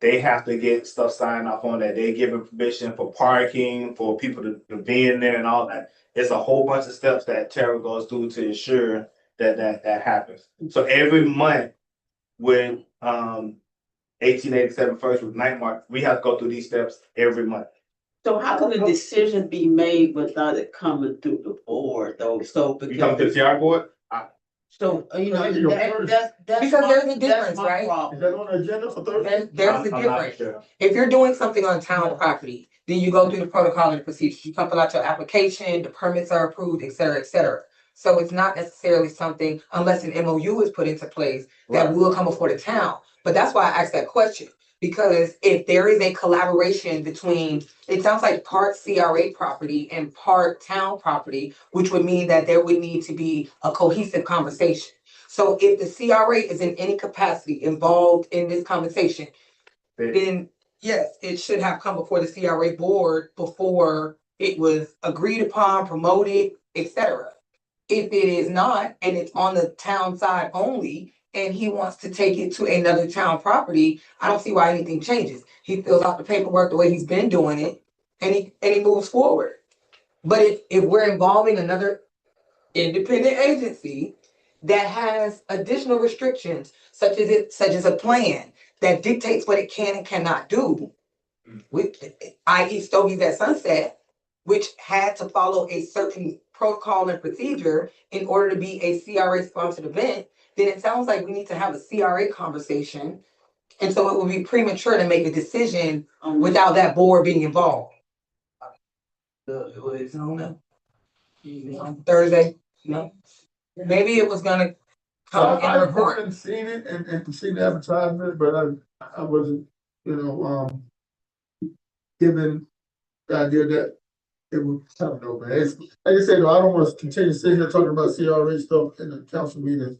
they have to get stuff signed off on that. They giving permission for parking, for people to be in there and all that. It's a whole bunch of steps that Tara goes through to ensure that happens. So every month with 1887 first with night mark, we have to go through these steps every month. So how can a decision be made without it coming through the board though? So You come to the CR board? So, you know, Your that's Because my- there's a that's difference, my right? problem. Is that on the agenda for Thursday? There's a I'm not difference. sure. If you're doing something on town property, then you go through the protocol and the procedures. You come fill out your application, the permits are approved, et cetera, et cetera. So it's not necessarily something, unless an MOU is put into place, that Right. will come before the town. But that's why I asked that question. Because if there is a collaboration between, it sounds like part CRA property and part town property, which would mean that there would need to be a cohesive conversation. So if the CRA is in any capacity involved in this conversation, then yes, it should have come before the CRA board before it was agreed upon, promoted, etc. If it is not, and it's on the town side only, and he wants to take it to another town property, I don't see why anything changes. He fills out the paperwork the way he's been doing it, and he moves forward. But if we're involving another independent agency that has additional restrictions, such as a plan that dictates what it can and cannot do, with, i.e. Stogies at Sunset, which had to follow a certain protocol and procedure in order to be a CRA sponsored event, then it sounds like we need to have a CRA conversation. And so it would be premature to make a decision without that board being involved. It's on Thursday, no? Maybe it was gonna So come in I a report. haven't seen it and seen the advertisement, but I wasn't, given the idea that it would come over. It's, like I said, though, I don't want to continue sitting here talking about CRA stuff in the council meeting.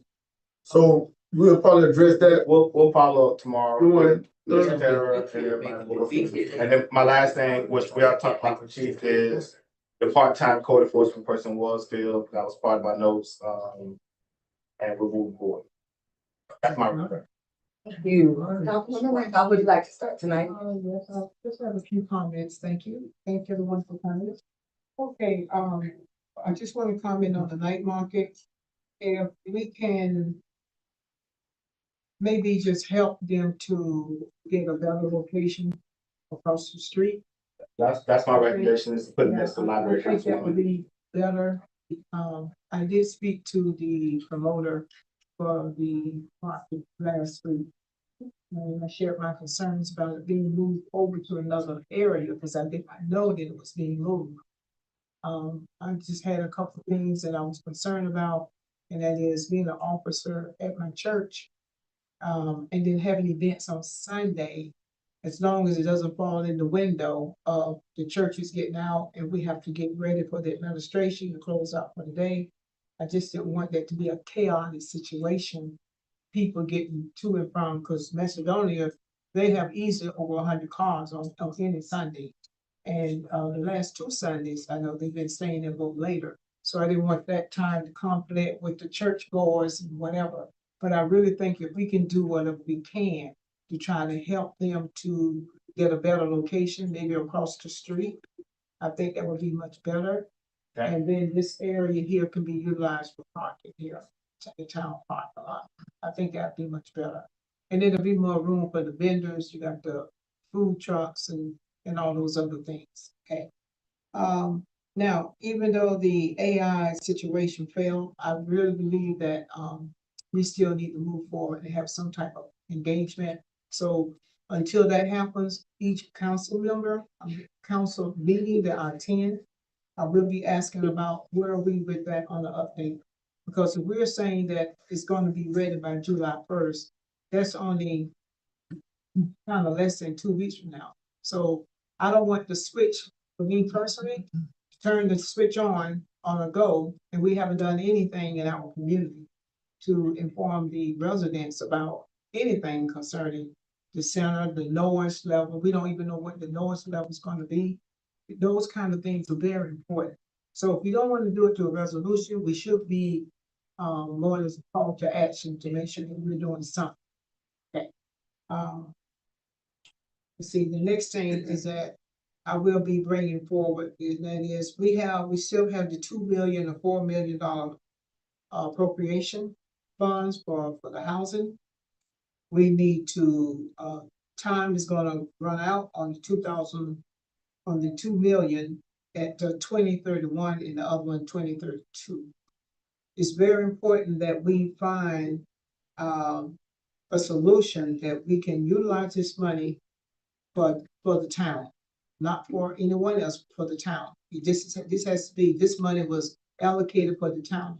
So we'll probably address that. We'll follow up tomorrow. We want With to, Tara and everybody. And then my last thing, which we are talking about the chief, is the part-time code enforcement person was filled. That was part of my notes. And we're moving forward. That's my report. Thank you. Councilwoman Randolph, how would you like to start tonight? Yes, I just have a few comments. Thank you. Thank everyone for coming. Okay, I just want to comment on the night market. If we can maybe just help them to get a better location across the street. That's my recommendation, is putting this to Yeah, library I think that would council. be better. I did speak to the promoter for the market last week. And I shared my concerns about it being moved over to another area because I did not know that it was being moved. I just had a couple of things that I was concerned about, and that is being an officer at my church. And then having events on Sunday, as long as it doesn't fall in the window of the churches getting out and we have to get ready for the administration to close out for the day. I just didn't want that to be a chaotic situation. People getting to and from, because Macedonia, they have easily over 100 cars on any Sunday. And the last 2 Sundays, I know they've been staying there a little later. So I didn't want that time to conflict with the church goers and whatever. But I really think if we can do whatever we can to try to help them to get a better location, maybe across the street, I think that would be much better. Okay. And then this area here can be utilized for parking here, the town park a lot. I think that'd be much better. And then there'll be more room for the vendors. You got the food trucks and all those other things, okay? Now, even though the AI situation failed, I really believe that we still need to move forward and have some type of engagement. So until that happens, each council member, council meeting that I attend, I will be asking about where are we with that on the update. Because if we're saying that it's going to be ready by July 1st, that's only kind of less than 2 weeks from now. So I don't want the switch, for me personally, to turn the switch on a go, and we haven't done anything in our community to inform the residents about anything concerning the center, the noise level. We don't even know what the noise level is going to be. Those kind of things are very important. So if we don't want to do it to a resolution, we should be more as a call to action to make sure that we're doing something. Okay. See, the next thing is that I will be bringing forward, and that is, we still have the 2 million or $4 million appropriation funds for the housing. We need to, time is gonna run out on the 2 million at 2031 and the other one 2032. It's very important that we find a solution that we can utilize this money for the town, not for anyone else, for the town. This has to be, this money was allocated for the town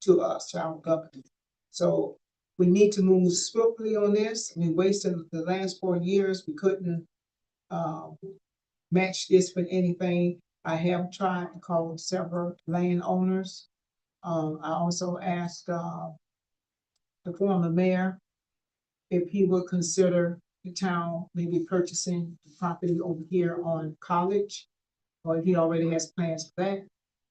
to us, to our government. So we need to move swiftly on this. We wasted the last 4 years. We couldn't match this with anything. I have tried to call several landowners. I also asked the former mayor if he would consider the town maybe purchasing the property over here on College, or if he already has plans for that.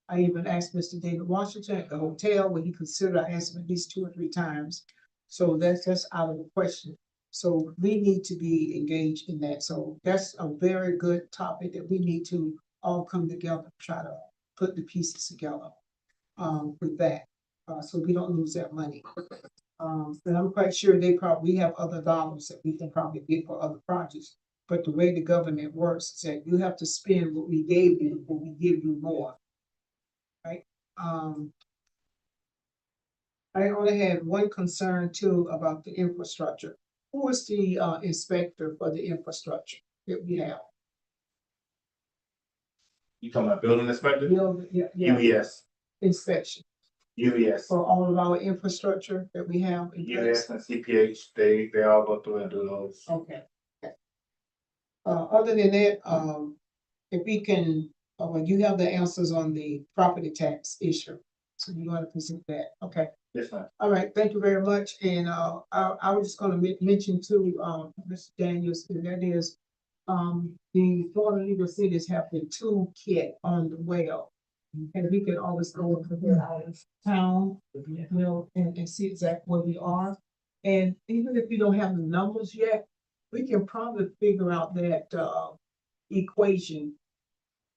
I even asked Mr. David Washington at the hotel, would he consider, I asked him at least 2 or 3 times. So that's just out of the question. So we need to be engaged in that. So that's a very good topic that we need to all come together, try to put the pieces together with that, so we don't lose that money. And I'm quite sure we have other dollars that we can probably get for other projects. But the way the government works is that you have to spend what we gave you before we give you more, right? I only had one concern too about the infrastructure. Who is the inspector for the infrastructure that we have? You talking about building inspector? Yeah, UES, inspection UES, for all of our infrastructure that we have in place. UES and CPH, they all go through and do those. Okay. Other than that, if we can, when you have the answers on the property tax issue, so you want to present that, okay? Yes, ma'am. All right, thank you very much. And I was just going to mention to Mr. Daniels, and that is the Florida Legal Cities have the toolkit on the well. And we can always go over there out of town, you know, and see exactly where we are. And even if we don't have the numbers yet, we can probably figure out that equation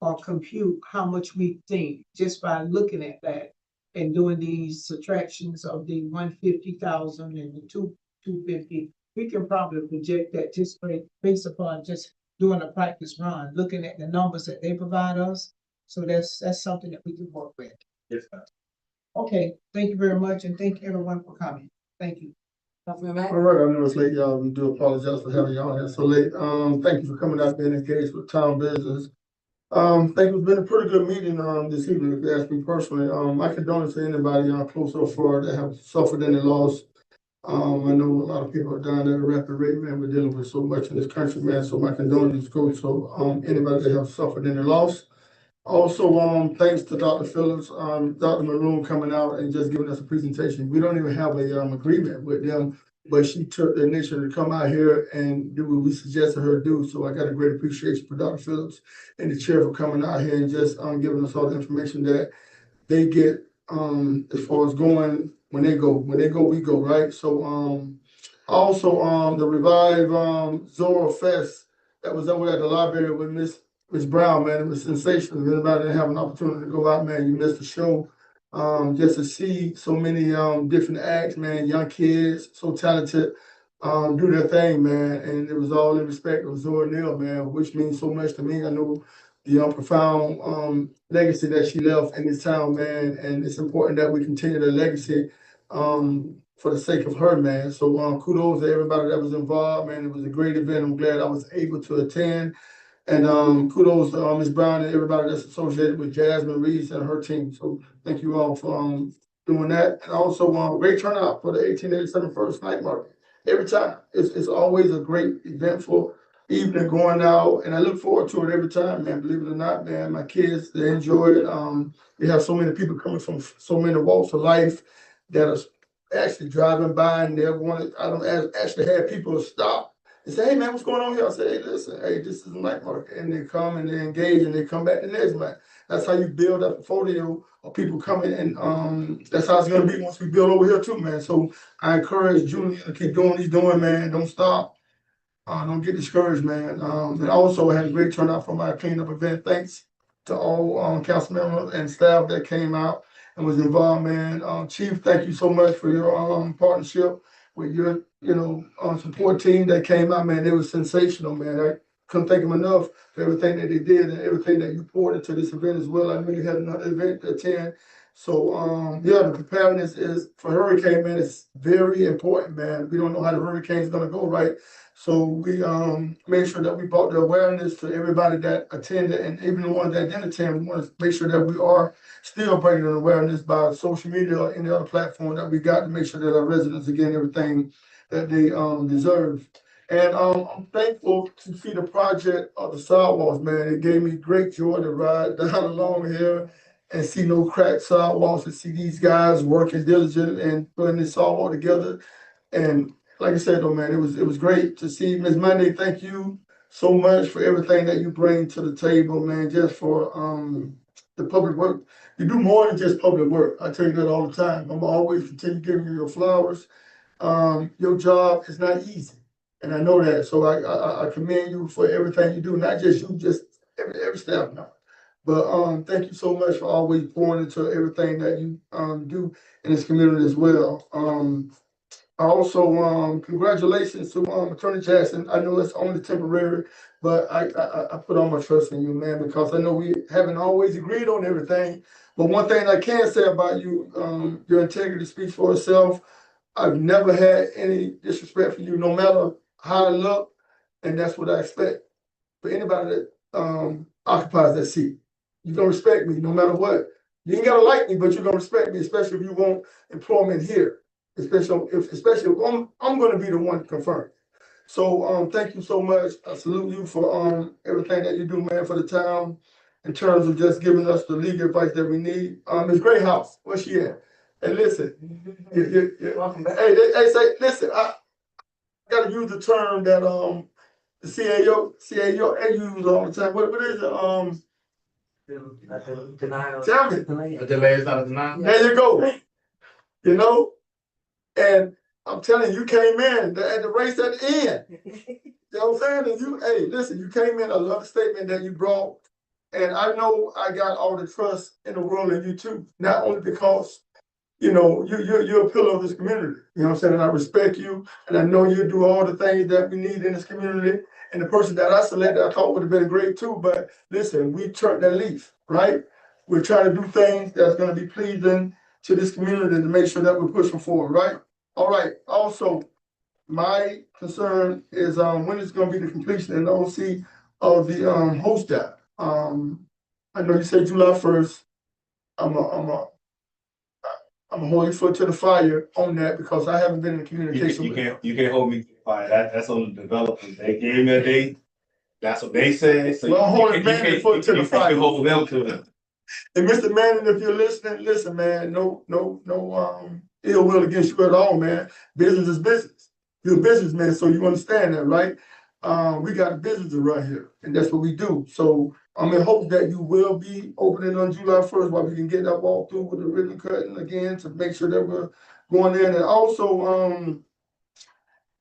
or compute how much we think just by looking at that and doing these subtractions of the 150,000 and the 250. We can probably project that just based upon just doing a practice run, looking at the numbers that they provide us. So that's something that we can work with. Yes, ma'am. Okay, thank you very much, and thank everyone for coming. Thank you. All right, I know it's late, y'all. We do apologize for having y'all here so late. Thank you for coming out and engaged with town business. I think it's been a pretty good meeting this evening, if you ask me personally. My condolences to anybody close or far that have suffered any loss. I know a lot of people are dying at a rapid rate, man. We're dealing with so much in this country, man. So my condolences go to anybody that have suffered any loss. Also, thanks to Dr. Phillips, Dr. Maroon coming out and just giving us a presentation. We don't even have a agreement with them, but she took the initiative to come out here and do what we suggested her do. So I got a great appreciation for Dr. Phillips and the chair for coming out here and just giving us all the information that they get as far as going when they go, we go, right? So also the Revive Zora Fest that was over at the library with Miss Brown, man. It was sensational. If anybody didn't have an opportunity to go out, man, you missed the show. Just to see so many different acts, man, young kids, so talented, do their thing, man. And it was all in respect of Zora Neale, man, which means so much to me. I know the profound legacy that she left in this town, man. And it's important that we continue the legacy for the sake of her, man. So kudos to everybody that was involved, man. It was a great event. I'm glad I was able to attend. And kudos to Ms. Brown and everybody that's associated with Jasmine Reeves and her team. So thank you all for doing that. And also great turnout for the 1887 First Night Market. Every time. It's always a great eventful evening going out, and I look forward to it every time, man. Believe it or not, man, my kids, they enjoy it. We have so many people coming from so many walks of life that are actually driving by, and they want to, I don't actually have people stop and say, hey man, what's going on here? I say, hey, listen, hey, this is a night market. And they come and they engage and they come back the next night. That's how you build up a portfolio of people coming, and that's how it's gonna be once we build over here too, man. So I encourage Julie to keep doing what he's doing, man. Don't stop. Don't get discouraged, man. And also had a great turnout for my cleanup event. Thanks to all council members and staff that came out and was involved, man. Chief, thank you so much for your partnership with your, support team that came out, man. It was sensational, man. I couldn't thank them enough for everything that they did and everything that you poured into this event as well. I know you had another event to attend. So, yeah, the preparedness is for hurricane, man. It's very important, man. We don't know how the hurricane is gonna go, right? So we made sure that we brought the awareness to everybody that attended, and even the ones that didn't attend. We want to make sure that we are still bringing an awareness by social media or any other platform that we got to make sure that our residents are getting everything that they deserve. And I'm thankful to see the project of the sidewalks, man. It gave me great joy to ride down along here and see no cracked sidewalks and see these guys working diligent and putting this sidewalk together. And like I said, though, man, it was great to see. Ms. Monday, thank you so much for everything that you bring to the table, man, just for the public work. You do more than just public work. I tell you that all the time. I'm always continue giving you your flowers. Your job is not easy. And I know that. So I commend you for everything you do, not just you, just every staff member. But thank you so much for always pouring into everything that you do in this community as well. Also, congratulations to Attorney Jackson. I know it's only temporary, but I put all my trust in you, man, because I know we haven't always agreed on everything. But one thing I can say about you, your integrity speaks for itself. I've never had any disrespect for you, no matter how I look, and that's what I expect for anybody that occupies that seat. You're gonna respect me no matter what. You ain't gotta like me, but you're gonna respect me, especially if you want employment here. Especially if I'm gonna be the one to confirm. So thank you so much. I salute you for everything that you do, man, for the town in terms of just giving us the legal advice that we need. Ms. Great House, where's she at? Hey, listen. Welcome back. Hey, say, listen, I gotta use the term that the CAO they use all the time. What is it? Denial. Tell me. A delay is not a denial. There you go. You know? And I'm telling you, you came in at the race at the end. You know what I'm saying? And hey, listen, you came in, I love the statement that you brought. And I know I got all the trust in the world in you too. Not only because, you're a pillar of this community. You know what I'm saying? And I respect you, and I know you do all the things that we need in this community. And the person that I selected, I thought would have been great too. But listen, we turned that leaf, right? We're trying to do things that's going to be pleasing to this community to make sure that we're pushing forward, right? All right. Also, my concern is when is going to be the completion and OC of the host app. I know you said July 1st. I'm gonna hold your foot to the fire on that because I haven't been in communication with them. You can't hold me to the fire. That's on the developers. They gave me a date. That's what they said. So Well, I'm holding you Manning foot to the fire. can hold them to it. And Mr. Manning, if you're listening, listen, man, no ill will against you at all, man. Business is business. You're a businessman, so you understand that, right? We got a business to run here, and that's what we do. So I'm in hopes that you will be opening on July 1st while we can get that walkthrough with the ribbon cutting again to make sure that we're going in. And also,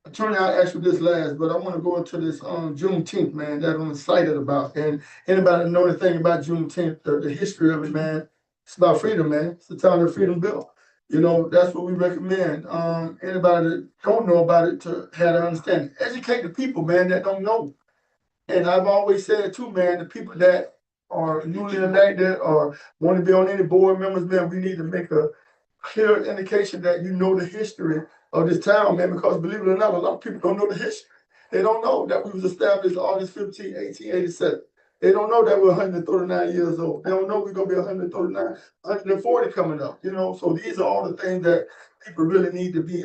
Attorney, I asked you this last, but I want to go into this Juneteenth, man, that I'm excited about. And anybody know anything about Juneteenth, the history of it, man? It's about freedom, man. It's the time of the freedom bill. That's what we recommend. Anybody that don't know about it to have an understanding. Educate the people, man, that don't know. And I've always said too, man, the people that are newly elected or want to be on any board members, man, we need to make a clear indication that you know the history of this town, man, because believe it or not, a lot of people don't know the history. They don't know that we was established August 15, 1887. They don't know that we're 139 years old. They don't know we're gonna be 139, 140 coming up, So these are all the things that people really need to be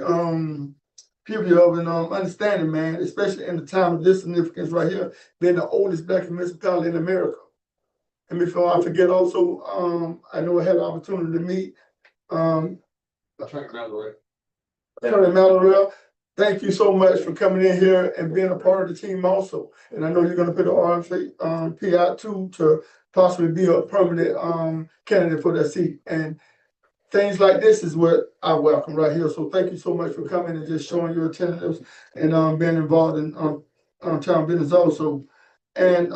privy of and understanding, man, especially in the time of this significance right here, being the oldest black municipality in America. And before I forget also, I know I had an opportunity to meet Attorney Mallory, thank you so much for coming in here and being a part of the team also. And I know you're gonna put the RFP out too to possibly be a permanent candidate for that seat. And things like this is what I welcome right here. So thank you so much for coming and just showing your attentiveness and being involved in town business also. And,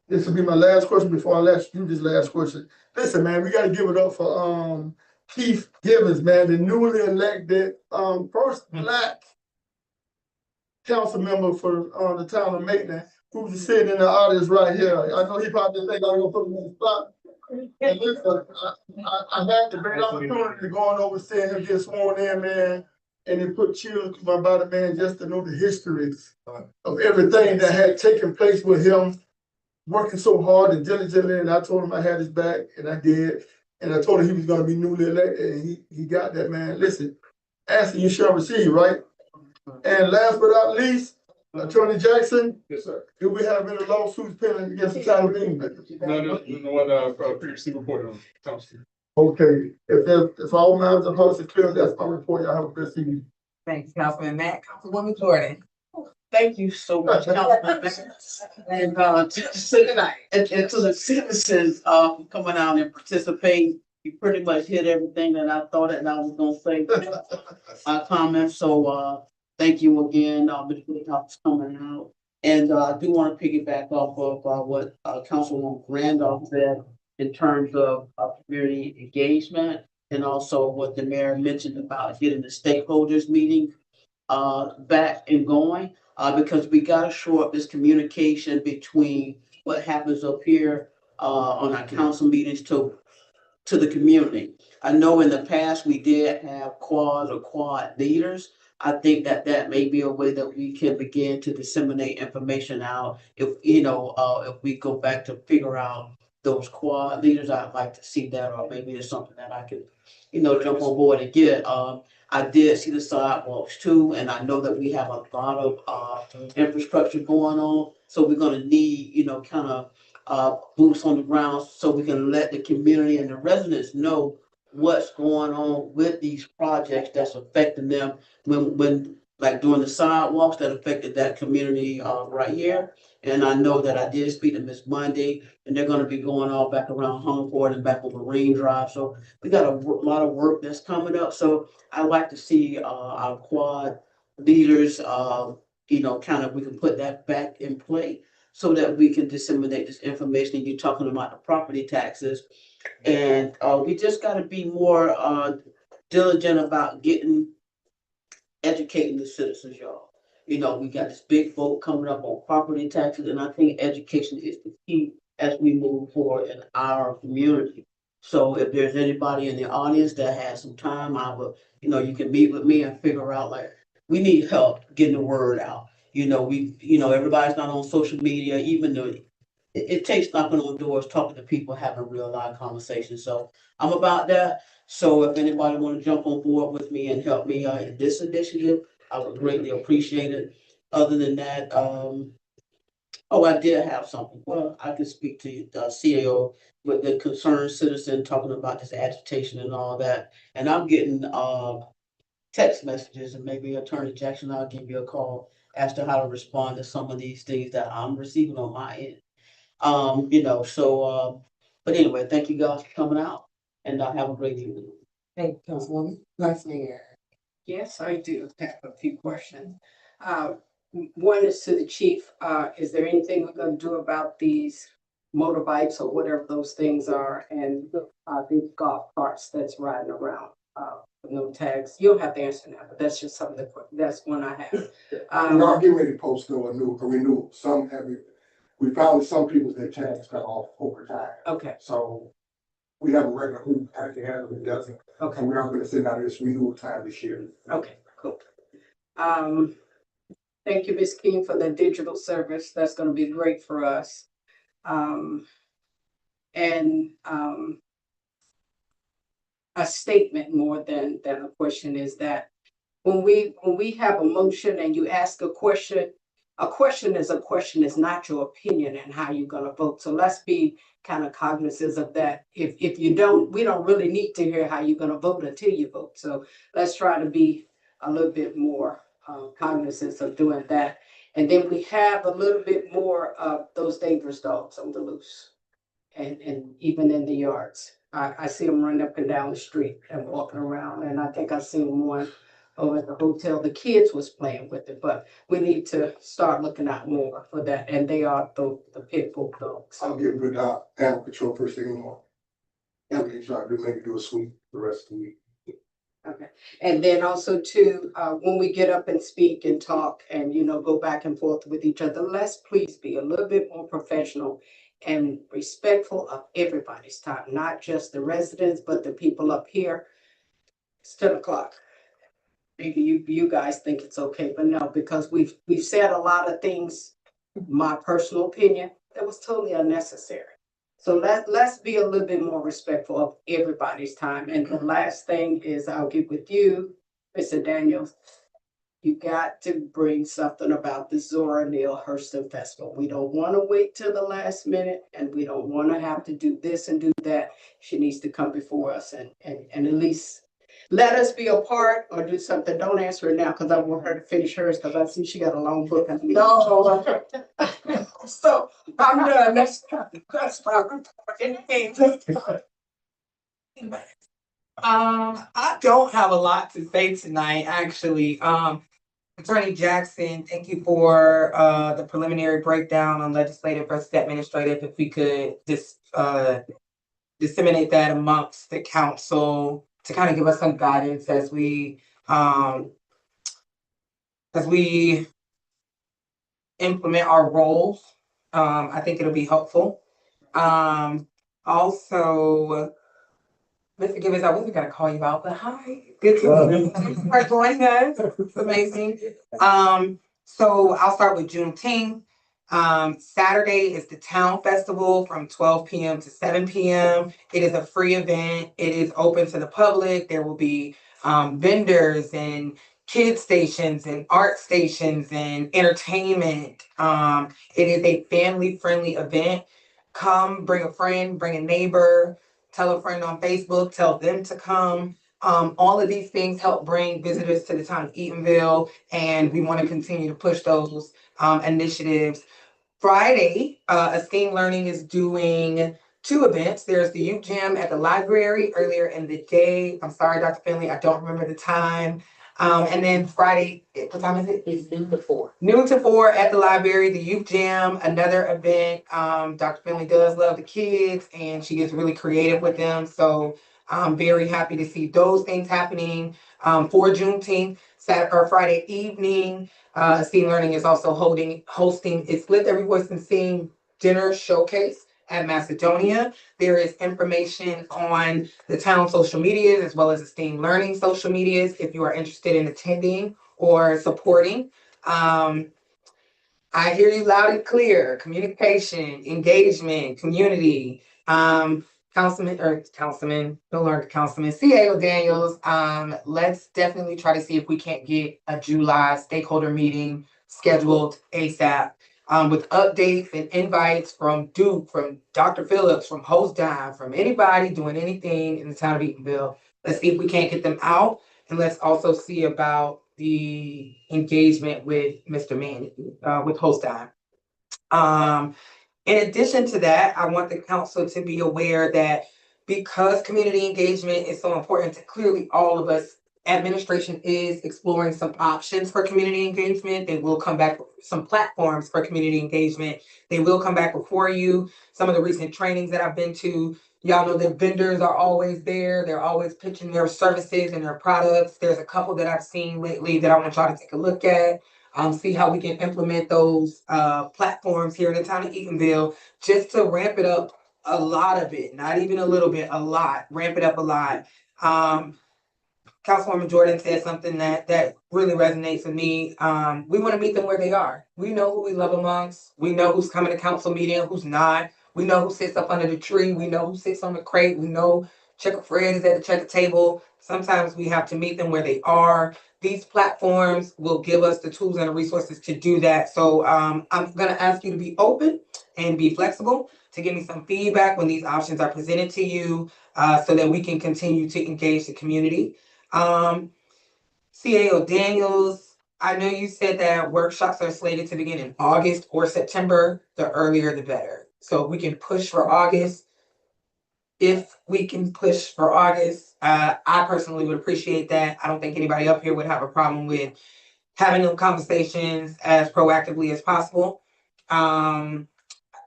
this will be my last question before I let you this last question. Listen, man, we gotta give it up for, Keith Givens, man, the newly elected, first black council member for, the town of Maitland, who's sitting in the audience right here. I know he probably think I'm gonna put him on the spot. And listen, I had the great opportunity to go on over seeing him get sworn in, man. And it put chills to my body, man, just to know the histories of everything that had taken place with him, working so hard and diligently. And I told him I had his back, and I did. And I told him he was gonna be newly elected, and he got that, man. Listen, asking you shall receive, right? And last but not least, Attorney Jackson. Yes, sir. Do we have any lawsuits pending against the town of England? No one, previously reported on council. Okay, if all minds and hearts are clear, that's my report. Y'all have a good evening. Thanks, Councilman Matt. Councilwoman Jordan. Thank you so much, Councilman. And, and to the citizens, coming out and participating, you pretty much hit everything that I thought that I was gonna say. Comments, so, thank you again, Ms. Woodhouse coming out. And, I do want to piggyback off of, what, Councilwoman Randolph said in terms of, community engagement, and also what the mayor mentioned about getting the stakeholders meeting, back and going. Because we gotta shore up this communication between what happens up here, on our council meetings to the community. I know in the past, we did have quad leaders. I think that may be a way that we can begin to disseminate information out. If, if we go back to figure out those quad leaders, I'd like to see that, or maybe it's something that I could, jump on board and get. I did see the sidewalks too, and I know that we have a lot of, infrastructure going on. So we're gonna need, kind of, boots on the ground, so we can let the community and the residents know what's going on with these projects that's affecting them, when like during the sidewalks that affected that community, right here. And I know that I did speak to Miss Monday, and they're gonna be going all back around Hummingbird and back on Marine Drive. So we got a lot of work that's coming up. So I'd like to see, our quad leaders, kind of, we can put that back in play, so that we can disseminate this information. You're talking about the property taxes. And, we just gotta be more, diligent about educating the citizens, y'all. We got this big vote coming up on property taxes, and I think education is the key as we move forward in our community. So if there's anybody in the audience that has some time, I will, you can meet with me and figure out, like, we need help getting the word out. Everybody's not on social media, even though it takes knocking on doors, talking to people, having real live conversations. So I'm about that. So if anybody want to jump on board with me and help me, in this initiative, I would greatly appreciate it. Other than that, I did have something. Well, I could speak to the CAO with the concerned citizen talking about this agitation and all that. And I'm getting, text messages, and maybe Attorney Jackson, I'll give you a call as to how to respond to some of these things that I'm receiving on my end. But anyway, thank you guys for coming out, and have a great evening. Thank you, Councilwoman. Vice Mayor. Yes, I do have a few questions. One is to the chief. Is there anything we're gonna do about these motorbikes or whatever those things are, and these golf carts that's riding around, with no tags? You'll have to answer that, but that's just something that's one I have. We are getting ready to post a renewal. Some have it. We found some people's their tags cut off over time. Okay, So we have a regular who has to handle it, doesn't. okay. And we are gonna send out this renewal time this year. Okay, cool. Thank you, Ms. King, for the digital service. That's gonna be great for us. A statement more than a question is that when we have a motion and you ask a question is a question, is not your opinion and how you're gonna vote. So let's be kind of cognizant of that. If you don't, we don't really need to hear how you're gonna vote until you vote. So let's try to be a little bit more cognizant of doing that. And then we have a little bit more of those dangerous dogs on the loose, and even in the yards. I see them running up and down the street and walking around, and I think I seen one over at the hotel. The kids was playing with it, but we need to start looking out more for that. And they are the pit bull dogs. I'll get with animal control first thing in the morning. And we try to maybe do a sweep the rest of the week. Okay, and then also too, when we get up and speak and talk and, go back and forth with each other, let's please be a little bit more professional and respectful of everybody's time, not just the residents, but the people up here. It's 10 o'clock. Maybe you guys think it's okay, but no, because we've said a lot of things, my personal opinion, that was totally unnecessary. So let's be a little bit more respectful of everybody's time. And the last thing is I'll get with you, Mr. Daniels. You got to bring something about the Zora Neale Hurston Festival. We don't want to wait till the last minute, and we don't want to have to do this and do that. She needs to come before us and at least let us be a part or do something. Don't answer it now because I want her to finish hers because I see she got a long book. No. So I'm done. That's I don't have a lot to say tonight, actually. Attorney Jackson, thank you for the preliminary breakdown on legislative versus administrative. If we could just disseminate that amongst the council to kind of give us some guidance as we implement our roles. I think it'll be helpful. Also, Mr. Gibbons, I wasn't gonna call you out, but hi, good to meet you. Thanks for joining us. It's amazing. So I'll start with Juneteenth. Saturday is the town festival from 12 p.m. to 7 p.m. It is a free event. It is open to the public. There will be vendors and kid stations and art stations and entertainment. It is a family-friendly event. Come, bring a friend, bring a neighbor, tell a friend on Facebook, tell them to come. All of these things help bring visitors to the town of Eatonville, and we want to continue to push those initiatives. Friday, Esteem Learning is doing 2 events. There's the youth jam at the library earlier in the day. I'm sorry, Dr. Finley, I don't remember the time. And then Friday, what time is it? It's noon to 4. Noon to 4 at the library, the youth jam, another event. Dr. Finley does love the kids and she gets really creative with them. So I'm very happy to see those things happening for Juneteenth. Saturday or Friday evening, Esteem Learning is also hosting its Lift Every Voice and Sing dinner showcase at Macedonia. There is information on the town social medias as well as Esteem Learning social medias if you are interested in attending or supporting. I hear you loud and clear. Communication, engagement, community. Councilman, no longer Councilman, CAO Daniels. Let's definitely try to see if we can't get a July stakeholder meeting scheduled ASAP. With updates and invites from Duke, from Dr. Phillips, from Hostdime, from anybody doing anything in the town of Eatonville. Let's see if we can't get them out. And let's also see about the engagement with Mr. Manning, with Hostdime. In addition to that, I want the council to be aware that because community engagement is so important to clearly all of us, administration is exploring some options for community engagement. They will come back with some platforms for community engagement. They will come back before you. Some of the recent trainings that I've been to, y'all know that vendors are always there. They're always pitching their services and their products. There's a couple that I've seen lately that I want y'all to take a look at. See how we can implement those platforms here in the town of Eatonville just to ramp it up a lot of it, not even a little bit, a lot, ramp it up a lot. Councilwoman Jordan said something that really resonates with me. We want to meet them where they are. We know who we love amongst. We know who's coming to council meeting, who's not. We know who sits up under the tree. We know who sits on the crate. We know Checker Fred is at the checker table. Sometimes we have to meet them where they are. These platforms will give us the tools and the resources to do that. So I'm going to ask you to be open and be flexible to give me some feedback when these options are presented to you so that we can continue to engage the community. CAO Daniels, I know you said that workshops are slated to begin in August or September. The earlier, the better. So if we can push for August, if we can push for August, I personally would appreciate that. I don't think anybody up here would have a problem with having them conversations as proactively as possible.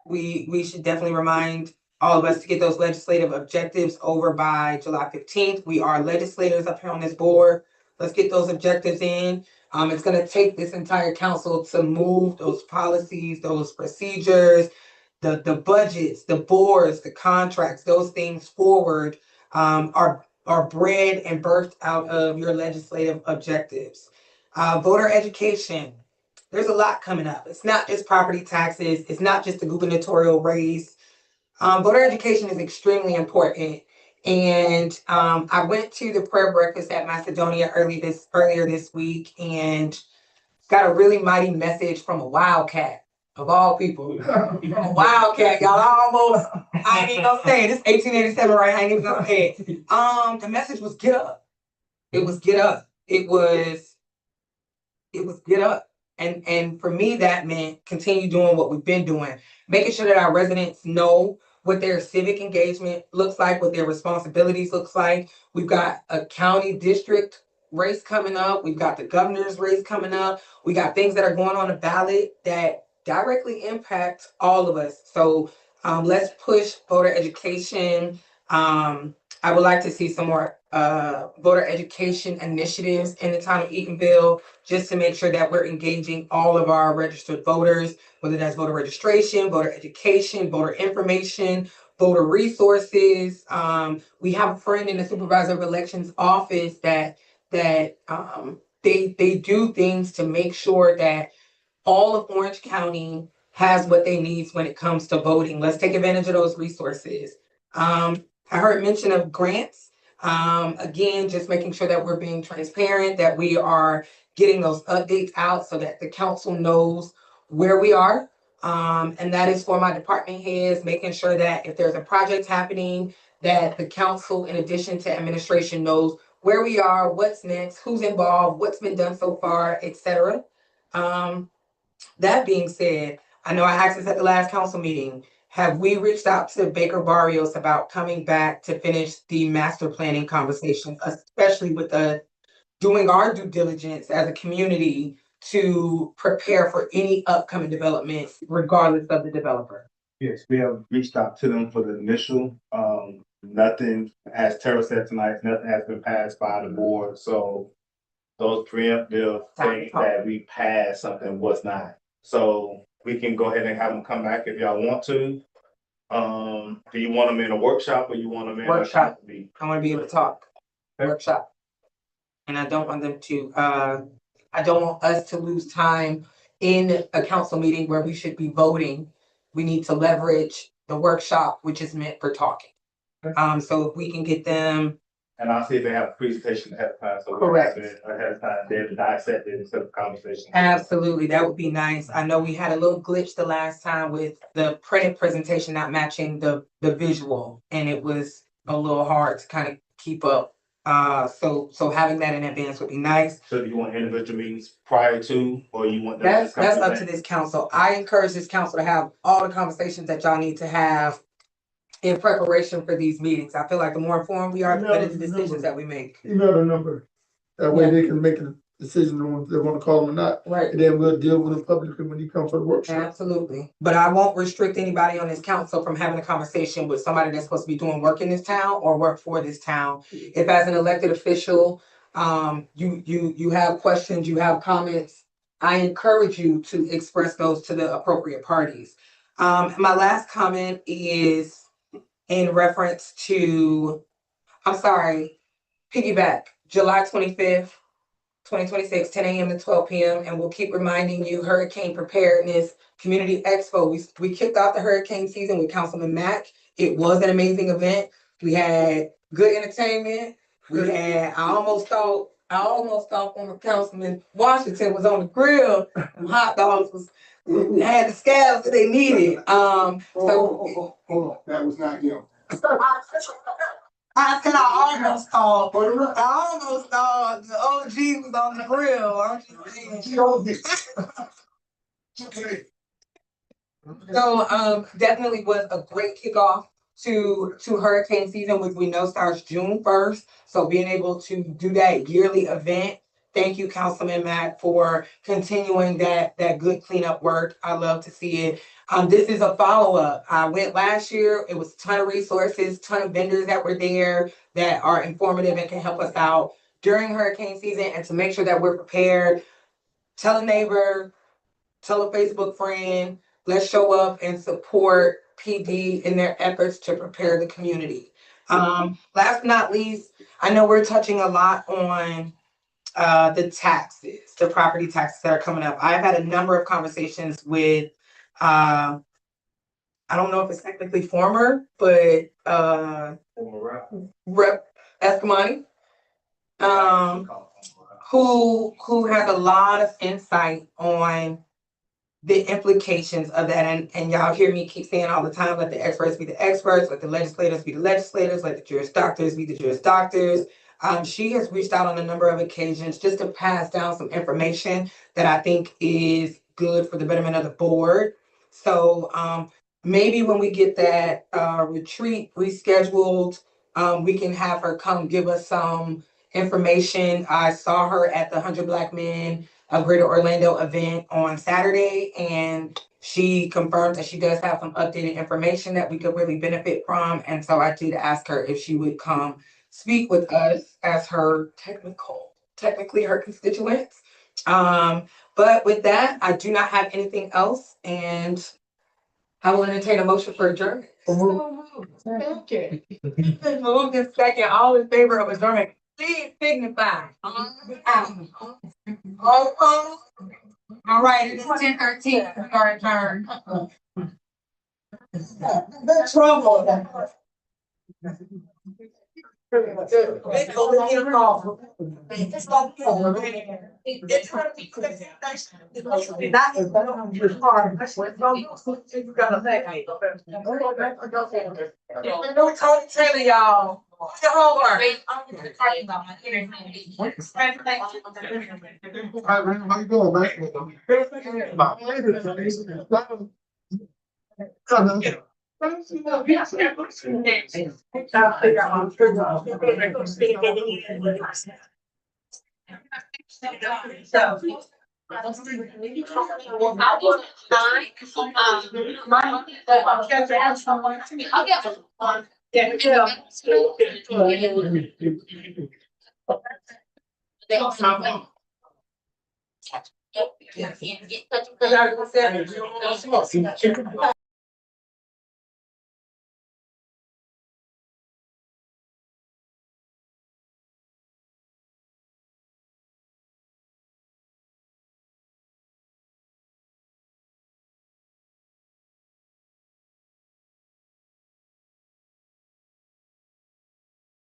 We should definitely remind all of us to get those legislative objectives over by July 15th. We are legislators up here on this board. Let's get those objectives in. It's gonna take this entire council to move those policies, those procedures, the budgets, the boards, the contracts, those things forward, are bred and birthed out of your legislative objectives. Voter education. There's a lot coming up. It's not just property taxes. It's not just the gubernatorial race. Voter education is extremely important. And I went to the prayer breakfast at Macedonia earlier this week and got a really mighty message from a wildcat of all people. A wildcat, y'all almost. I ain't even gonna say it. It's 1887, right? I ain't even gonna say it. The message was get up. It was get up. It was get up. And for me, that meant continue doing what we've been doing, making sure that our residents know what their civic engagement looks like, what their responsibilities looks like. We've got a county district race coming up. We've got the governor's race coming up. We got things that are going on the ballot that directly impact all of us. So let's push voter education. I would like to see some more voter education initiatives in the town of Eatonville, just to make sure that we're engaging all of our registered voters, whether that's voter registration, voter education, voter information, voter resources. We have a friend in the supervisor of elections office that they do things to make sure that all of Orange County has what they need when it comes to voting. Let's take advantage of those resources. I heard mention of grants. Again, just making sure that we're being transparent, that we are getting those updates out so that the council knows where we are. And that is for my department heads, making sure that if there's a project happening, that the council, in addition to administration, knows where we are, what's next, who's involved, what's been done so far, etc. That being said, I know I asked this at the last council meeting. Have we reached out to Baker Barrios about coming back to finish the master planning conversations, especially with doing our due diligence as a community to prepare for any upcoming developments, regardless of the developer? Yes, we have reached out to them for the initial, nothing, as Tara said tonight, nothing has been passed by the board, so those preemptive things that we passed, something was not. So we can go ahead and have them come back if y'all want to. Do you want them in a workshop or you want them in Workshop. a? I want to be able to talk. Workshop. And I don't want them to, I don't want us to lose time in a council meeting where we should be voting. We need to leverage the workshop, which is meant for talking. So if we can get them. And I'll see if they have a presentation ahead of time, so we Correct. have it ahead of time, they're dissect it instead of conversation. Absolutely, that would be nice. I know we had a little glitch the last time with the printed presentation not matching the visual, and it was a little hard to kind of keep up. So having that in advance would be nice. So do you want individual meetings prior to, or you want them to That's up to this council. I encourage this council to have all the conversations that y'all need to have in preparation for these meetings. I feel like the more informed we are, the better the decisions that we make. Email the number. That way they can make a decision on if they want to call them or not. Right. And then we'll deal with them publicly when you come for the workshop. Absolutely. But I won't restrict anybody on this council from having a conversation with somebody that's supposed to be doing work in this town or work for this town. If as an elected official, you have questions, you have comments, I encourage you to express those to the appropriate parties. My last comment is in reference to, piggyback, July 25th. 2026, 10 a.m. to 12 p.m. And we'll keep reminding you Hurricane Preparedness Community Expo. We kicked off the hurricane season with Councilman Mack. It was an amazing event. We had good entertainment. I almost thought former Councilman Washington was on the grill. And hot dogs had the scabs that they needed. Hold on, that was not him. I said I almost thought the OG was on the grill. I'm just saying. So definitely was a great kickoff to hurricane season, which we know starts June 1st. So being able to do that yearly event. Thank you, Councilman Mack, for continuing that good cleanup work. I love to see it. This is a follow-up. I went last year. It was a ton of resources, ton of vendors that were there that are informative and can help us out during hurricane season, and to make sure that we're prepared. Tell a neighbor, tell a Facebook friend, let's show up and support PD in their efforts to prepare the community. Last but not least, I know we're touching a lot on the taxes, the property taxes that are coming up. I've had a number of conversations with I don't know if it's technically former, but Rep. Escamani, who has a lot of insight on the implications of that. And y'all hear me keep saying all the time, let the experts be the experts, let the legislators be the legislators, let the Juris Doctors be the Juris Doctors. She has reached out on a number of occasions just to pass down some information that I think is good for the betterment of the board. So maybe when we get that retreat rescheduled, we can have her come give us some information. I saw her at the 100 Black Men of Greater Orlando event on Saturday, and she confirmed that she does have some updated information that we could really benefit from. And so I did ask her if she would come speak with us as her technically her constituents. But with that, I do not have anything else, and I will entertain a motion for adjournment. Okay. Moved in second, all in favor of adjournment, please signify. All opposed? All right, it is 10:13. We are adjourned. The trouble. No Tony Taylor, y'all. What's your homework? All right, man, how you doing, man? Yeah.